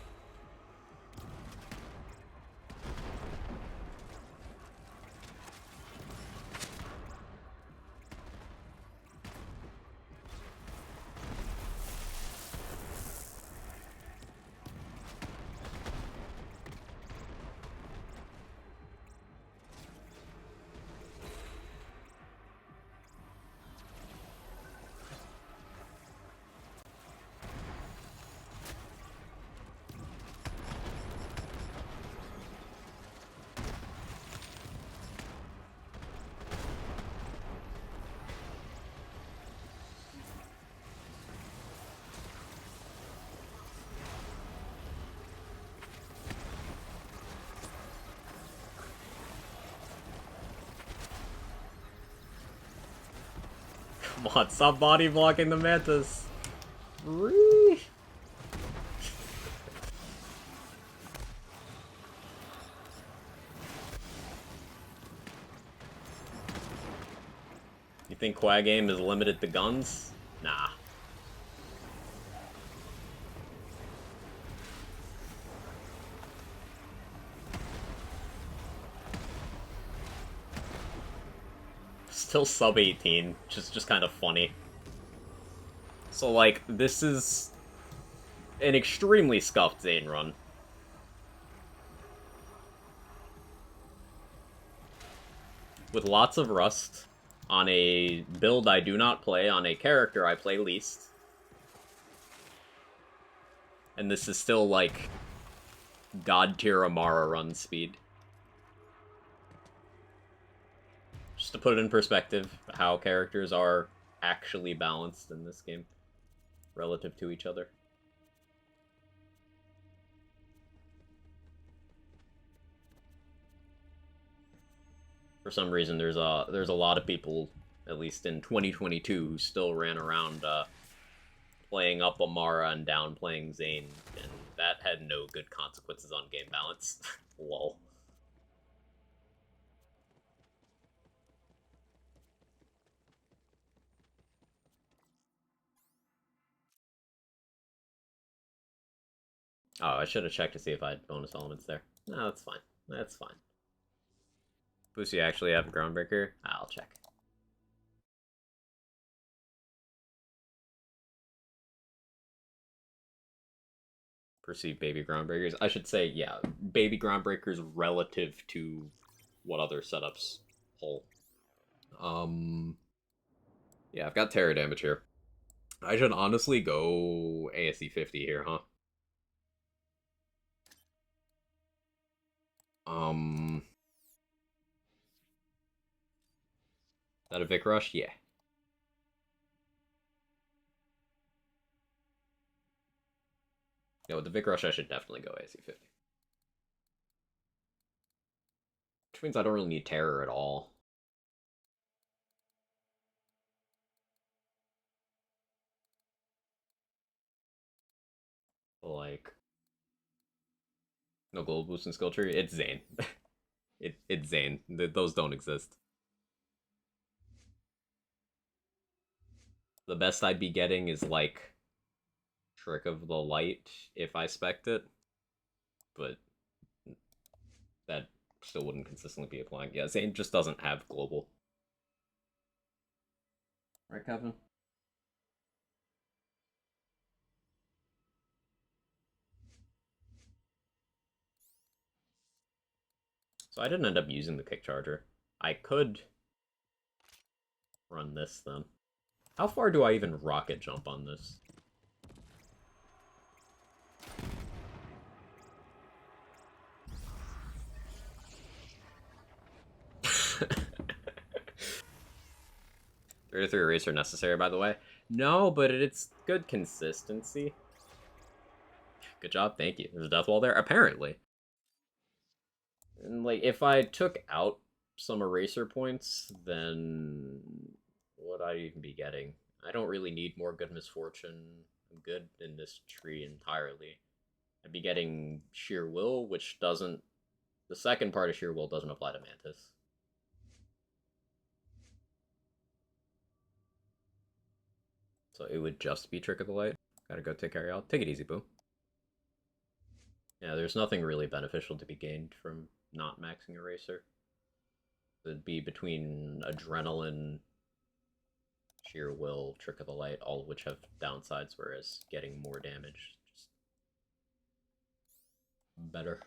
Come on, stop body blocking the mantis. Whee! You think Quag Game is limited to guns? Nah. Still sub 18, which is just kind of funny. So, like, this is an extremely scuffed Zane run. With lots of rust, on a build I do not play, on a character I play least. And this is still, like, God tier Amara run speed. Just to put it in perspective, how characters are actually balanced in this game relative to each other. For some reason, there's a lot of people, at least in 2022, who still ran around playing up Amara and down playing Zane, and that had no good consequences on game balance. Lol. Oh, I should have checked to see if I had bonus elements there. No, that's fine. That's fine. Boost, you actually have a Groundbreaker? I'll check. Perceived baby Groundbreakers. I should say, yeah, baby Groundbreakers relative to what other setups pull. Yeah, I've got Terror damage here. I should honestly go ASE 50 here, huh? Is that a Vic Rush? Yeah. Yeah, with the Vic Rush, I should definitely go ASE 50. Which means I don't really need Terror at all. Like, no global boost and skill tree? It's Zane. It's Zane. Those don't exist. The best I'd be getting is, like, Trick of the Light if I spec'd it. But that still wouldn't consistently be applying. Yeah, Zane just doesn't have global. Right, Kevin? So I didn't end up using the kick charger. I could run this then. How far do I even rocket jump on this? Three to three eraser necessary, by the way. No, but it's good consistency. Good job, thank you. There's a death wall there? Apparently. And, like, if I took out some eraser points, then what would I even be getting? I don't really need more good misfortune. I'm good in this tree entirely. I'd be getting sheer will, which doesn't... The second part of sheer will doesn't apply to Mantis. So it would just be Trick of the Light. Gotta go take care of y'all. Take it easy, boo. Yeah, there's nothing really beneficial to be gained from not maxing Eraser. It'd be between Adrenaline, Sheer Will, Trick of the Light, all of which have downsides, whereas getting more damage just better.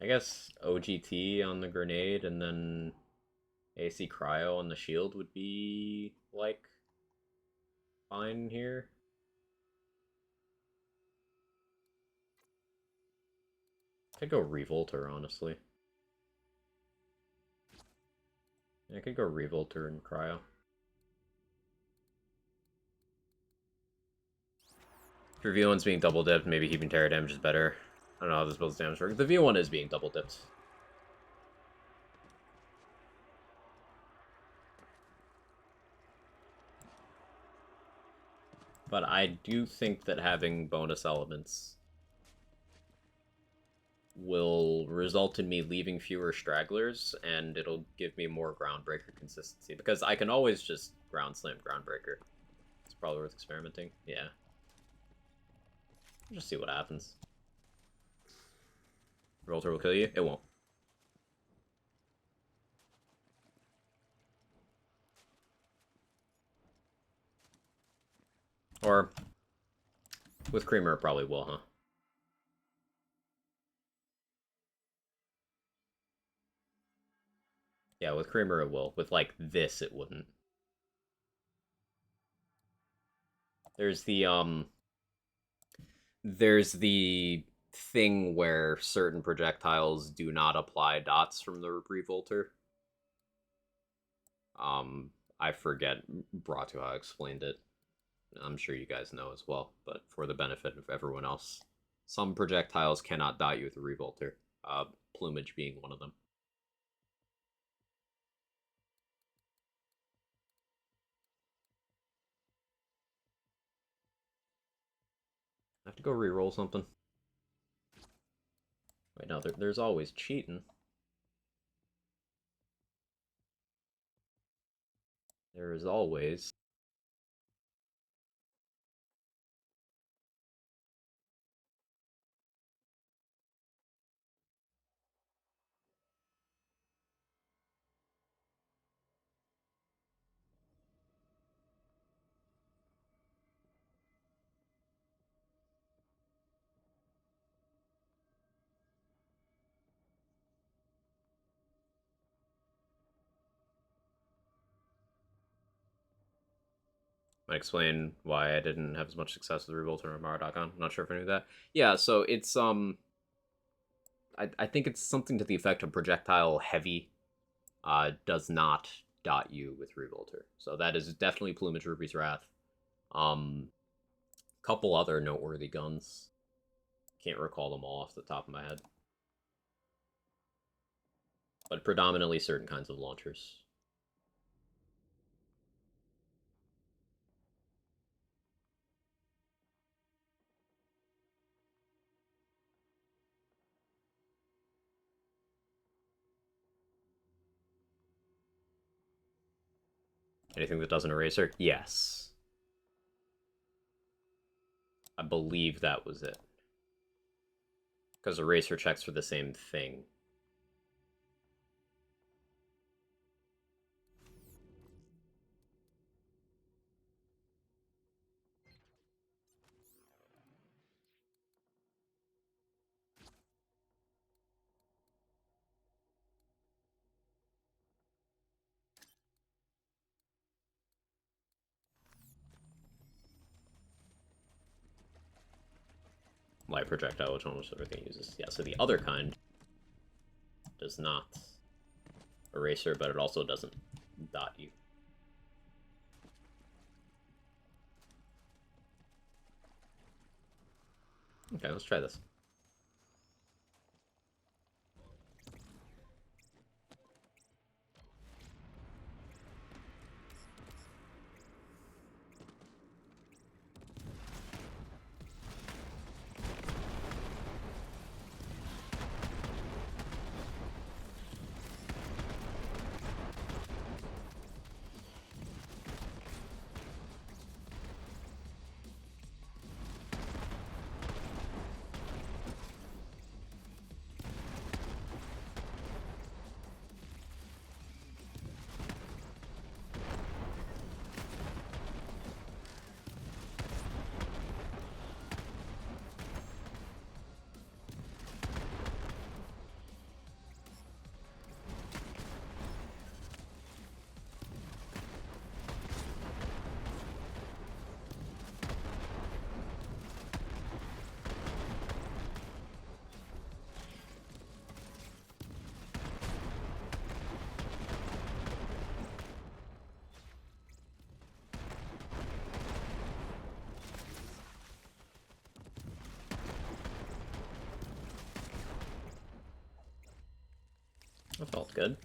I guess OGT on the grenade and then AC Cryo on the shield would be, like, fine here. Could go Revolter, honestly. I could go Revolter and Cryo. If your V1's being double dipped, maybe keeping terror damage is better. I don't know how this build's damage works. The V1 is being double dipped. But I do think that having bonus elements will result in me leaving fewer stragglers, and it'll give me more Groundbreaker consistency. Because I can always just Ground Slam Groundbreaker. It's probably worth experimenting. Yeah. Just see what happens. Revolter will kill you? It won't. Or, with Creamer it probably will, huh? Yeah, with Creamer it will. With, like, this it wouldn't. There's the thing where certain projectiles do not apply dots from the Revolter. I forget Bratu explained it. I'm sure you guys know as well, but for the benefit of everyone else, some projectiles cannot dot you with a Revolter, plumage being one of them. I have to go re-roll something. Wait, no, there's always cheating. There is always... Might explain why I didn't have as much success with Revolter on Mara.com. I'm not sure if I knew that. Yeah, so it's, I think it's something to the effect of projectile heavy does not dot you with Revolter. So that is definitely Plumage Ruby's Wrath. Couple other noteworthy guns. Can't recall them all off the top of my head. But predominantly certain kinds of launchers. Anything that doesn't eraser? Yes. I believe that was it. Because eraser checks for the same thing. Light projectile, which almost everything uses. Yeah, so the other kind does not eraser, but it also doesn't dot you. Okay, let's try this. That felt good.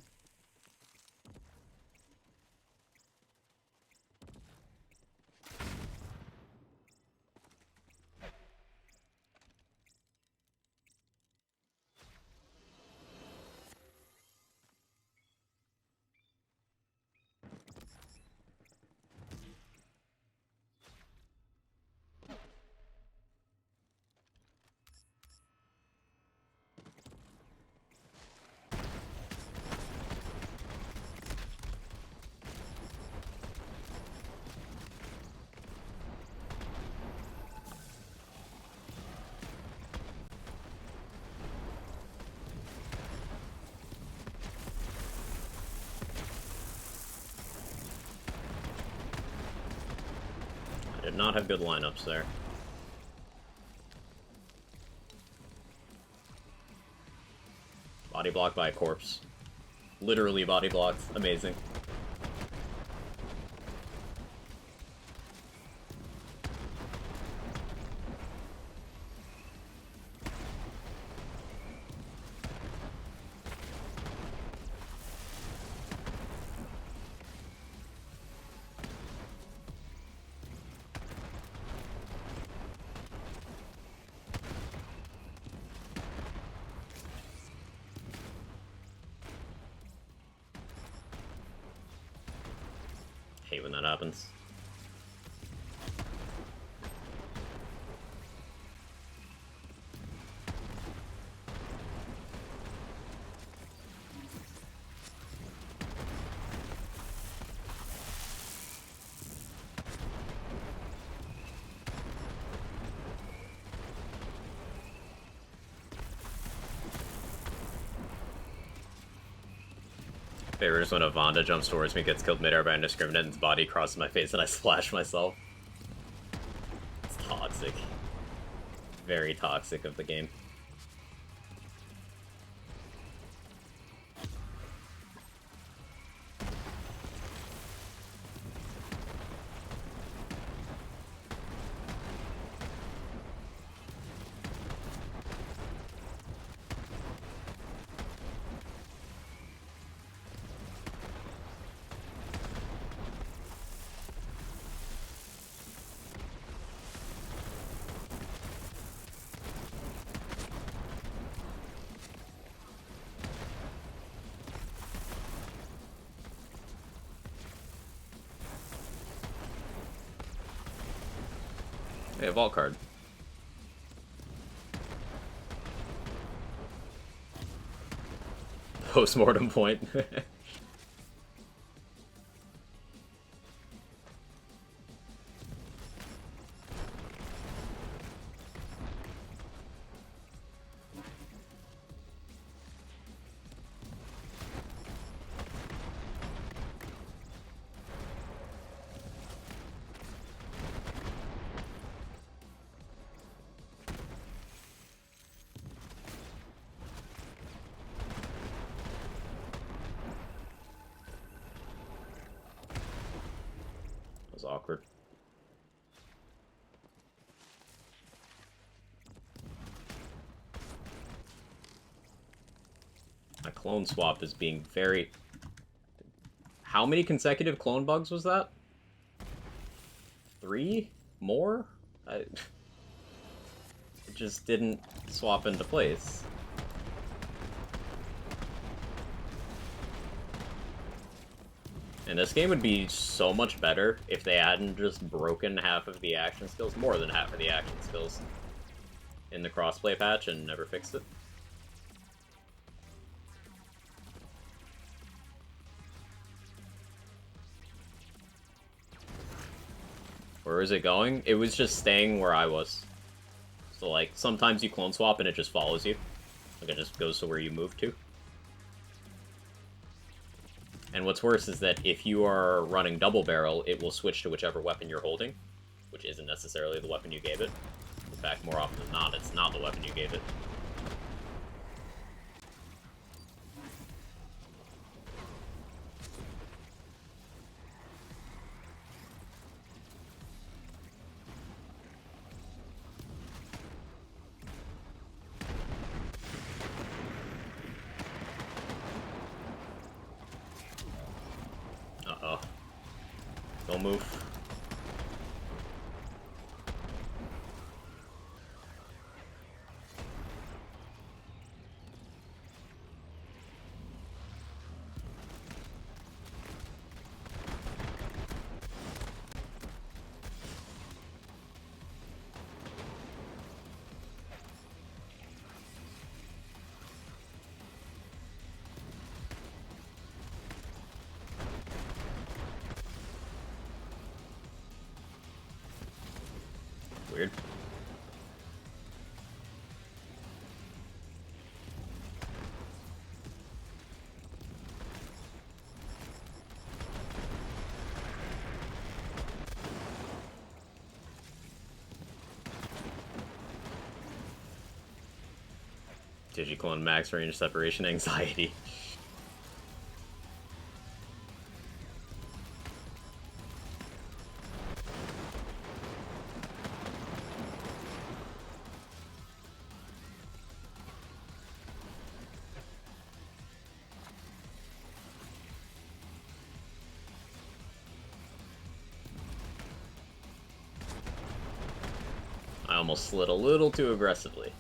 Did not have good lineups there. Body blocked by a corpse. Literally body blocked. Amazing. Hate when that happens. Favorite is when a Vonda jumps towards me, gets killed midair by an indiscriminate, and his body crosses my face, and I splash myself. It's toxic. Very toxic of the game. Hey, a vault card. Post-mortem point. Was awkward. My clone swap is being very... How many consecutive clone bugs was that? 3? More? It just didn't swap into place. And this game would be so much better if they hadn't just broken half of the action skills, more than half of the action skills, in the crossplay patch and never fixed it. Where is it going? It was just staying where I was. So, like, sometimes you clone swap and it just follows you. Like, it just goes to where you moved to. And what's worse is that if you are running double barrel, it will switch to whichever weapon you're holding, which isn't necessarily the weapon you gave it. In fact, more often than not, it's not the weapon you gave it. Don't move. Weird. Digiclone max range separation anxiety. I almost slid a little too aggressively.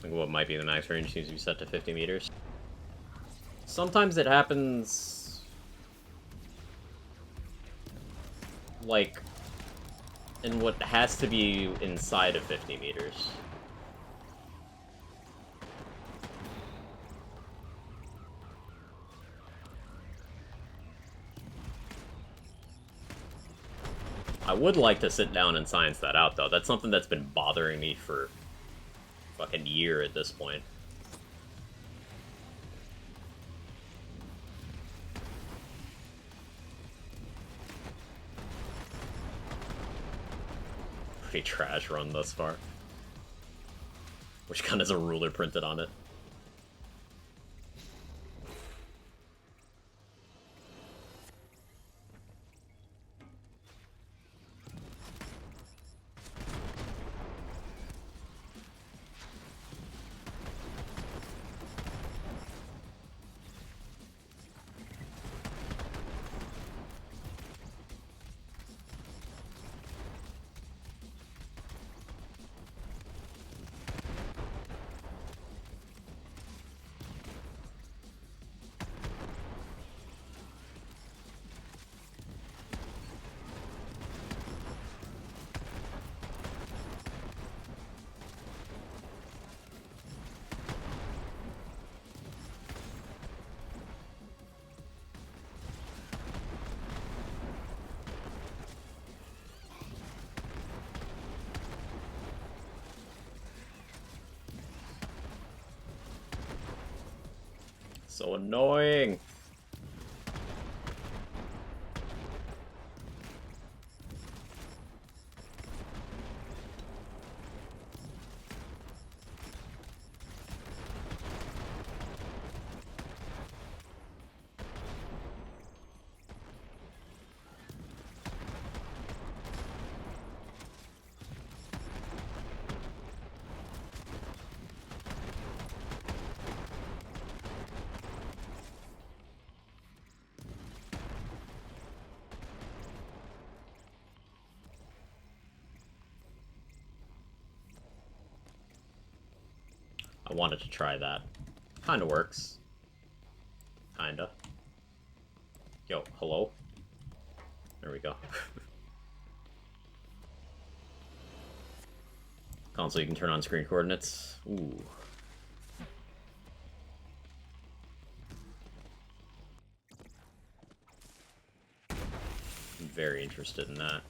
Like what might be the max range seems to be set to 50 meters. Sometimes it happens like in what has to be inside of 50 meters. I would like to sit down and science that out, though. That's something that's been bothering me for fucking year at this point. Pretty trash run thus far. Which gun has a ruler printed on it? So annoying. I wanted to try that. Kinda works. Kinda. Yo, hello? There we go. Console, you can turn on screen coordinates. Ooh. I'm very interested in that.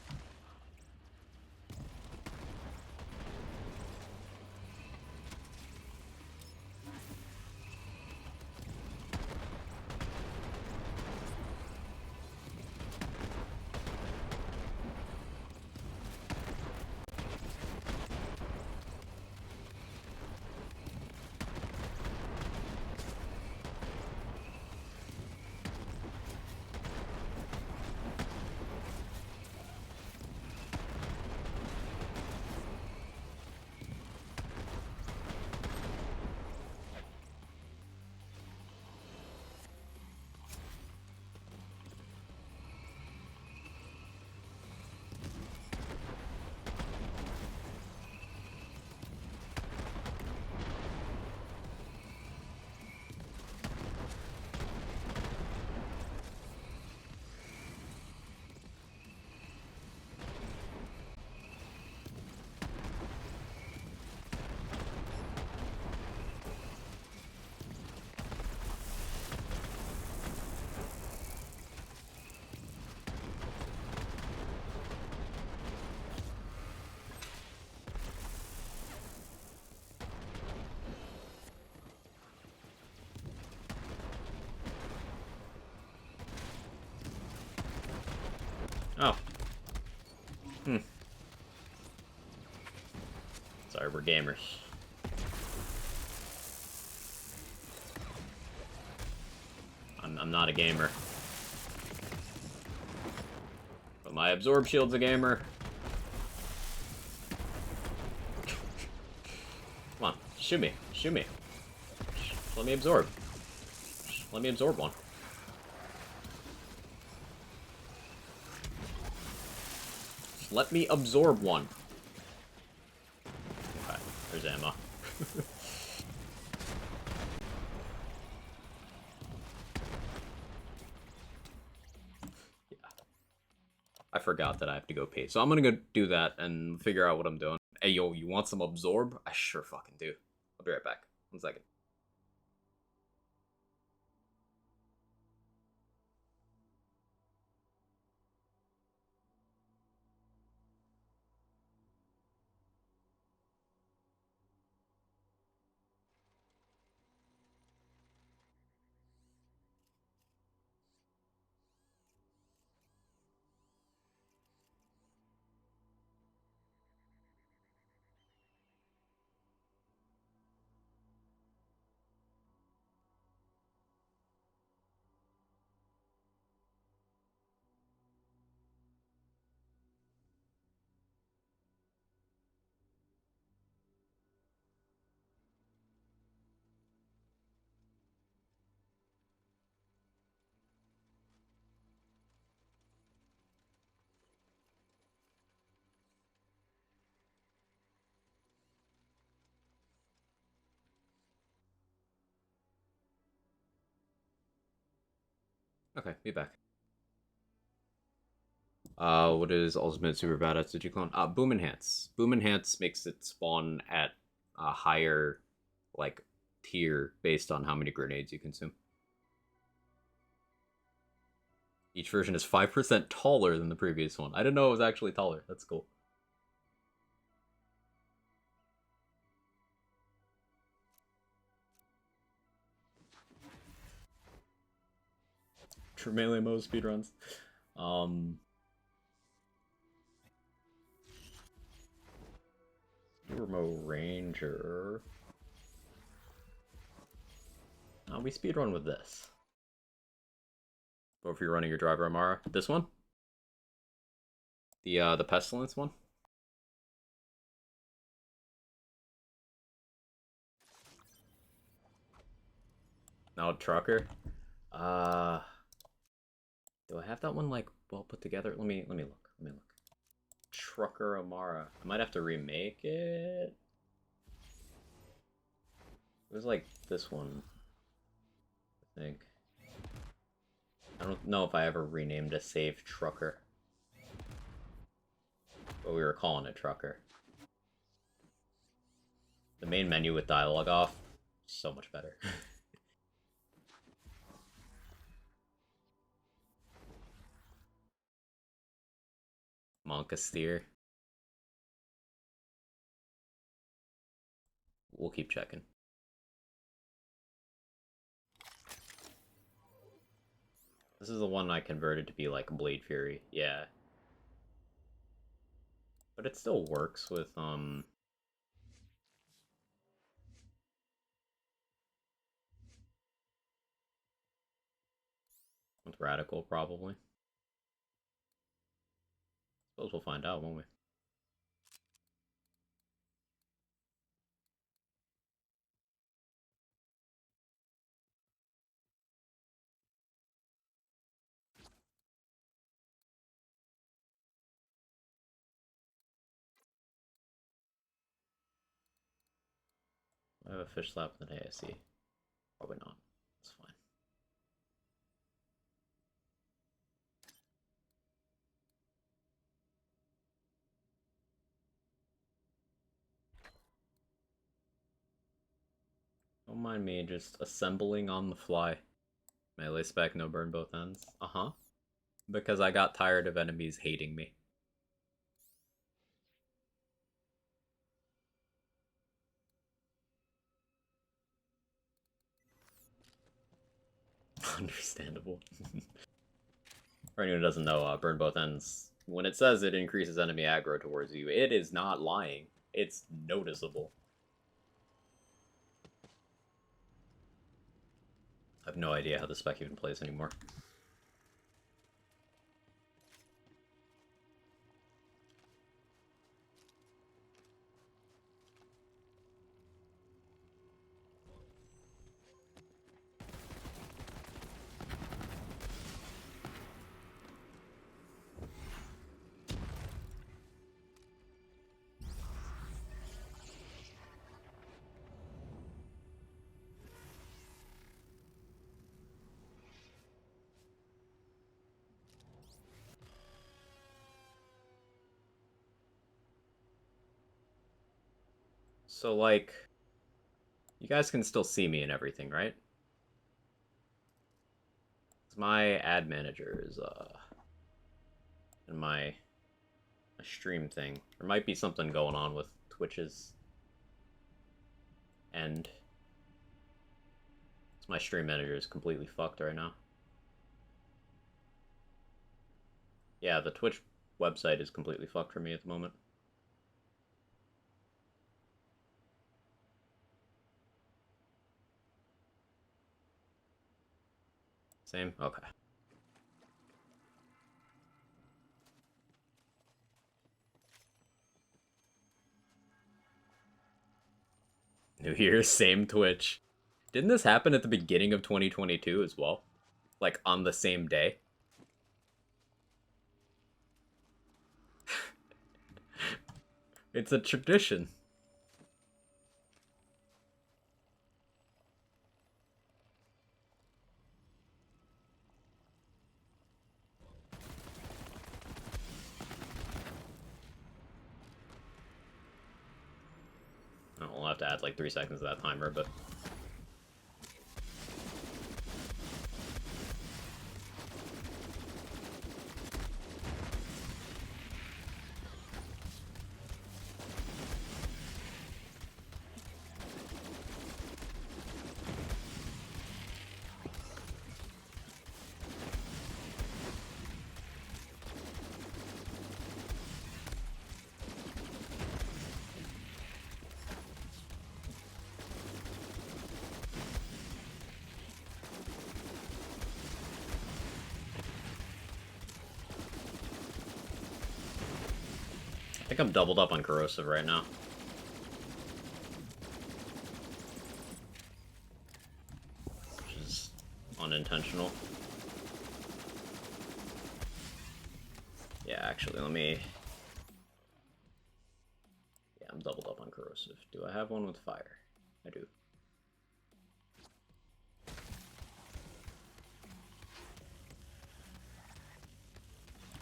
Oh. Sorry, we're gamers. I'm not a gamer. But my absorb shield's a gamer. Come on, shoot me. Shoot me. Let me absorb. Let me absorb one. Let me absorb one. Okay, there's ammo. Yeah. I forgot that I have to go pee. So I'm gonna go do that and figure out what I'm doing. Hey, yo, you want some absorb? I sure fucking do. I'll be right back. 1 second. Okay, be back. What is ultimate super badass did you clone? Boom enhance. Boom enhance makes it spawn at a higher, like, tier based on how many grenades you consume. Each version is 5% taller than the previous one. I didn't know it was actually taller. That's cool. True melee mode speedruns. Remote Ranger. We speedrun with this. Or if you're running your driver Amara. This one? The Pestilence one? Now Trucker. Do I have that one like well put together? Let me look. Trucker Amara. I might have to remake it. It was like this one, I think. I don't know if I ever renamed a save Trucker. But we were calling it Trucker. The main menu with dialogue off, so much better. Monkasteer. We'll keep checking. This is the one I converted to be like Blade Fury, yeah. But it still works with Radical, probably. Suppose we'll find out, won't we? I have a fish slap with an ASC. Probably not. It's fine. Don't mind me just assembling on the fly. Melee spec, no burn both ends. Uh-huh. Because I got tired of enemies hating me. Understandable. For anyone who doesn't know, burn both ends when it says it increases enemy aggro towards you, it is not lying. It's noticeable. I have no idea how the spec even plays anymore. So, like, you guys can still see me and everything, right? 'Cause my ad manager is, in my stream thing. There might be something going on with Twitch's end. So my stream manager is completely fucked right now. Yeah, the Twitch website is completely fucked for me at the moment. Same? Okay. New Year's, same Twitch. Didn't this happen at the beginning of 2022 as well? Like, on the same day? It's a tradition. Oh, we'll have to add like 3 seconds to that timer, but... I think I'm doubled up on corrosive right now. Which is unintentional. Yeah, actually, let me... Yeah, I'm doubled up on corrosive. Do I have one with fire? I do.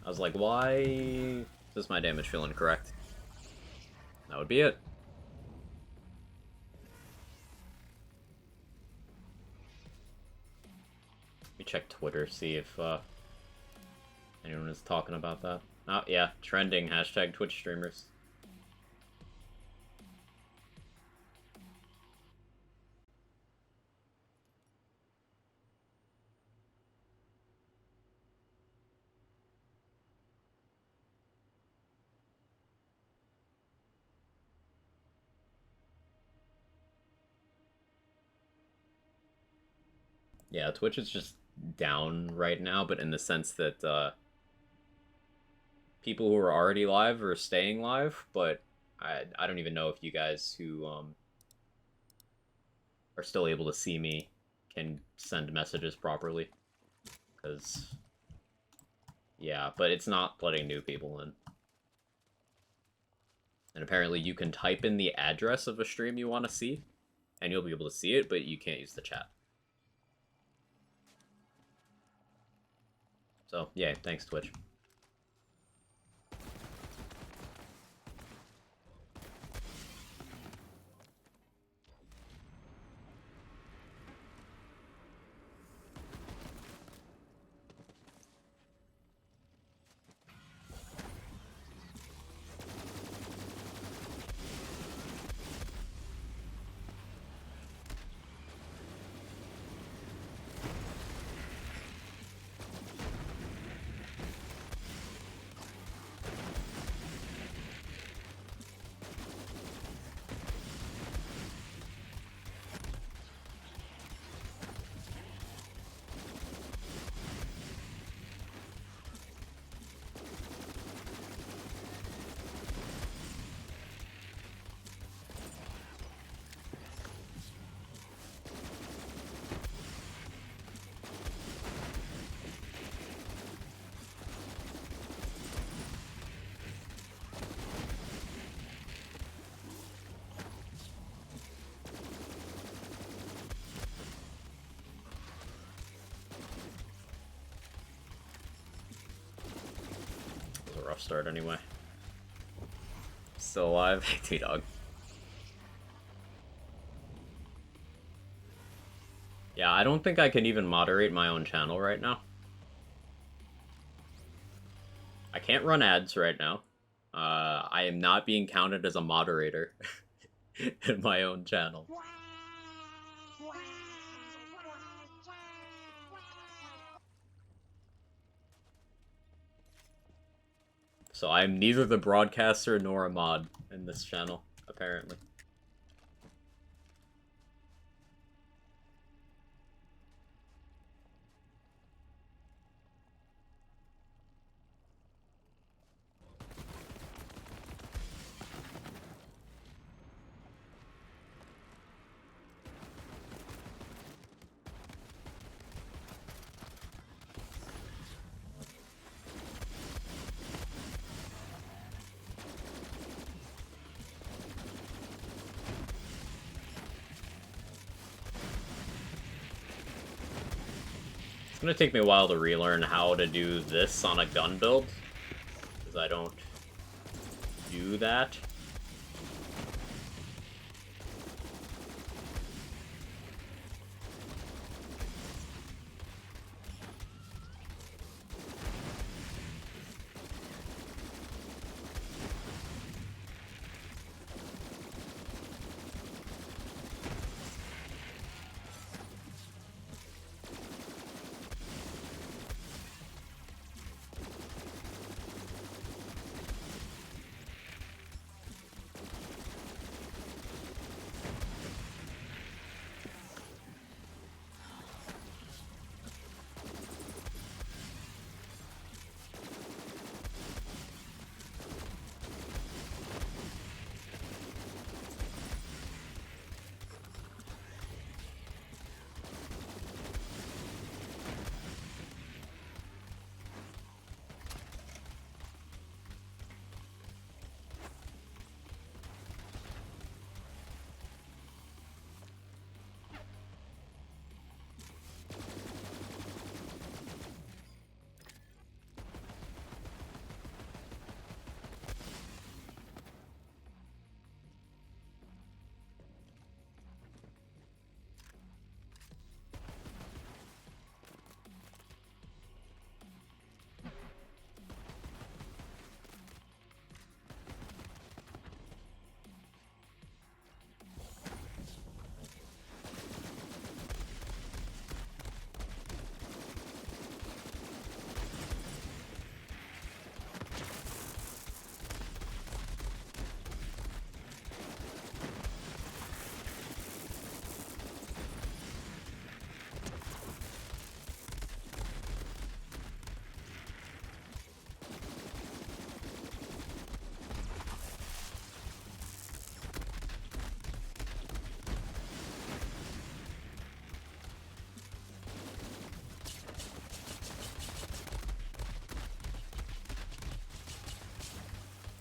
I was like, why does my damage feel incorrect? That would be it. Let me check Twitter, see if anyone is talking about that. Oh, yeah, trending, hashtag Twitch streamers. Yeah, Twitch is just down right now, but in the sense that people who are already live are staying live, but I don't even know if you guys who are still able to see me can send messages properly. Because, yeah, but it's not letting new people in. And apparently you can type in the address of a stream you want to see, and you'll be able to see it, but you can't use the chat. So, yeah, thanks, Twitch. rough start anyway. Still alive, T-Dog. Yeah, I don't think I can even moderate my own channel right now. I can't run ads right now. I am not being counted as a moderator in my own channel. So I'm neither the broadcaster nor a mod in this channel, apparently. It's gonna take me a while to relearn how to do this on a gun build, because I don't do that.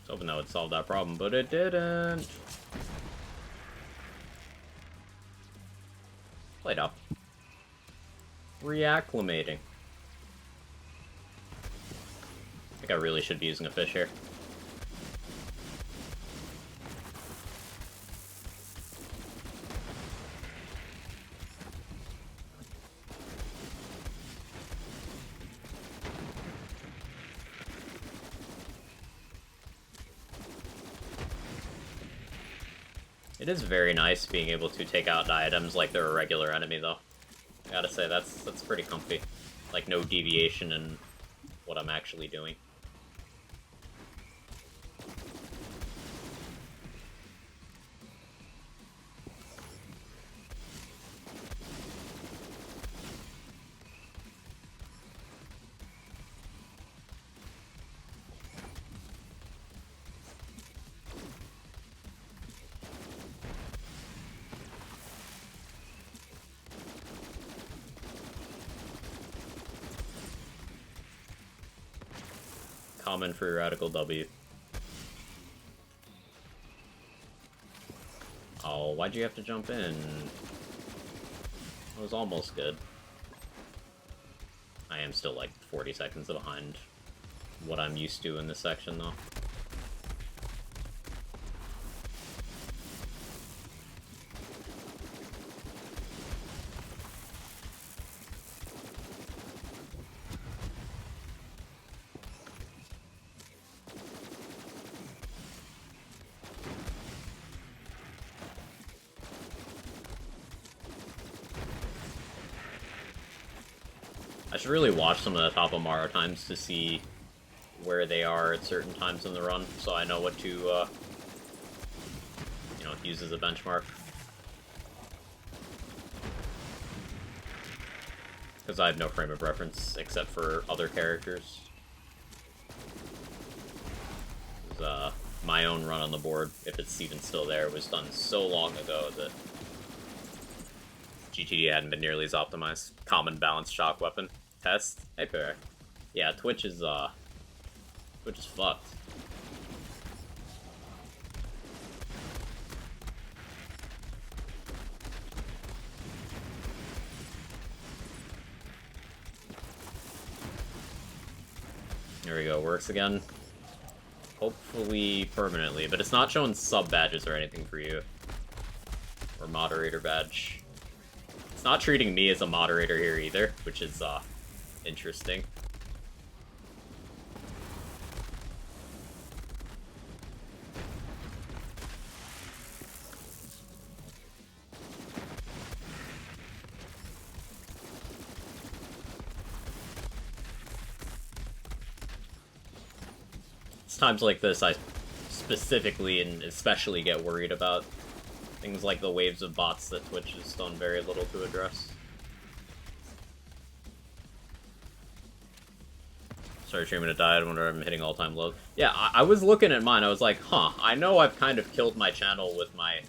Hoping that would solve that problem, but it didn't. Played up. Reacclimating. I think I really should be using a fish here. It is very nice being able to take out diadems like they're a regular enemy, though. I gotta say, that's pretty comfy. Like, no deviation in what I'm actually doing. Common free radical W. Oh, why'd you have to jump in? It was almost good. I am still like 40 seconds behind what I'm used to in this section, though. I should really watch some of the top of Mario times to see where they are at certain times in the run, so I know what to, you know, use as a benchmark. Because I have no frame of reference except for other characters. My own run on the board, if it's even still there, was done so long ago that GTD hadn't been nearly as optimized. Common balanced shock weapon test. Hey, fair. Yeah, Twitch is fucked. There we go, works again. Hopefully permanently, but it's not showing sub badges or anything for you. Or moderator badge. It's not treating me as a moderator here either, which is interesting. It's times like this I specifically and especially get worried about things like the waves of bots that Twitch has done very little to address. Sorry, streaming to die. I wonder if I'm hitting all-time lows. Yeah, I was looking at mine. I was like, huh, I know I've kind of killed my channel with my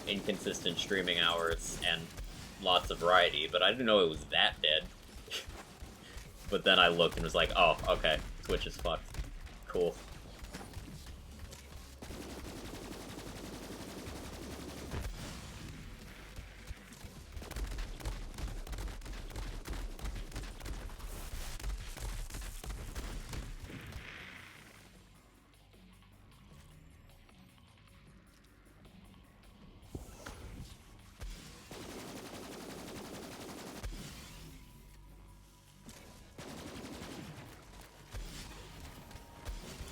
inconsistent streaming hours and lots of variety, but I didn't know it was that dead. But then I looked and was like, oh, okay, Twitch is fucked. Cool.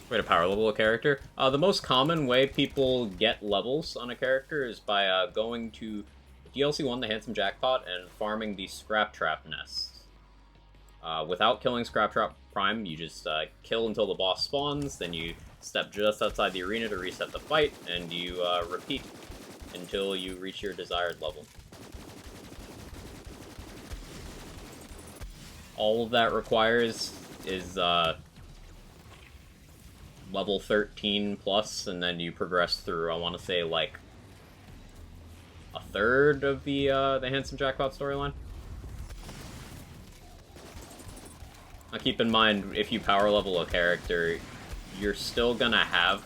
Way to power level a character. The most common way people get levels on a character is by going to DLC 1, the Handsome Jackpot, and farming the Scrap Trap nests. Without killing Scrap Trap Prime, you just kill until the boss spawns, then you step just outside the arena to reset the fight, and you repeat until you reach your desired level. All of that requires is level 13 plus, and then you progress through, I want to say, like, a third of the Handsome Jackpot storyline. Now keep in mind, if you power level a character, you're still gonna have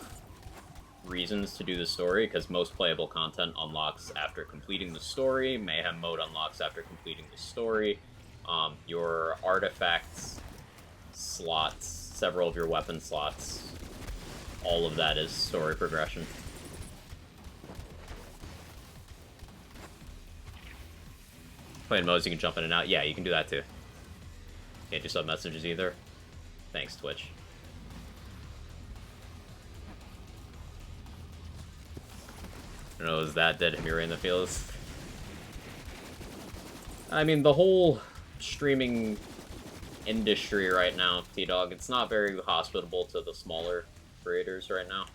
reasons to do the story, because most playable content unlocks after completing the story, Mayhem Mode unlocks after completing the story, your artifacts slots, several of your weapon slots, all of that is story progression. Playing modes, you can jump in and out. Yeah, you can do that too. Can't do sub messages either. Thanks, Twitch. I don't know, is that dead Himura in the fields? I mean, the whole streaming industry right now, T-Dog, it's not very hospitable to the smaller creators right now.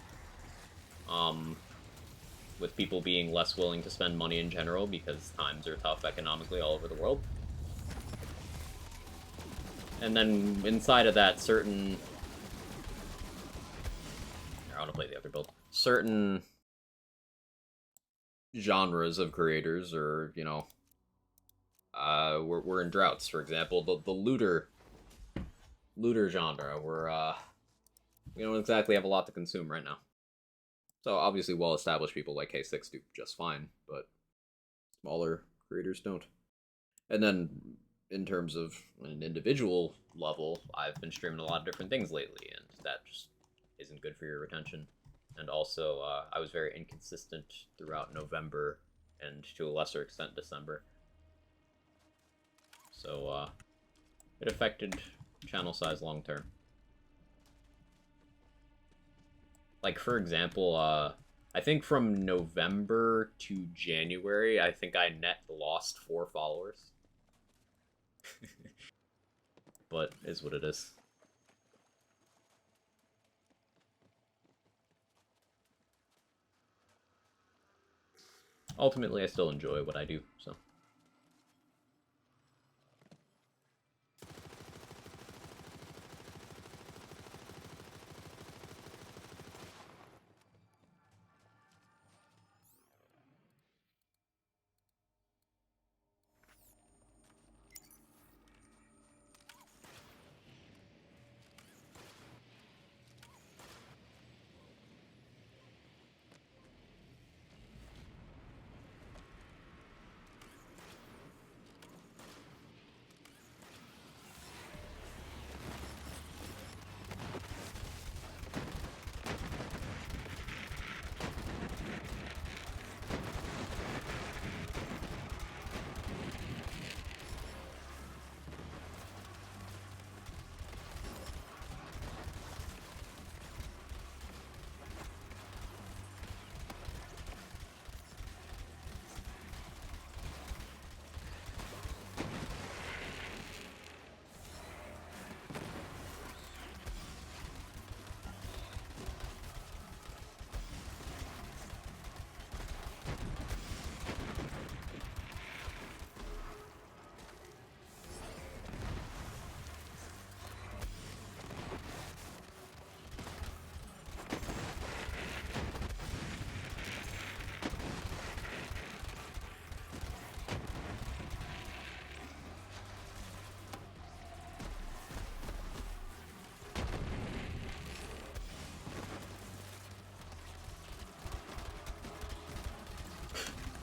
With people being less willing to spend money in general because times are tough economically all over the world. And then inside of that, certain... I want to play the other build. Certain genres of creators are, you know, we're in droughts. For example, the looter genre, we don't exactly have a lot to consume right now. So obviously well-established people like K6 do just fine, but smaller creators don't. And then in terms of an individual level, I've been streaming a lot of different things lately, and that just isn't good for your retention. And also, I was very inconsistent throughout November and to a lesser extent December. So, it affected channel size long term. Like, for example, I think from November to January, I think I net lost 4 followers. But is what it is. Ultimately, I still enjoy what I do, so.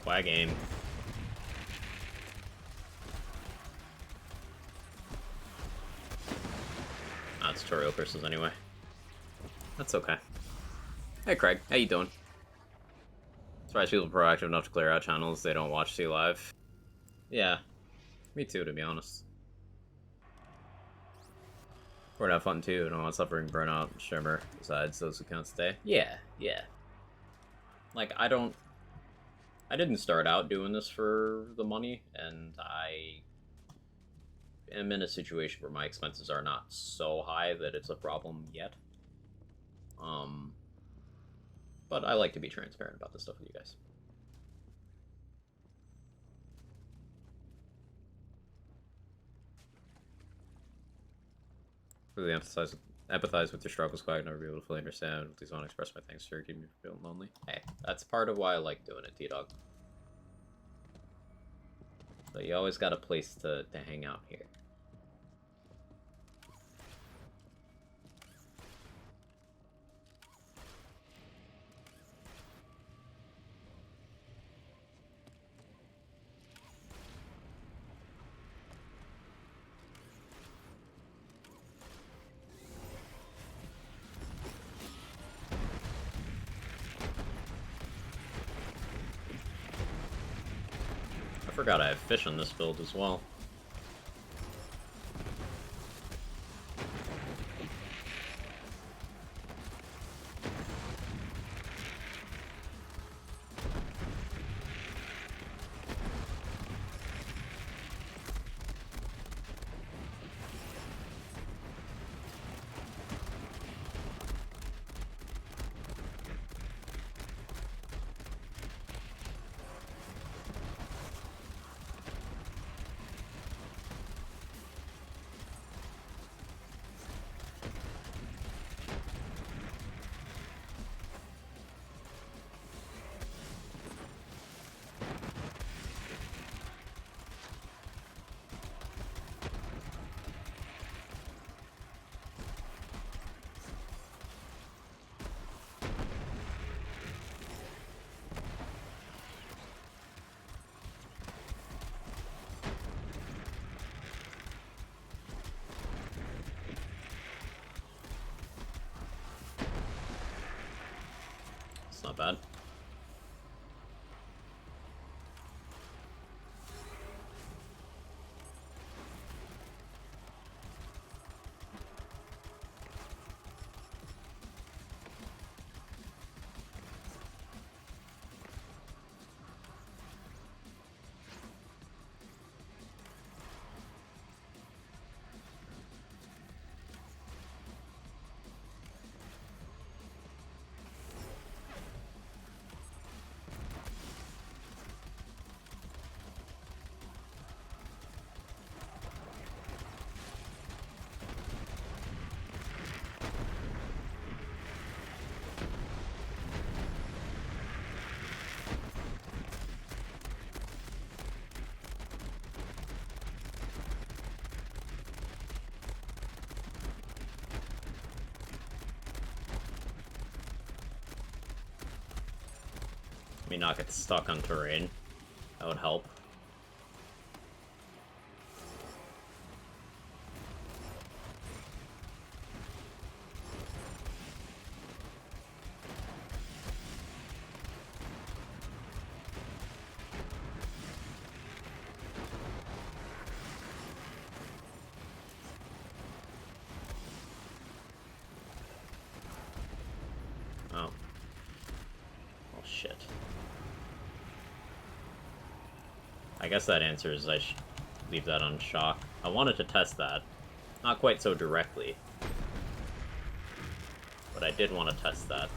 Quiet game. Ah, it's tutorial crystals anyway. That's okay. Hey Craig, how you doing? Surprised people are proactive enough to clear out channels they don't watch see live. Yeah, me too, to be honest. We're have fun too, don't want suffering, burnout, shimmer, besides those who count stay. Yeah, yeah. Like, I didn't start out doing this for the money, and I am in a situation where my expenses are not so high that it's a problem yet. But I like to be transparent about this stuff with you guys. Really empathize with your struggles, quite never be able to fully understand. Please want to express my thanks for keeping me from feeling lonely. Hey, that's part of why I like doing it, T-Dog. But you always got a place to hang out here. I forgot I have fish on this build as well. It's not bad. Let me not get stuck on terrain. That would help. Oh. Oh shit. I guess that answers I should leave that on shock. I wanted to test that. Not quite so directly. But I did want to test that.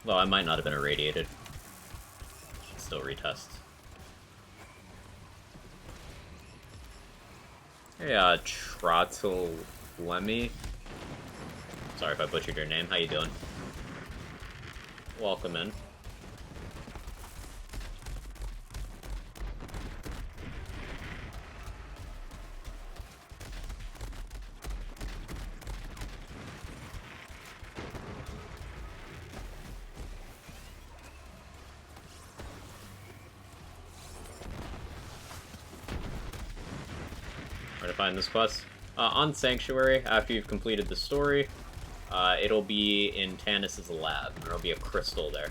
Well, I might not have been irradiated. Should still retest. Hey, Trotlemi. Sorry if I butchered your name. How you doing? Welcome in. Where to find this quest? On Sanctuary, after you've completed the story, it'll be in Tannis' lab. There'll be a crystal there.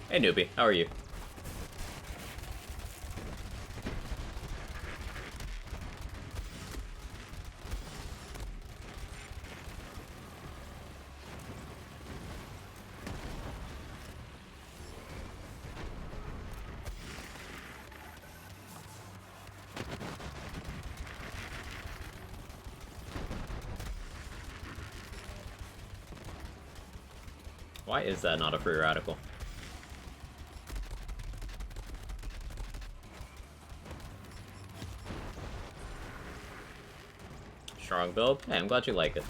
Hey newbie, how are you? Why is that not a free radical? Strong build? Hey, I'm glad you like it.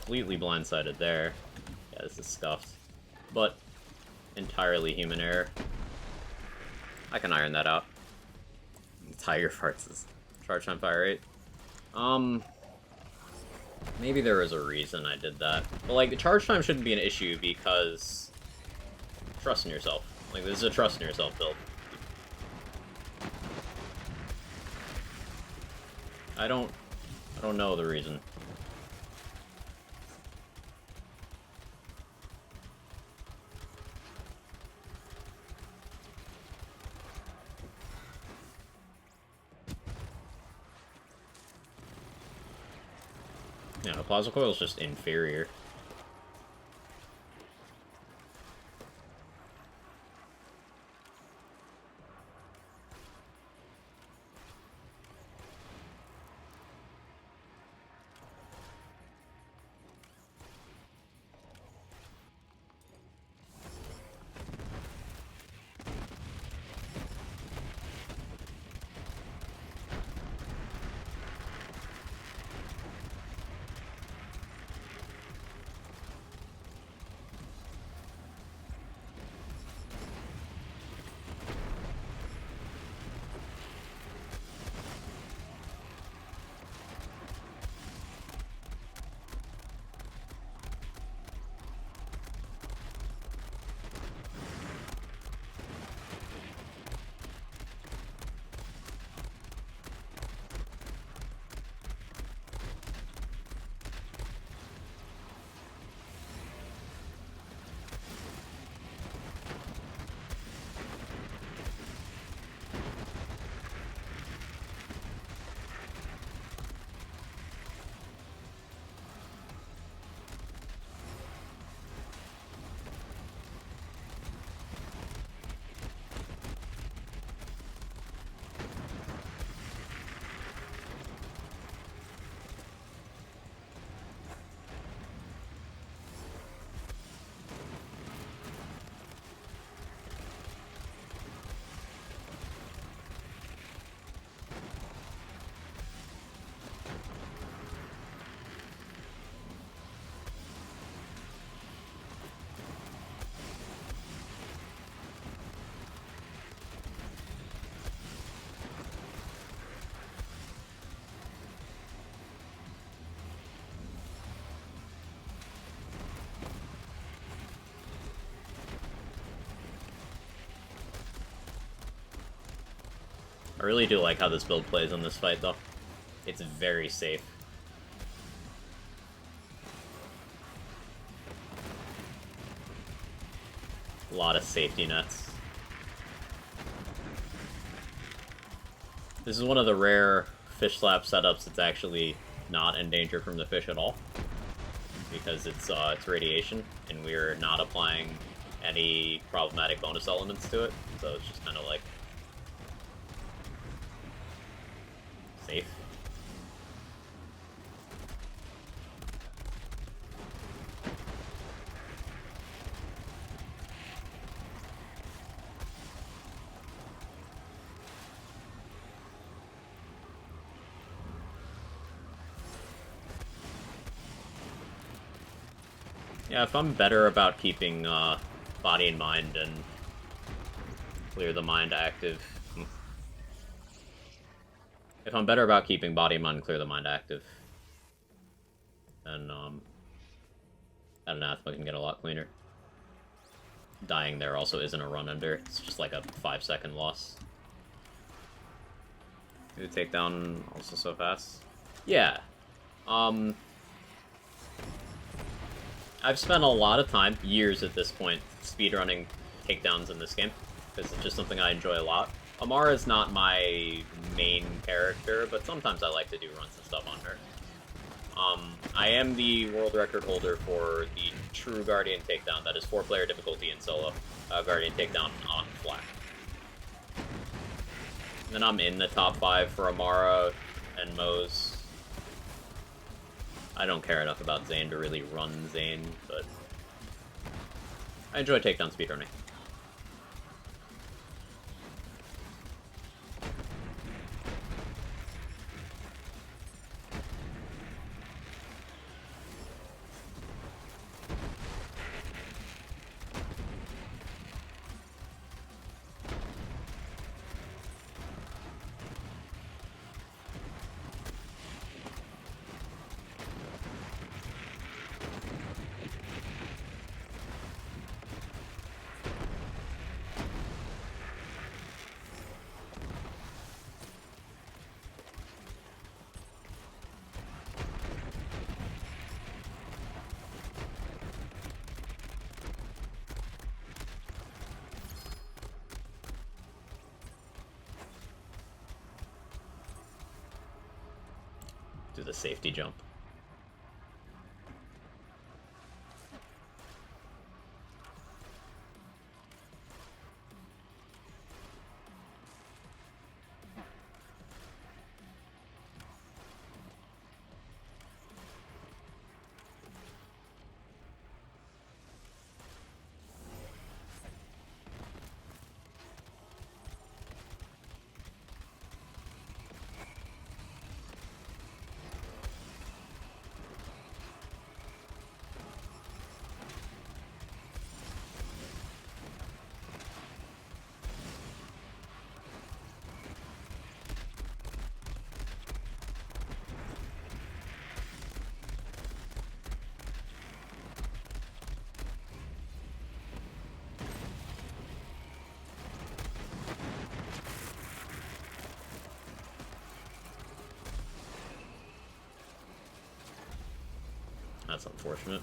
Completely blindsided there. Yeah, this is scuffed. But entirely human error. I can iron that out. Tiger farts is charge time fire rate. Maybe there was a reason I did that. But like the charge time shouldn't be an issue because trust in yourself. Like this is a trust in yourself build. I don't know the reason. Yeah, the plasma coil is just inferior. I really do like how this build plays in this fight, though. It's very safe. A lot of safety nets. This is one of the rare fish slap setups that's actually not in danger from the fish at all. Because it's radiation, and we're not applying any problematic bonus elements to it, so it's just kind of like safe. Yeah, if I'm better about keeping body and mind and clear the mind active. If I'm better about keeping body and mind and clear the mind active, then Anathema can get a lot cleaner. Dying there also isn't a run under, it's just like a 5-second loss. Do the takedown also so fast? Yeah. I've spent a lot of time, years at this point, speedrunning takedowns in this game, because it's just something I enjoy a lot. Amara's not my main character, but sometimes I like to do runs and stuff on her. I am the world record holder for the true Guardian takedown, that is 4-player difficulty in solo, Guardian takedown on flat. And then I'm in the top 5 for Amara and Moze. I don't care enough about Zane to really run Zane, but I enjoy takedown speedrunning. Do the safety jump. That's unfortunate.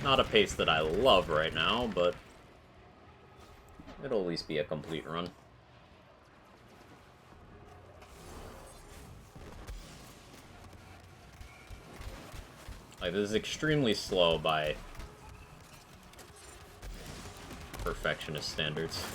Not a pace that I love right now, but it'll at least be a complete run. Like, this is extremely slow by perfectionist standards.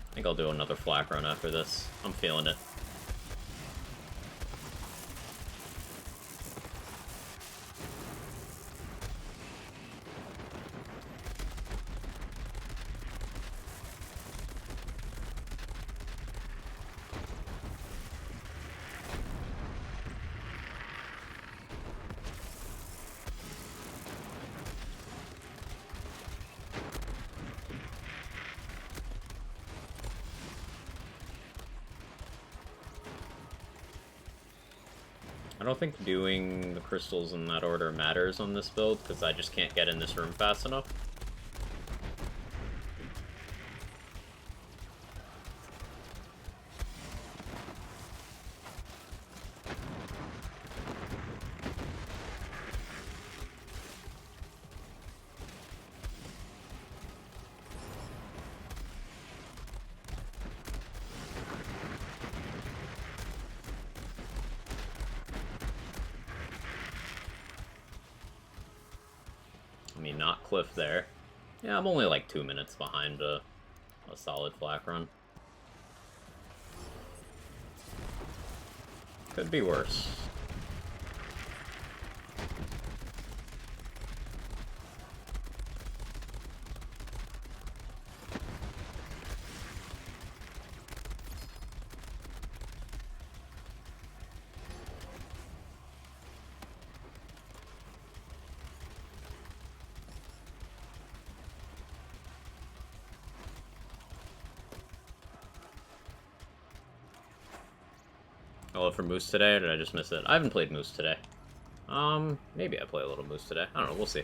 I think I'll do another flak run after this. I'm feeling it. I don't think doing the crystals in that order matters on this build, because I just can't get in this room fast enough. I mean, not Cliff there. Yeah, I'm only like 2 minutes behind a solid flak run. Could be worse. Hello for Moose today, or did I just miss it? I haven't played Moose today. Maybe I play a little Moose today. I don't know, we'll see.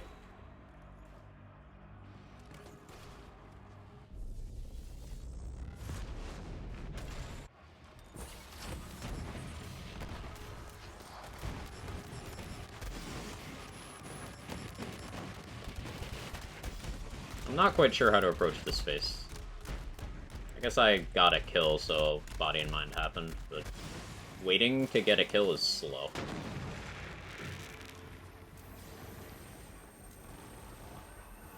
I'm not quite sure how to approach this space. I guess I got a kill, so body and mind happened, but waiting to get a kill is slow.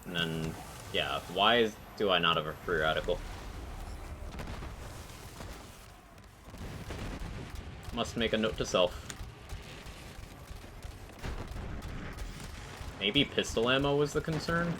And then, yeah, why do I not have a free radical? Must make a note to self. Maybe pistol ammo was the concern?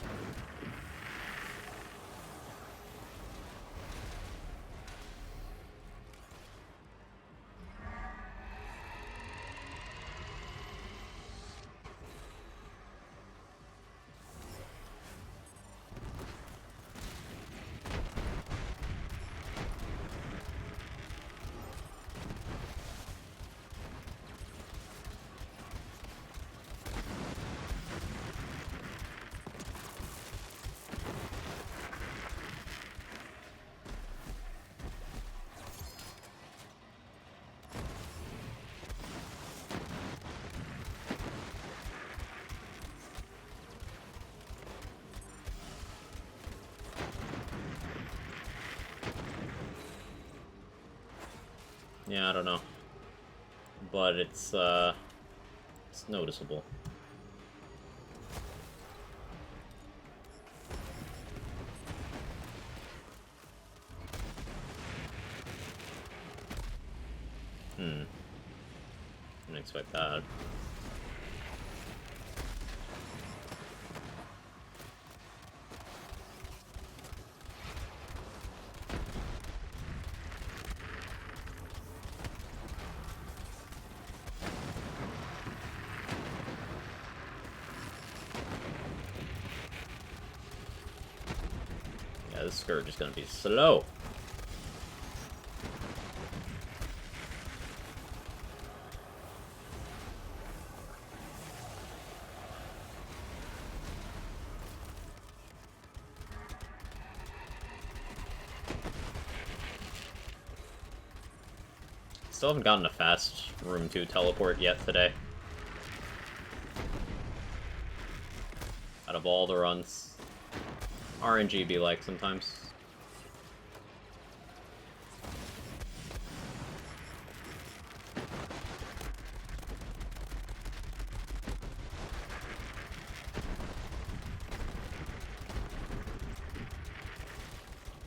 Yeah, I don't know. But it's noticeable. Didn't expect that. Yeah, this scourge is gonna be slow. Still haven't gotten a fast room 2 teleport yet today. Out of all the runs. RNG be like sometimes.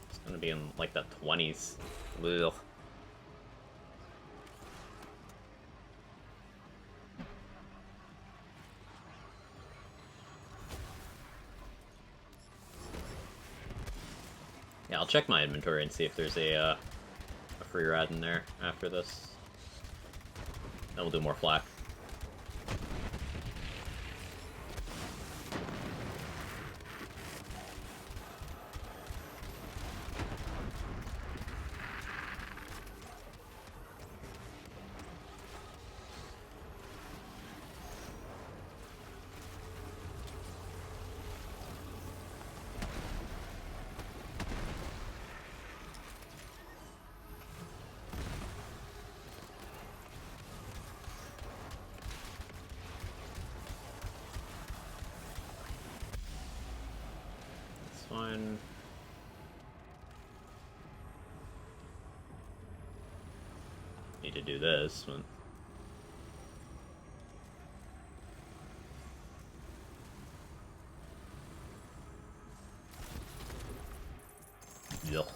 It's gonna be in like the 20s. Ugh. Yeah, I'll check my inventory and see if there's a free rad in there after this. Then we'll do more flak. Fine. Need to do this, but... Yuck.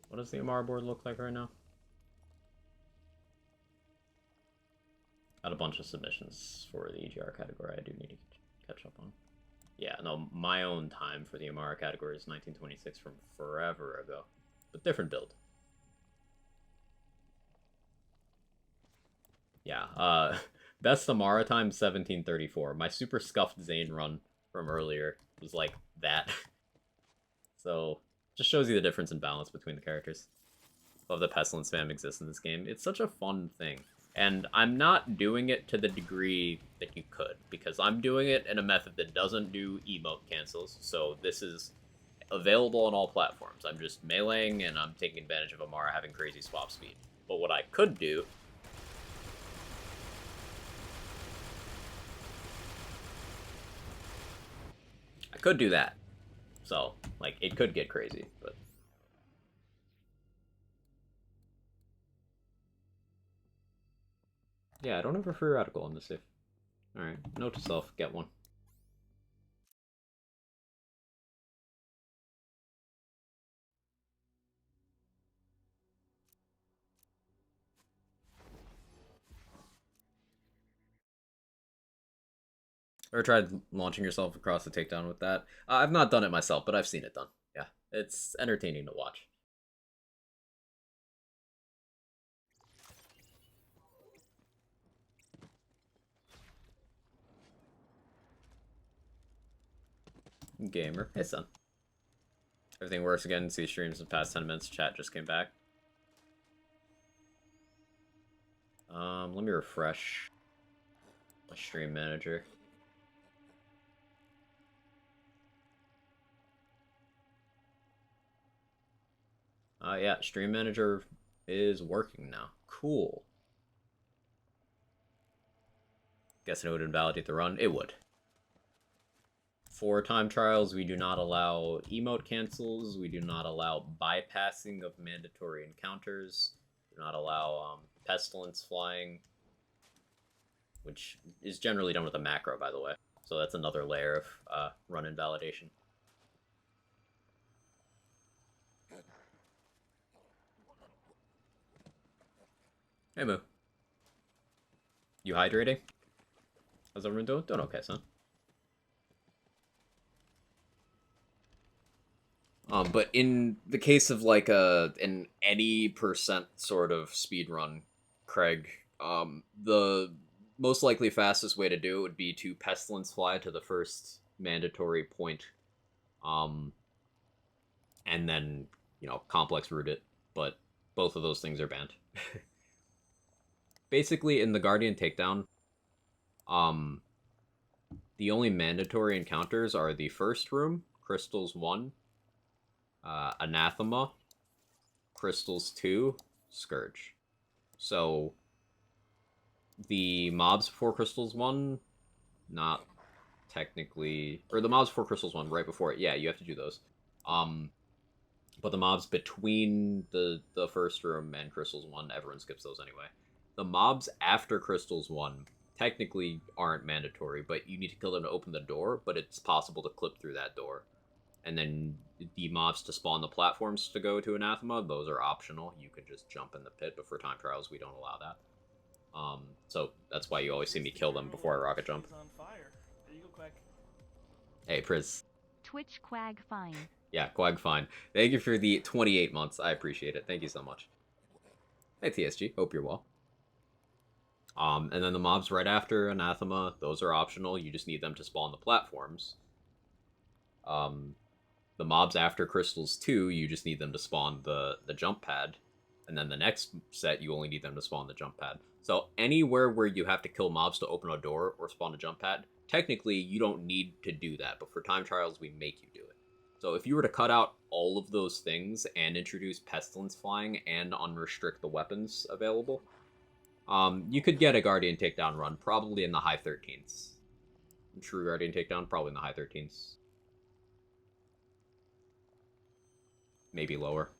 What does the Amara board look like right now? Got a bunch of submissions for the EGR category I do need to catch up on. Yeah, no, my own time for the Amara category is 1926 from forever ago. But different build. Yeah, best Amara time 1734. My super scuffed Zane run from earlier was like that. So, just shows you the difference in balance between the characters. Love that Pestilence spam exists in this game. It's such a fun thing. And I'm not doing it to the degree that you could, because I'm doing it in a method that doesn't do emote cancels, so this is available on all platforms. I'm just meleeing, and I'm taking advantage of Amara having crazy swap speed. But what I could do... I could do that. So, like, it could get crazy, but... Yeah, I don't have a free radical on this safe. Alright, note to self, get one. Or tried launching yourself across the takedown with that. I've not done it myself, but I've seen it done. Yeah, it's entertaining to watch. Gamer. Hey, son. Everything works again. See streams in the past 10 minutes. Chat just came back. Let me refresh my stream manager. Yeah, stream manager is working now. Cool. Guessing it would invalidate the run? It would. For time trials, we do not allow emote cancels. We do not allow bypassing of mandatory encounters. We do not allow pestilence flying, which is generally done with a macro, by the way. So that's another layer of run invalidation. Hey, Moo. You hydrating? How's everyone doing? Doing okay, son. But in the case of like an any percent sort of speed run, Craig, the most likely fastest way to do it would be to pestilence fly to the first mandatory point, and then complex route it. But both of those things are banned. Basically, in the Guardian takedown, the only mandatory encounters are the first room, Crystals 1, Anathema, Crystals 2, Scourge. So, the mobs before Crystals 1, not technically... Or the mobs before Crystals 1, right before it, yeah, you have to do those. But the mobs between the first room and Crystals 1, everyone skips those anyway. The mobs after Crystals 1 technically aren't mandatory, but you need to kill them to open the door, but it's possible to clip through that door. And then the mobs to spawn the platforms to go to Anathema, those are optional. You can just jump in the pit, but for time trials, we don't allow that. So that's why you always see me kill them before I rocket jump. On fire. There you go, Quack. Hey, Priz. Twitch Quag fine. Yeah, Quag fine. Thank you for the 28 months. I appreciate it. Thank you so much. Hey, TSG. Hope you're well. And then the mobs right after Anathema, those are optional. You just need them to spawn the platforms. The mobs after Crystals 2, you just need them to spawn the jump pad. And then the next set, you only need them to spawn the jump pad. So anywhere where you have to kill mobs to open a door or spawn a jump pad, technically you don't need to do that. But for time trials, we make you do it. So if you were to cut out all of those things and introduce Pestilence flying and unrestrict the weapons available, you could get a Guardian takedown run, probably in the high 13s. True Guardian takedown, probably in the high 13s. Maybe lower.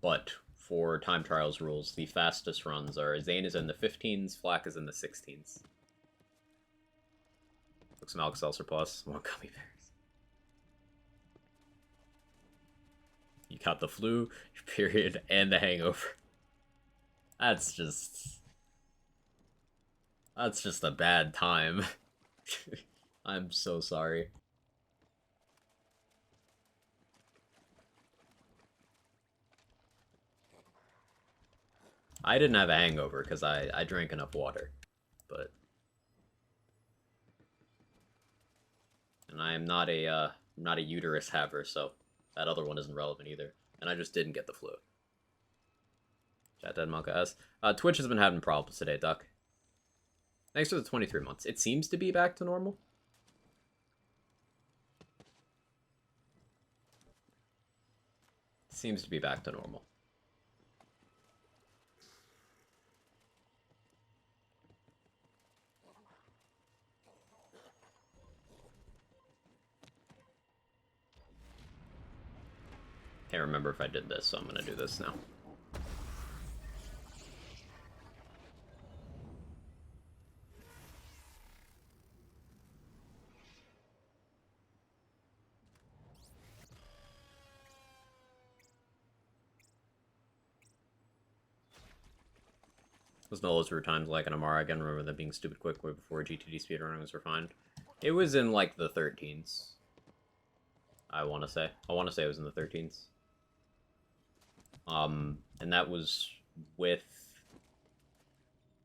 But for time trials rules, the fastest runs are Zane is in the 15s, Flak is in the 16s. Took some Alka-Seltzer Plus, more gummy bears. You got the flu, your period, and the hangover. That's just a bad time. I'm so sorry. I didn't have a hangover because I drank enough water, but... And I am not a uterus haver, so that other one isn't relevant either. And I just didn't get the flu. Chat Dead Monka S. Twitch has been having problems today, Duck. Thanks for the 23 months. It seems to be back to normal. Seems to be back to normal. Can't remember if I did this, so I'm gonna do this now. Those Nolos were times like an Amara. Again, remember them being stupid quick way before GTD speedrunning was refined. It was in like the 13s. I want to say it was in the 13s. And that was with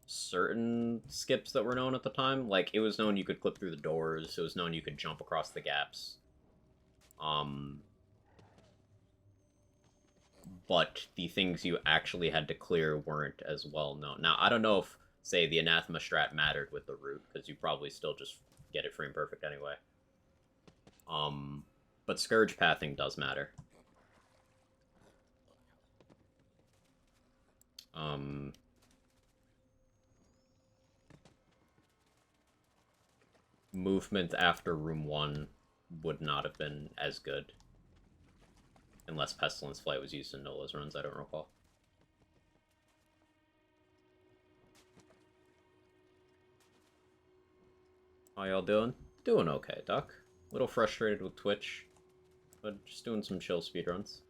certain skips that were known at the time. Like, it was known you could clip through the doors. It was known you could jump across the gaps. But the things you actually had to clear weren't as well known. Now, I don't know if, say, the Anathema strat mattered with the route, because you probably still just get it frame perfect anyway. But Scourge pathing does matter. Movement after room 1 would not have been as good. Unless Pestilence Flight was used in Nola's runs, I don't recall. How y'all doing? Doing okay, Duck. A little frustrated with Twitch, but just doing some chill speedruns.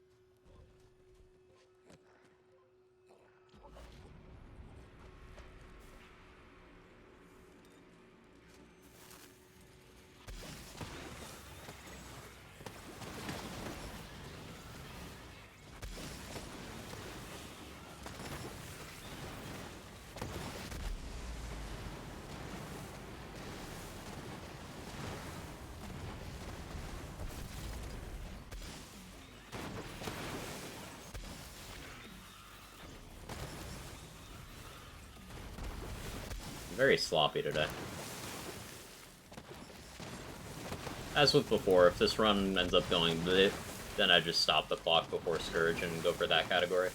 Very sloppy today. As with before, if this run ends up going bleh, then I just stop the clock before Scourge and go for that category.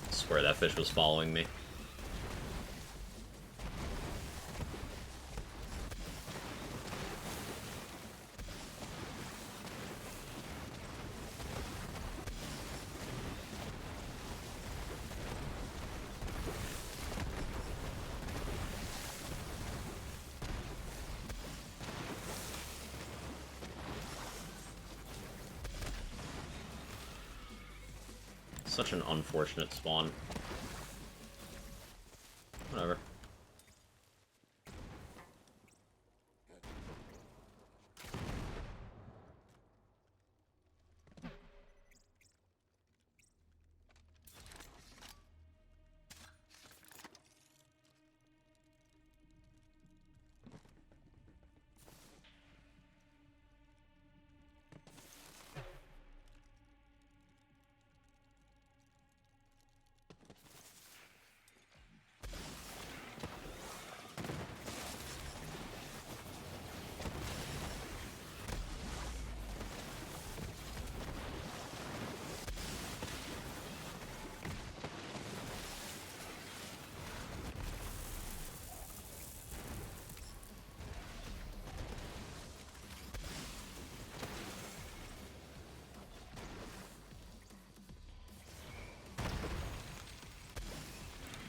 I swear that fish was following me. Such an unfortunate spawn. Whatever.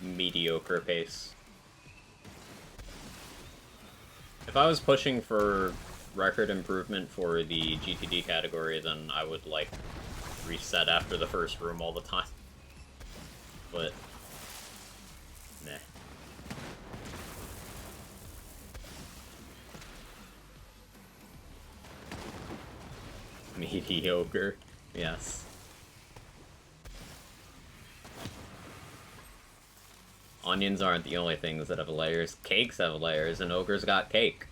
Mediocre pace. If I was pushing for record improvement for the GTD category, then I would, like, reset after the first room all the time. But, nah. Mediocre, yes. Onions aren't the only things that have layers. Cakes have layers, and Ogre's got cake.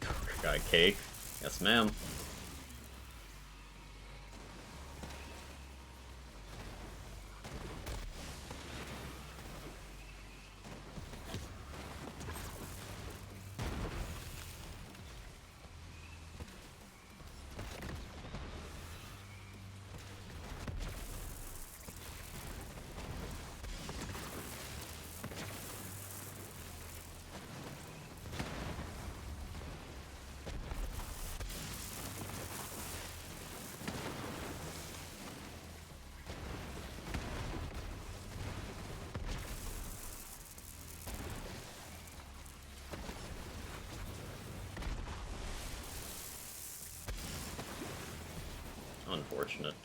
Ogre got cake. Yes, ma'am. Unfortunate.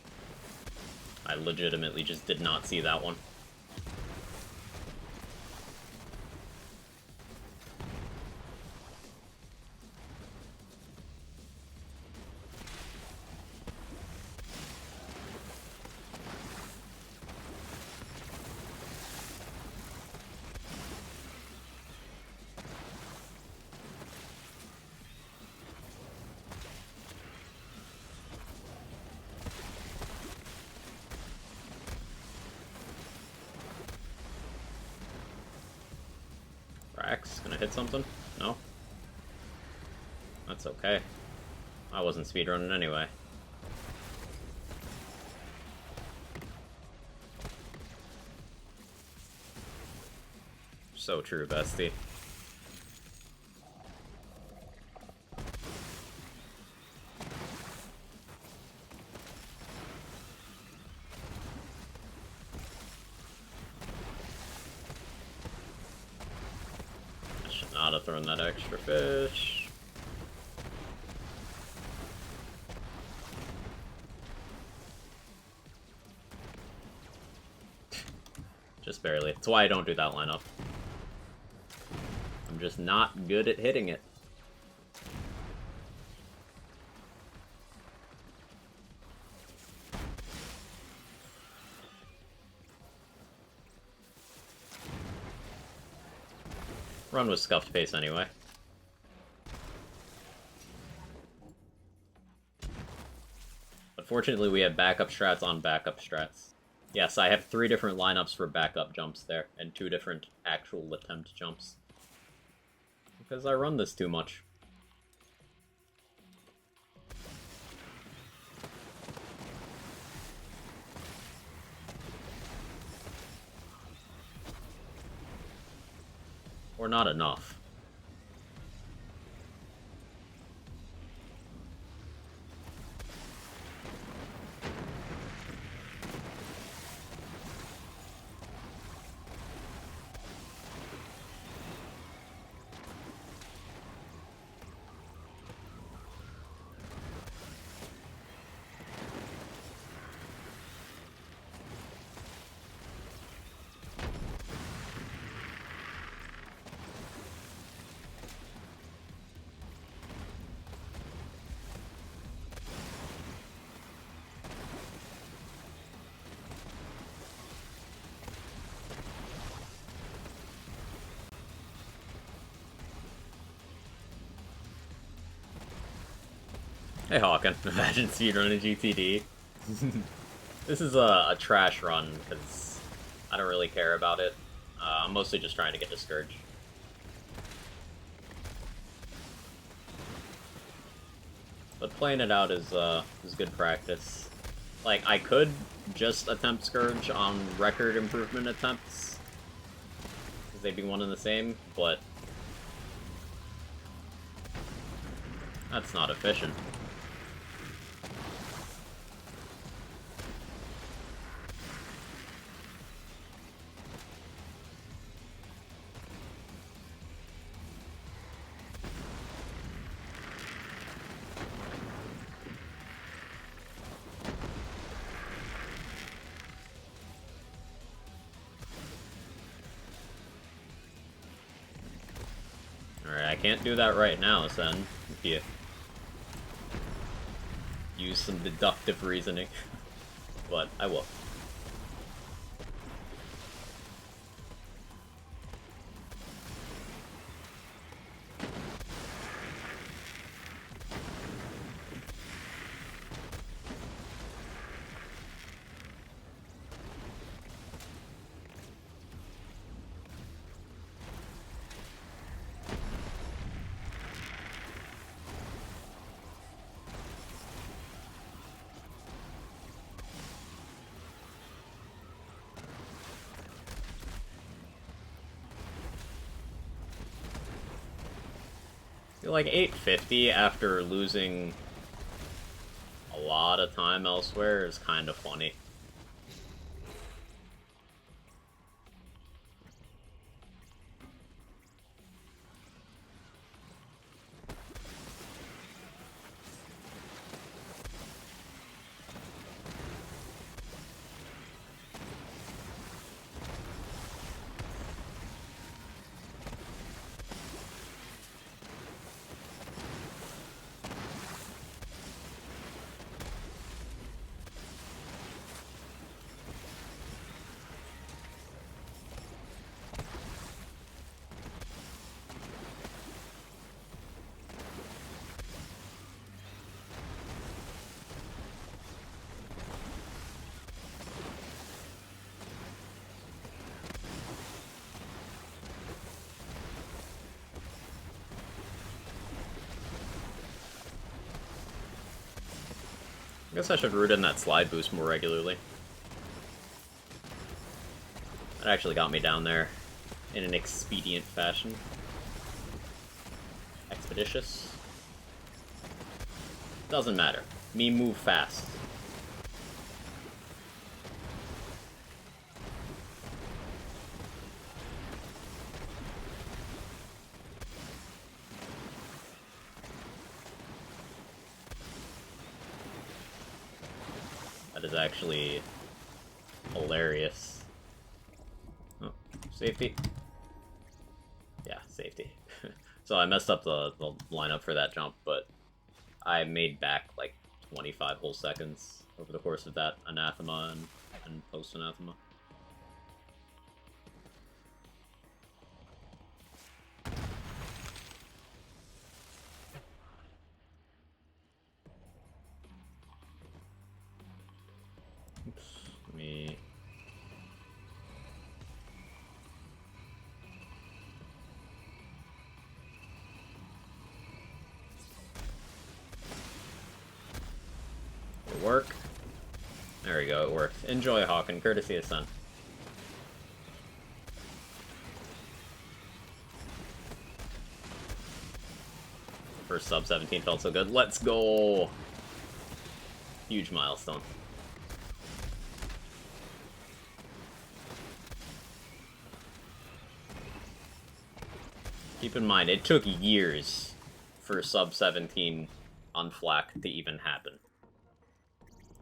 I legitimately just did not see that one. Gonna hit something? No? That's okay. I wasn't speedrunning anyway. So true, bestie. I should not have thrown that extra fish. Just barely. That's why I don't do that lineup. I'm just not good at hitting it. Run with scuffed pace anyway. Unfortunately, we have backup strats on backup strats. Yes, I have 3 different lineups for backup jumps there, and 2 different actual attempt jumps. Because I run this too much. Or not enough. Hey Hawken, imagine speedrunning GTD. This is a trash run, because I don't really care about it. I'm mostly just trying to get to Scourge. But playing it out is good practice. Like, I could just attempt Scourge on record improvement attempts, because they'd be one and the same, but that's not efficient. Alright, I can't do that right now, Sen. If you use some deductive reasoning. But I will. I feel like 850 after losing a lot of time elsewhere is kind of funny. I guess I should root in that slide boost more regularly. That actually got me down there in an expedient fashion. Expeditious. Doesn't matter. Me move fast. That is actually hilarious. Oh, safety. Yeah, safety. So I messed up the lineup for that jump, but I made back like 25 whole seconds over the course of that anathema and post-anathema. Oops, let me... It'll work. There we go, it worked. Enjoy, Hawken, courtesy of Sun. First sub 17 felt so good. Let's go! Huge milestone. Keep in mind, it took years for sub 17 on Flak to even happen.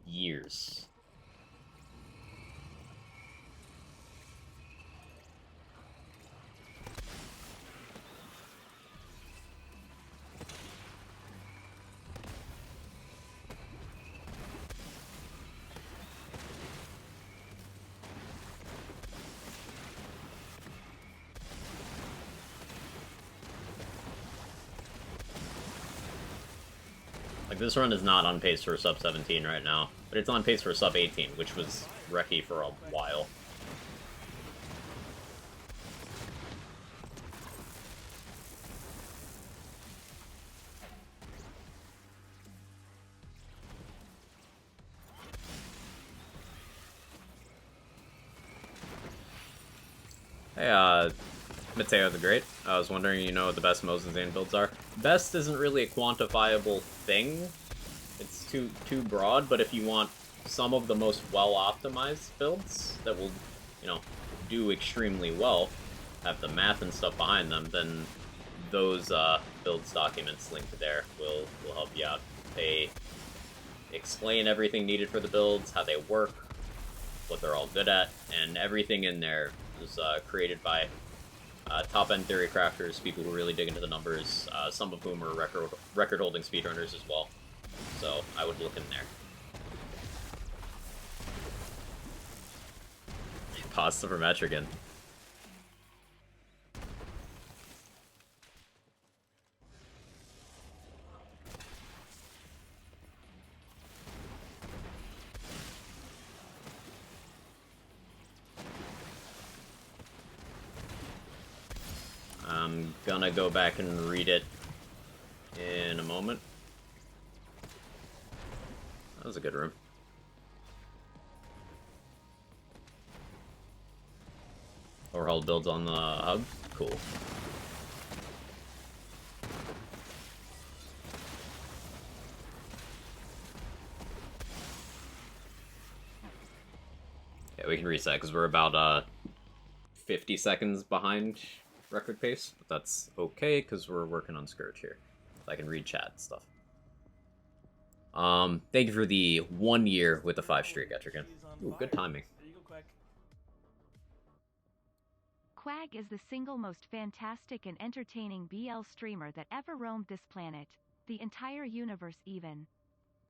Years. Like, this run is not on pace for sub 17 right now, but it's on pace for sub 18, which was wrecky for a while. Hey, Mateo the Great. I was wondering, you know, what the best Mosenzane builds are. Best isn't really a quantifiable thing. It's too broad, but if you want some of the most well-optimized builds that will, you know, do extremely well, have the math and stuff behind them, then those builds documents linked there will help you out. They explain everything needed for the builds, how they work, what they're all good at, and everything in there was created by top-end theory crafters, people who really dig into the numbers, some of whom are record-holding speedrunners as well. So I would look in there. Pasta for Metrigan. I'm gonna go back and read it in a moment. That was a good room. Overhaul builds on the hub. Cool. Yeah, we can reset because we're about 50 seconds behind record pace, but that's okay because we're working on Scourge here. So I can read chat and stuff. Thank you for the 1 year with the 5 streak, Etrigan. Ooh, good timing. There you go, Quack. Quag is the single most fantastic and entertaining BL streamer that ever roamed this planet, the entire universe even.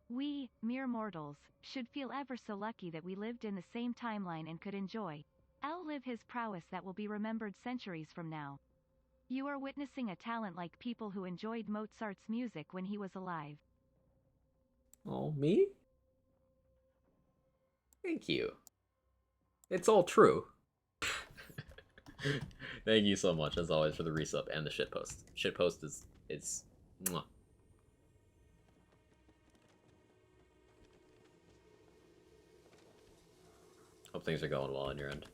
We, mere mortals, should feel ever so lucky that we lived in the same timeline and could outlive his prowess that will be remembered centuries from now. You are witnessing a talent like people who enjoyed Mozart's music when he was alive. Oh, me? Thank you. It's all true. Thank you so much, as always, for the resub and the shitpost. Shitpost is mwah. Hope things are going well on your end.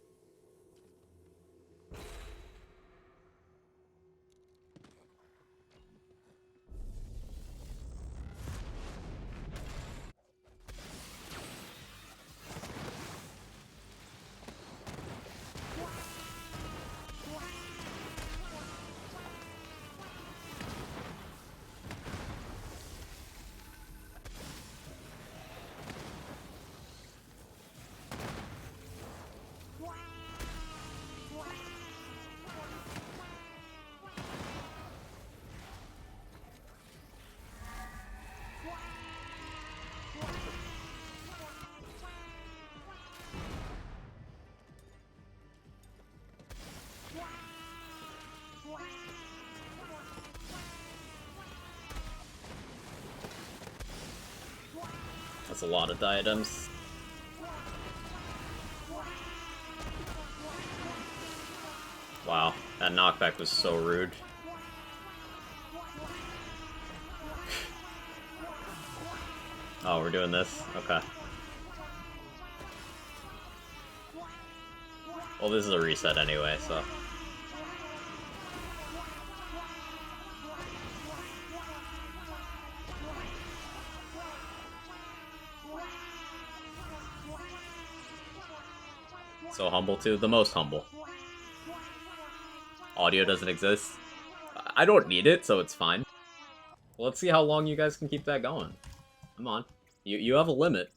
That's a lot of diadems. Wow, that knockback was so rude. Oh, we're doing this? Okay. Well, this is a reset anyway, so... So humble too? The most humble. Audio doesn't exist. I don't need it, so it's fine. Well, let's see how long you guys can keep that going. Come on. You have a limit.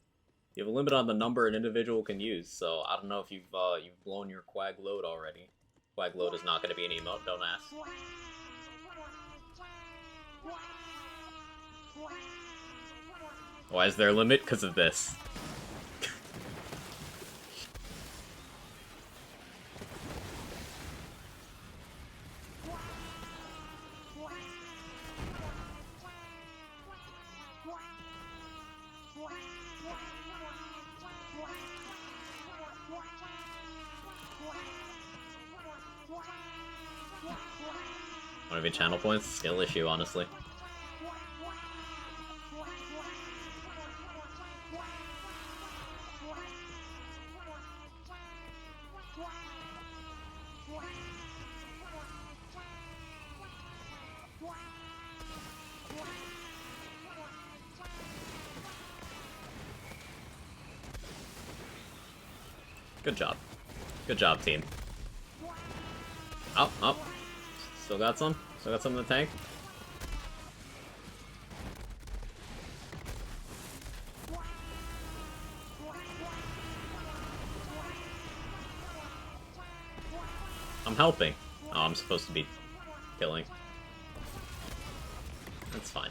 You have a limit on the number an individual can use, so I don't know if you've blown your quag load already. Quag load is not going to be an emote, don't ask. Why is there a limit? Because of this. One of your channel points? Skill issue, honestly. Good job. Good job, team. Up, up. Still got some? Still got some in the tank? I'm helping. Oh, I'm supposed to be killing. That's fine.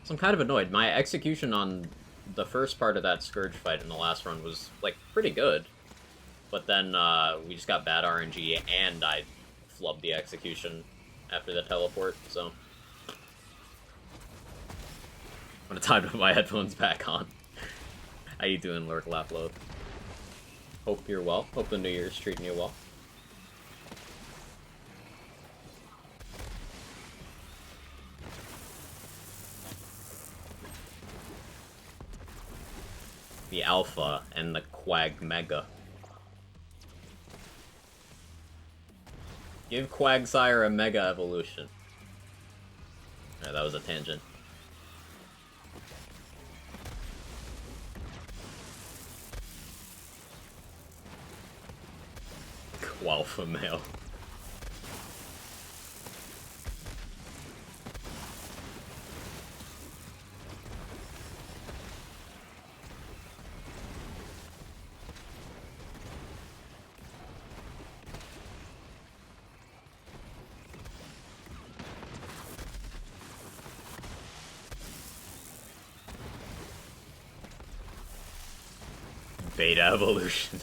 So I'm kind of annoyed. My execution on the first part of that Scourge fight in the last run was, like, pretty good. But then, we just got bad RNG, and I flubbed the execution after the teleport, so... I'm gonna time to put my headphones back on. How you doing, Lurk Lapload? Hope you're well. Hope the New Year's treating you well. The Alpha and the Quag Mega. Give Quagsire a Mega Evolution. Alright, that was a tangent. Alpha male. Beta evolution.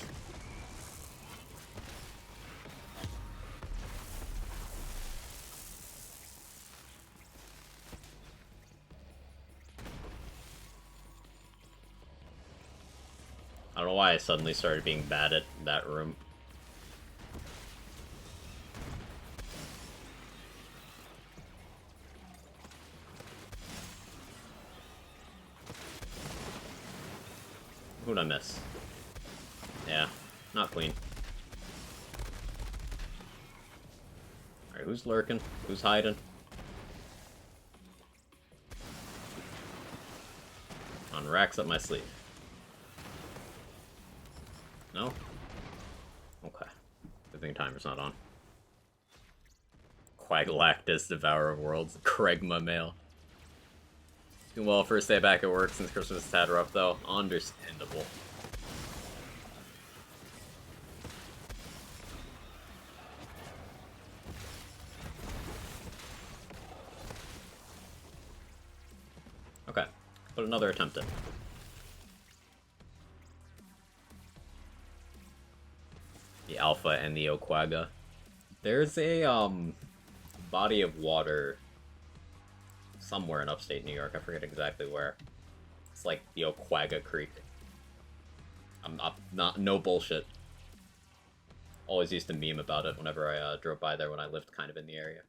I don't know why I suddenly started being bad at that room. Who'd I miss? Yeah, not clean. Alright, who's lurking? Who's hiding? On racks up my sleeve. No? Okay. Good thing timer's not on. Quaglactus, Devourer of Worlds, Craigma Mail. Doing well, first day back at work since Christmas is tad rough though. Understandable. Okay, put another attempt in. The Alpha and the Oquaga. There's a, body of water somewhere in upstate New York. I forget exactly where. It's like the Oquaga Creek. I'm not no bullshit. Always used to meme about it whenever I drove by there when I lived kind of in the area.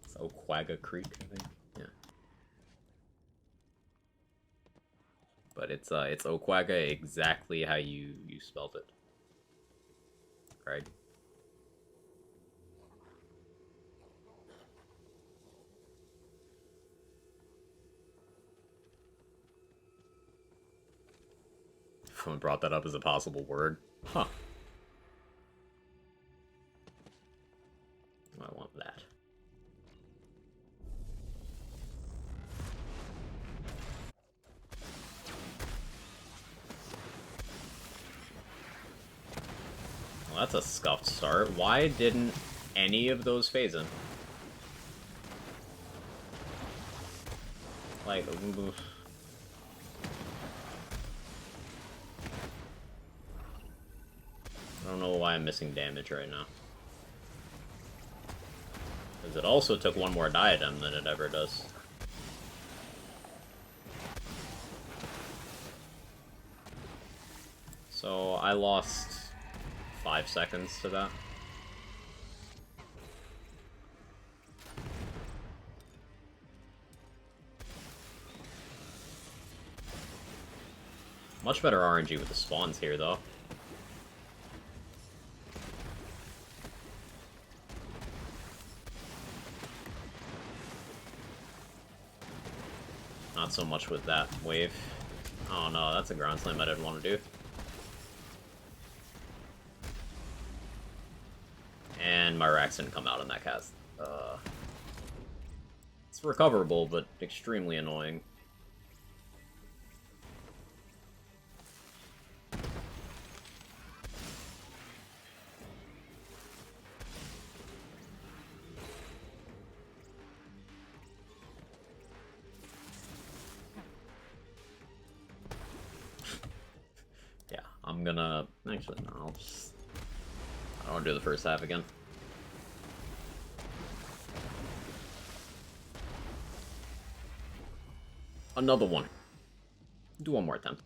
It's Oquaga Creek, I think. Yeah. But it's Oquaga exactly how you spelled it. Right? Someone brought that up as a possible word. Huh. I want that. Well, that's a scuffed start. Why didn't any of those phase him? Like, I don't know why I'm missing damage right now. Because it also took one more diadem than it ever does. So I lost 5 seconds to that. Much better RNG with the spawns here, though. Not so much with that wave. Oh no, that's a ground slam I didn't want to do. And my racks didn't come out in that cast. It's recoverable, but extremely annoying. Yeah, I'm gonna... Actually, no, I'll just... I don't want to do the first half again. Another one. Do one more attempt.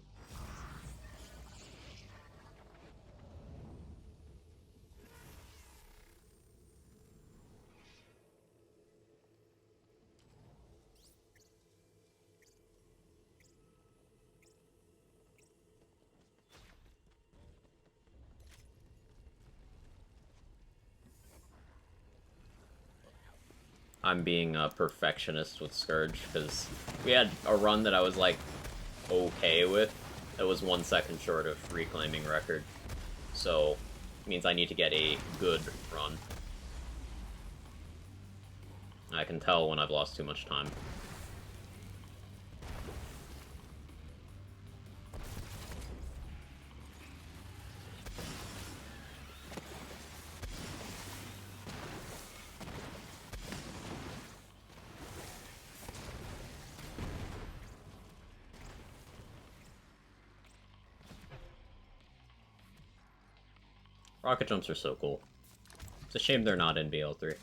I'm being a perfectionist with Scourge, because we had a run that I was, like, okay with. It was 1 second short of reclaiming record. So, it means I need to get a good run. I can tell when I've lost too much time. Rocket jumps are so cool. It's a shame they're not in BL3.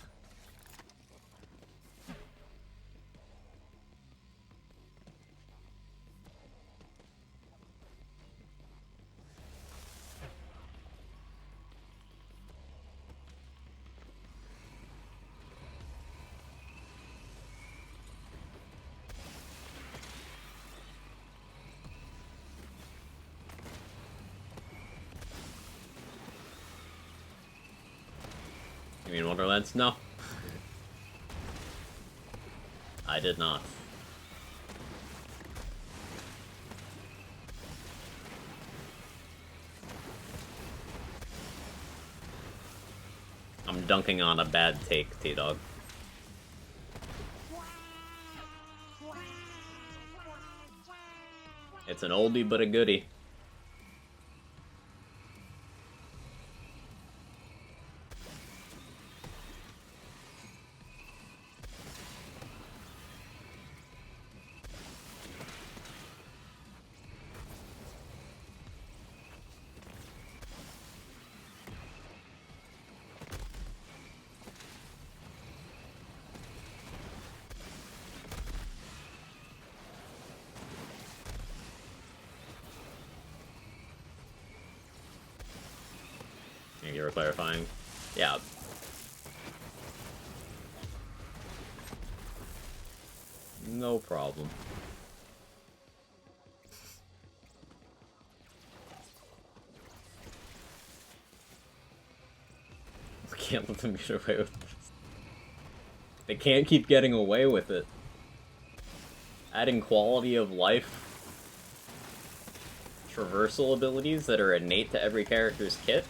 Wonderlands? No. I did not. I'm dunking on a bad take, T-Dog. It's an oldie but a goodie. Thank you for clarifying. Yeah. No problem. We can't let them get away with this. They can't keep getting away with it. Adding quality of life traversal abilities that are innate to every character's kit.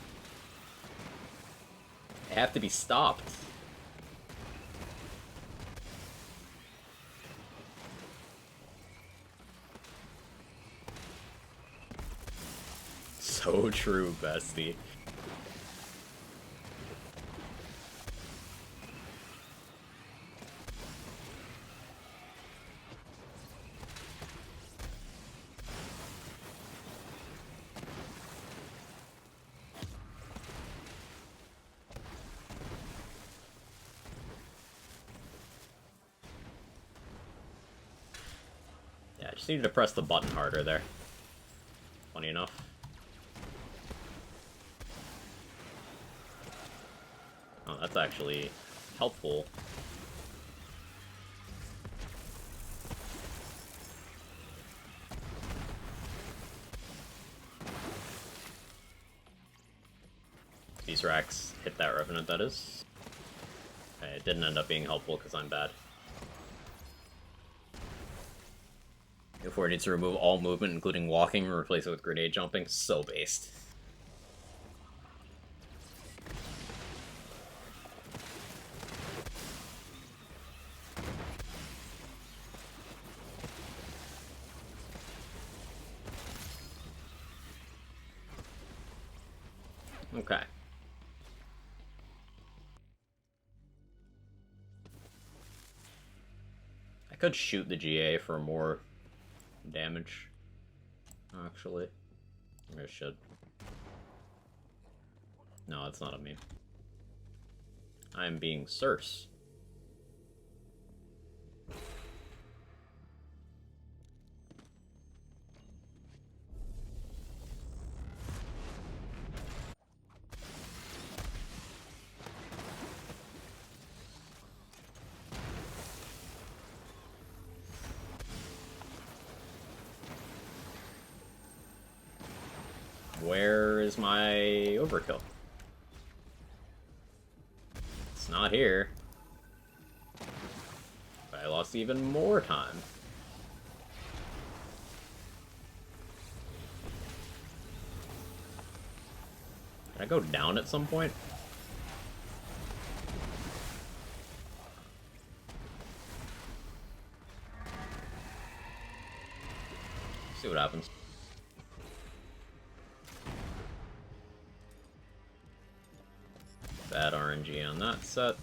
They have to be stopped. So true, bestie. Yeah, I just needed to press the button harder there. Funny enough. Oh, that's actually helpful. These racks hit that Revenant, that is. Okay, it didn't end up being helpful because I'm bad. Before it needs to remove all movement, including walking, and replace it with grenade jumping. So based. Okay. I could shoot the GA for more damage, actually. Maybe I should. No, that's not a meme. I'm being Circe. Where is my overkill? It's not here. But I lost even more time. Can I go down at some point? See what happens. Bad RNG on that set.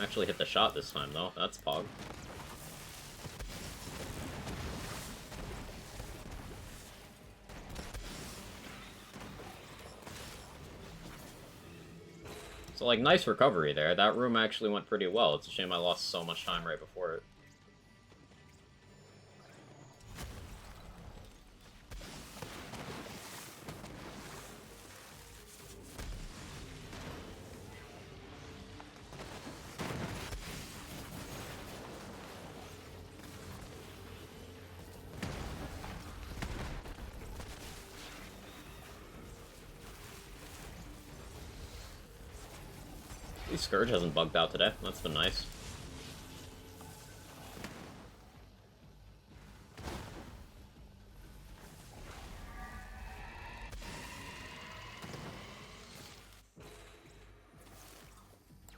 Actually hit the shot this time though, that's pog. So like, nice recovery there. That room actually went pretty well. It's a shame I lost so much time right before it. At least Scourge hasn't bugged out today. That's been nice.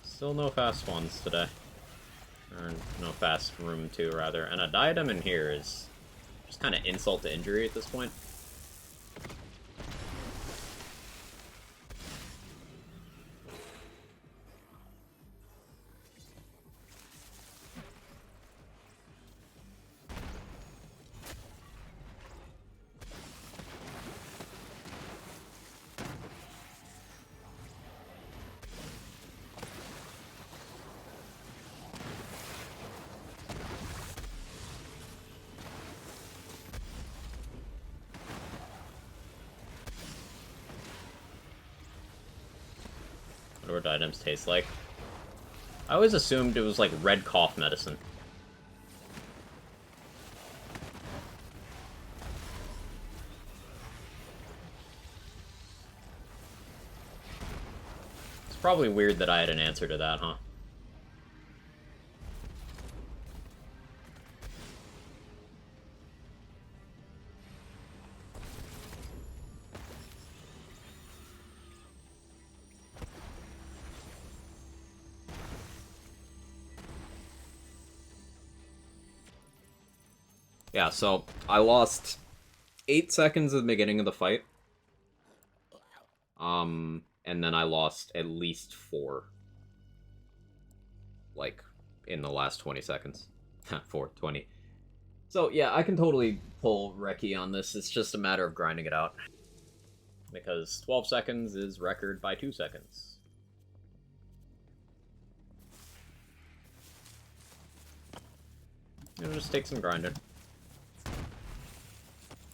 Still no fast ones today. Or no fast room 2, rather. And a diadem in here is just kind of insult to injury at this point. What items taste like. I always assumed it was like red cough medicine. It's probably weird that I had an answer to that, huh? Yeah, so I lost 8 seconds at the beginning of the fight. And then I lost at least 4. Like, in the last 20 seconds. 4:20. So, yeah, I can totally pull Reki on this. It's just a matter of grinding it out. Because 12 seconds is record by 2 seconds. It'll just take some grinding.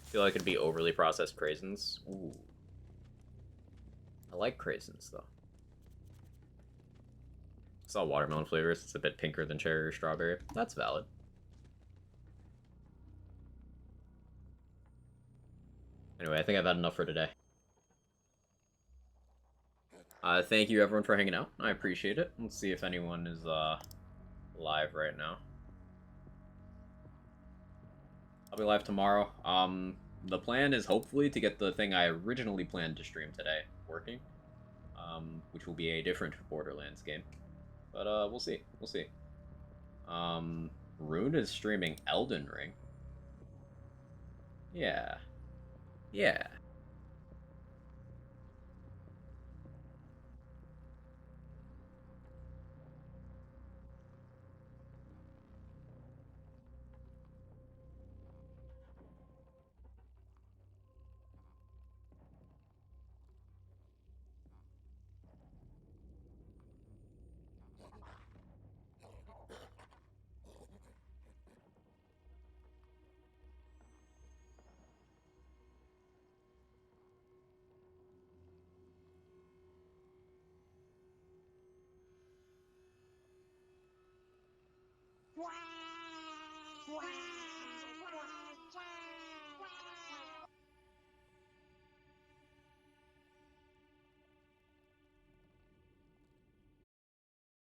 Feel like it'd be overly processed craisins. Ooh. I like craisins, though. It's all watermelon flavors. It's a bit pinker than cherry or strawberry. That's valid. Anyway, I think I've had enough for today. Thank you, everyone, for hanging out. I appreciate it. Let's see if anyone is live right now. I'll be live tomorrow. The plan is hopefully to get the thing I originally planned to stream today working, which will be a different Borderlands game. But we'll see. We'll see. Rune is streaming Elden Ring. Yeah. Yeah. Wow.